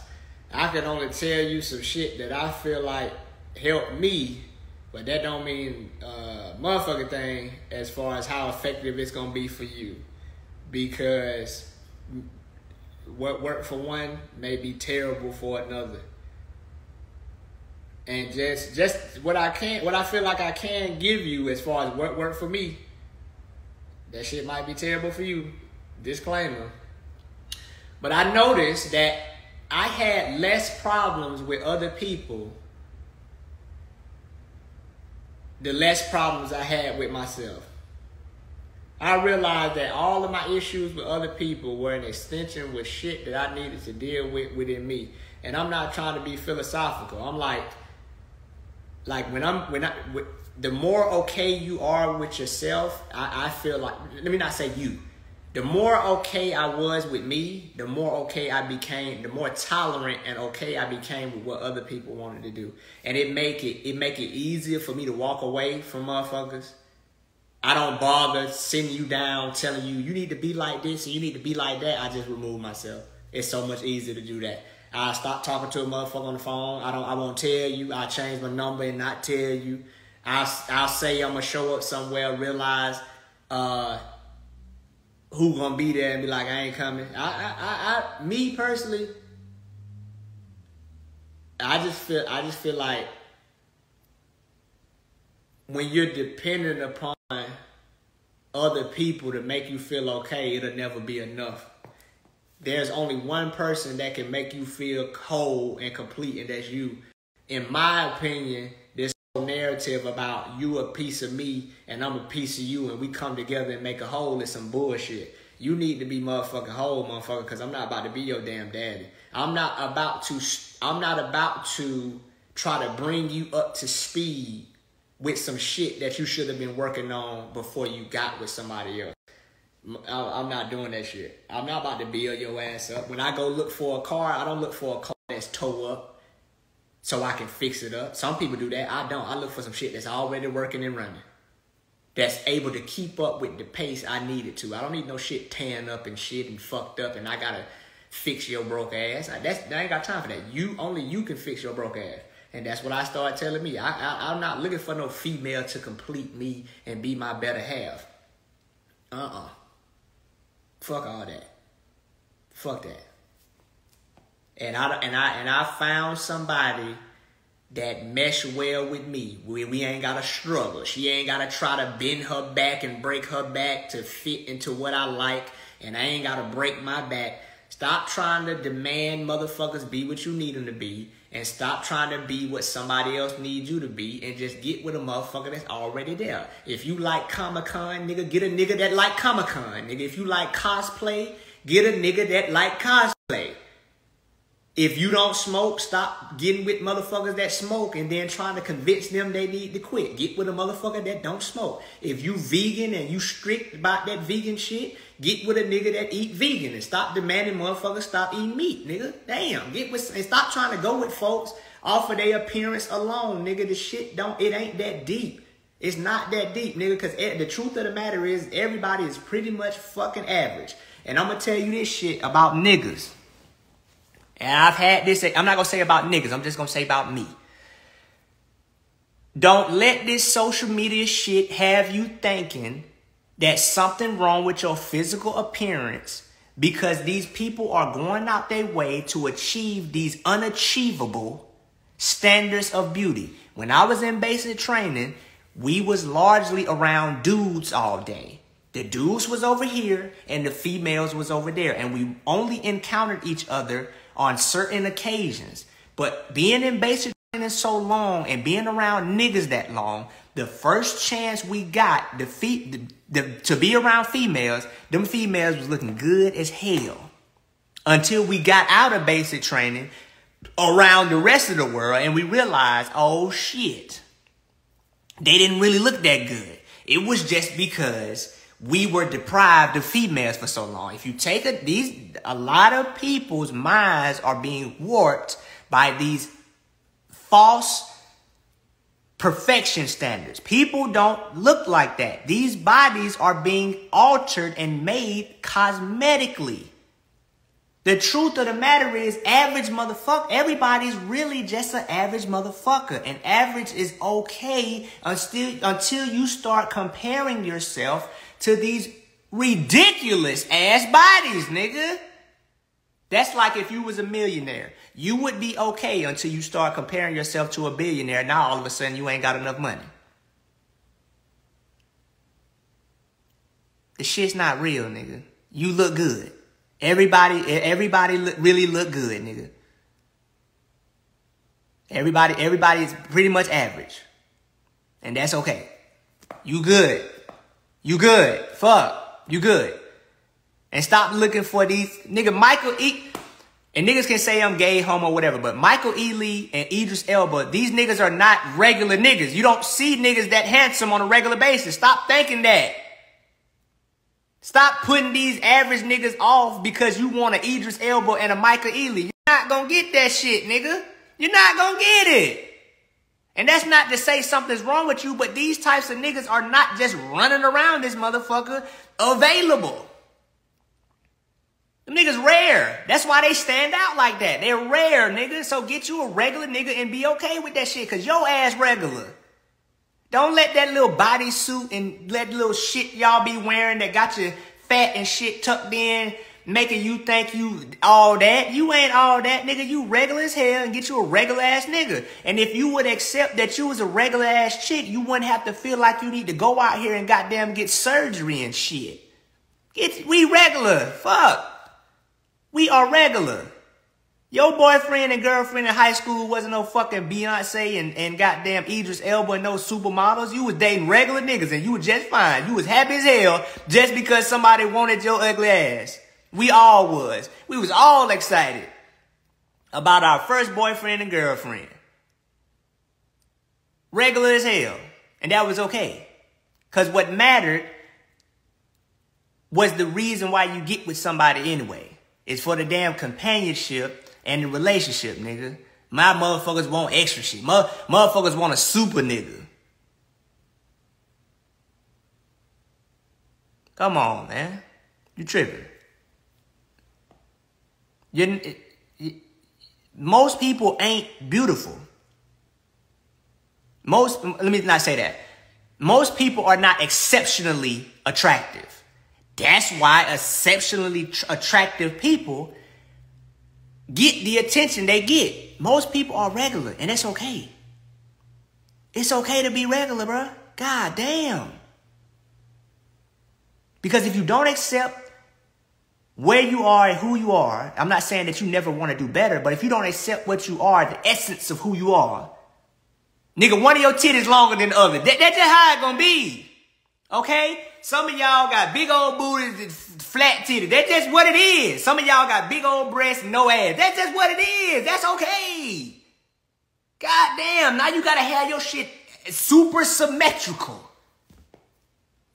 I can only tell you some shit that I feel like helped me, but that don't mean motherfucking thing as far as how effective it's gonna be for you. Because what worked for one may be terrible for another. And just what I feel like I can give you as far as what worked for me, that shit might be terrible for you. Disclaimer. But I noticed that I had less problems with other people the less problems I had with myself. I realized that all of my issues with other people were an extension with shit that I needed to deal with within me. And I'm not trying to be philosophical. I'm like the more okay you are with yourself, I feel like, let me not say you. The more okay I was with me, the more okay I became, the more tolerant and okay I became with what other people wanted to do. And it make it easier for me to walk away from motherfuckers. I don't bother sending you down, telling you, you need to be like this and you need to be like that. I just remove myself. It's so much easier to do that. I'll stop talking to a motherfucker on the phone. I won't tell you. I'll change my number and not tell you. I'll say I'm going to show up somewhere, realize who gonna be there and be like, I ain't coming. Me personally, I just feel like when you're dependent upon other people to make you feel okay, it'll never be enough. There's only one person that can make you feel whole and complete, and that's you. In my opinion, this whole narrative about you a piece of me and I'm a piece of you and we come together and make a whole is some bullshit. You need to be motherfucking whole, motherfucker, because I'm not about to be your damn daddy. I'm not about to try to bring you up to speed with some shit that you should have been working on before you got with somebody else. I'm not doing that shit. I'm not about to build your ass up. When I go look for a car, I don't look for a car that's towed up so I can fix it up. Some people do that. I don't. I look for some shit that's already working and running, that's able to keep up with the pace I need it to. I don't need no shit tan up and shit and fucked up and I gotta fix your broke ass. I ain't got time for that. Only you can fix your broke ass. And that's what I started telling me. I'm not looking for no female to complete me and be my better half. Fuck all that. Fuck that. And I found somebody that mesh well with me. We ain't gotta struggle. She ain't gotta try to bend her back and break her back to fit into what I like. And I ain't gotta break my back. Stop trying to demand motherfuckers be what you need them to be. And stop trying to be what somebody else needs you to be. And just get with a motherfucker that's already there. If you like Comic-Con, nigga, get a nigga that like Comic-Con. Nigga, if you like cosplay, get a nigga that like cosplay. If you don't smoke, stop getting with motherfuckers that smoke and then trying to convince them they need to quit. Get with a motherfucker that don't smoke. If you vegan and you strict about that vegan shit, get with a nigga that eat vegan and stop demanding motherfuckers stop eating meat, nigga. Damn. Get with and stop trying to go with folks off of their appearance alone, nigga. The shit it ain't that deep. It's not that deep, nigga, because the truth of the matter is everybody is pretty much fucking average. And I'm going to tell you this shit about niggas. And I've had this, I'm not going to say about niggas, I'm just going to say about me. Don't let this social media shit have you thinking that something wrong with your physical appearance because these people are going out their way to achieve these unachievable standards of beauty. When I was in basic training, we was largely around dudes all day. The dudes was over here and the females was over there. And we only encountered each other on certain occasions. But being in basic training so long and being around niggas that long, the first chance we got to be around females, them females was looking good as hell. Until we got out of basic training around the rest of the world and we realized, oh shit, they didn't really look that good. It was just because we were deprived of females for so long. If you take a lot of people's minds are being warped by these false perfection standards. People don't look like that. These bodies are being altered and made cosmetically. The truth of the matter is average motherfucker. Everybody's really just an average motherfucker. And average is okay until you start comparing yourself to these ridiculous ass bodies, nigga. That's like if you was a millionaire. You would be okay until you start comparing yourself to a billionaire. Now all of a sudden you ain't got enough money. The shit's not real, nigga. You look good. Everybody really look good, nigga. Everybody is pretty much average. And that's okay. You good. You good. Fuck. You good. And stop looking for these. Nigga, Michael E. And niggas can say I'm gay, homo, whatever. But Michael E. Lee and Idris Elba, these niggas are not regular niggas. You don't see niggas that handsome on a regular basis. Stop thinking that. Stop putting these average niggas off because you want an Idris Elba and a Michael E. Lee. You're not gonna get that shit, nigga. You're not gonna get it. And that's not to say something's wrong with you, but these types of niggas are not just running around this motherfucker available. Them niggas rare. That's why they stand out like that. They're rare, nigga. So get you a regular nigga and be okay with that shit, because your ass regular. Don't let that little bodysuit and that little shit y'all be wearing that got you fat and shit tucked in, making you think you all that. You ain't all that, nigga. You regular as hell, and get you a regular ass nigga. And if you would accept that you was a regular ass chick, you wouldn't have to feel like you need to go out here and goddamn get surgery and shit. We regular. Fuck. We are regular. Your boyfriend and girlfriend in high school wasn't no fucking Beyonce and goddamn Idris Elba and no supermodels. You was dating regular niggas and you was just fine. You was happy as hell just because somebody wanted your ugly ass. We all was. We was all excited about our first boyfriend and girlfriend. Regular as hell. And that was okay. Because what mattered was the reason why you get with somebody anyway. It's for the damn companionship and the relationship, nigga. My motherfuckers want extra shit. Motherfuckers want a super nigga. Come on, man. You tripping. Most people ain't beautiful. Let me not say that. Most people are not exceptionally attractive. That's why exceptionally attractive people get the attention they get. Most people are regular, and that's okay. It's okay to be regular, bro. God damn. Because if you don't accept where you are and who you are, I'm not saying that you never want to do better, but if you don't accept what you are, the essence of who you are, nigga, one of your titties longer than the other. That's just how it gonna be. Okay? Some of y'all got big old booties and flat titties. That's just what it is. Some of y'all got big old breasts and no ass. That's just what it is. That's okay. God damn. Now you gotta have your shit super symmetrical.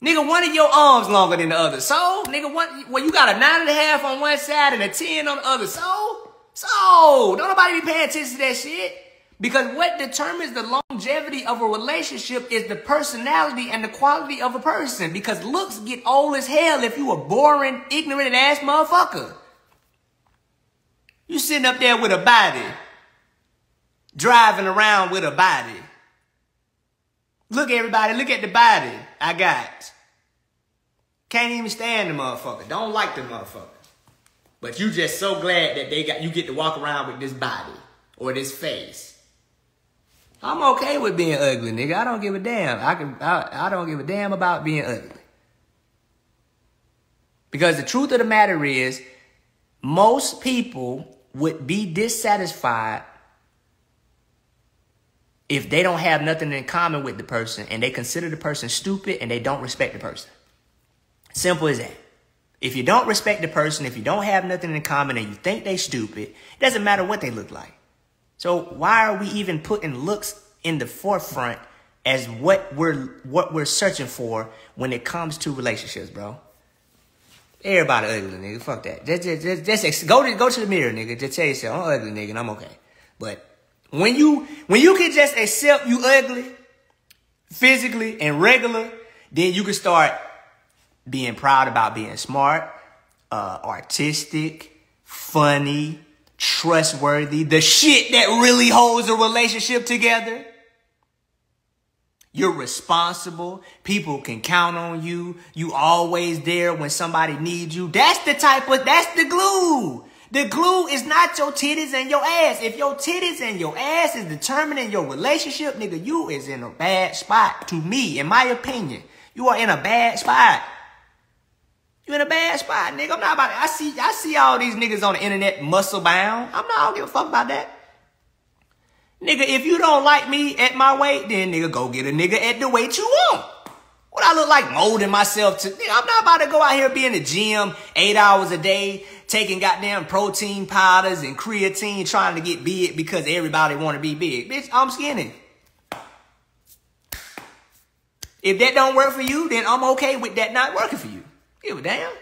Nigga, one of your arms longer than the other. So, nigga, well, you got a 9.5 on one side and a 10 on the other. So, don't nobody be paying attention to that shit. Because what determines the longevity of a relationship is the personality and the quality of a person. Because looks get old as hell if you a boring, ignorant ass motherfucker. You sitting up there with a body. Driving around with a body. Look, everybody, look at the body I got. Can't even stand the motherfucker. Don't like the motherfucker. But you just so glad that you get to walk around with this body or this face. I'm okay with being ugly, nigga. I don't give a damn. I don't give a damn about being ugly. Because the truth of the matter is, most people would be dissatisfied if they don't have nothing in common with the person and they consider the person stupid and they don't respect the person. Simple as that. If you don't respect the person, if you don't have nothing in common and you think they stupid, it doesn't matter what they look like. So why are we even putting looks in the forefront as what we're searching for when it comes to relationships, bro? Everybody ugly, nigga. Fuck that. Just go to the mirror, nigga. Just tell yourself, I'm ugly, nigga, and I'm okay. But when you can just accept you ugly, physically and regular, then you can start being proud about being smart, artistic, funny, trustworthy, the shit that really holds a relationship together. You're responsible. People can count on you. You always there when somebody needs you. That's the glue. The glue is not your titties and your ass. If your titties and your ass is determining your relationship, nigga, you is in a bad spot. To me, in my opinion, you are in a bad spot. You in a bad spot, nigga. I'm not about it. I see all these niggas on the internet muscle bound. I don't give a fuck about that. Nigga, if you don't like me at my weight, then nigga, go get a nigga at the weight you want. What I look like molding myself to? Nigga, I'm not about to go out here be in the gym 8 hours a day, taking goddamn protein powders and creatine trying to get big because everybody want to be big. Bitch, I'm skinny. If that don't work for you, then I'm okay with that not working for you. Give a damn.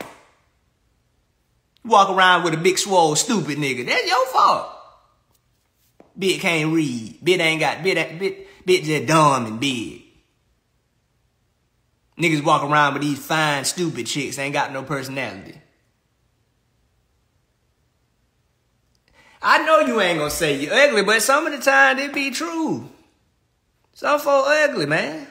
You walk around with a big swole stupid nigga. That's your fault. Bitch can't read. Bitch just dumb and big. Niggas walk around with these fine, stupid chicks. Ain't got no personality. I know you ain't gonna say you ugly, but some of the time it be true. Some folk ugly, man.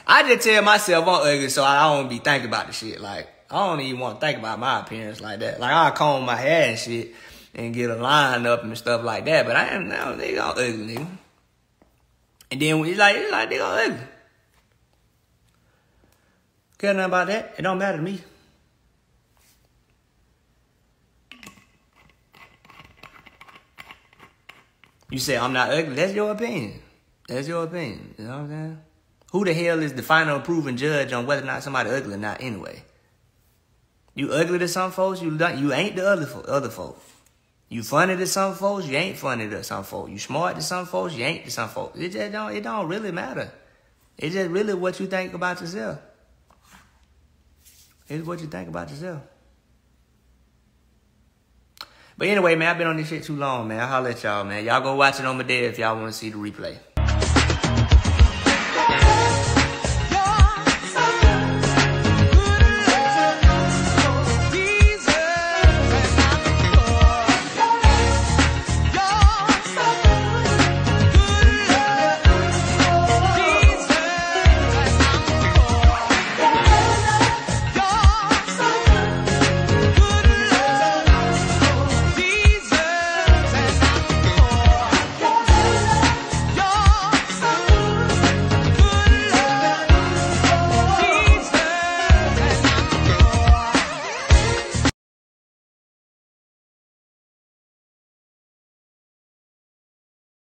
I just tell myself I'm ugly so I don't be thinking about the shit. Like, I don't even want to think about my appearance like that. Like, I comb my hair and shit and get a line up and stuff like that. But I am now, nigga, I'm ugly, nigga. And then it's like, nigga, I'm ugly. Care nothing about that. It don't matter to me. You say I'm not ugly. That's your opinion. That's your opinion. You know what I'm saying? Who the hell is the final approving judge on whether or not somebody ugly or not anyway? You ugly to some folks, you ain't the other folks. You funny to some folks, you ain't funny to some folks. You smart to some folks, you ain't to some folks. It don't really matter. It's just really what you think about yourself. It's what you think about yourself. But anyway, man, I've been on this shit too long, man. I'll holler at y'all, man. Y'all go watch it on Medaya if y'all want to see the replay.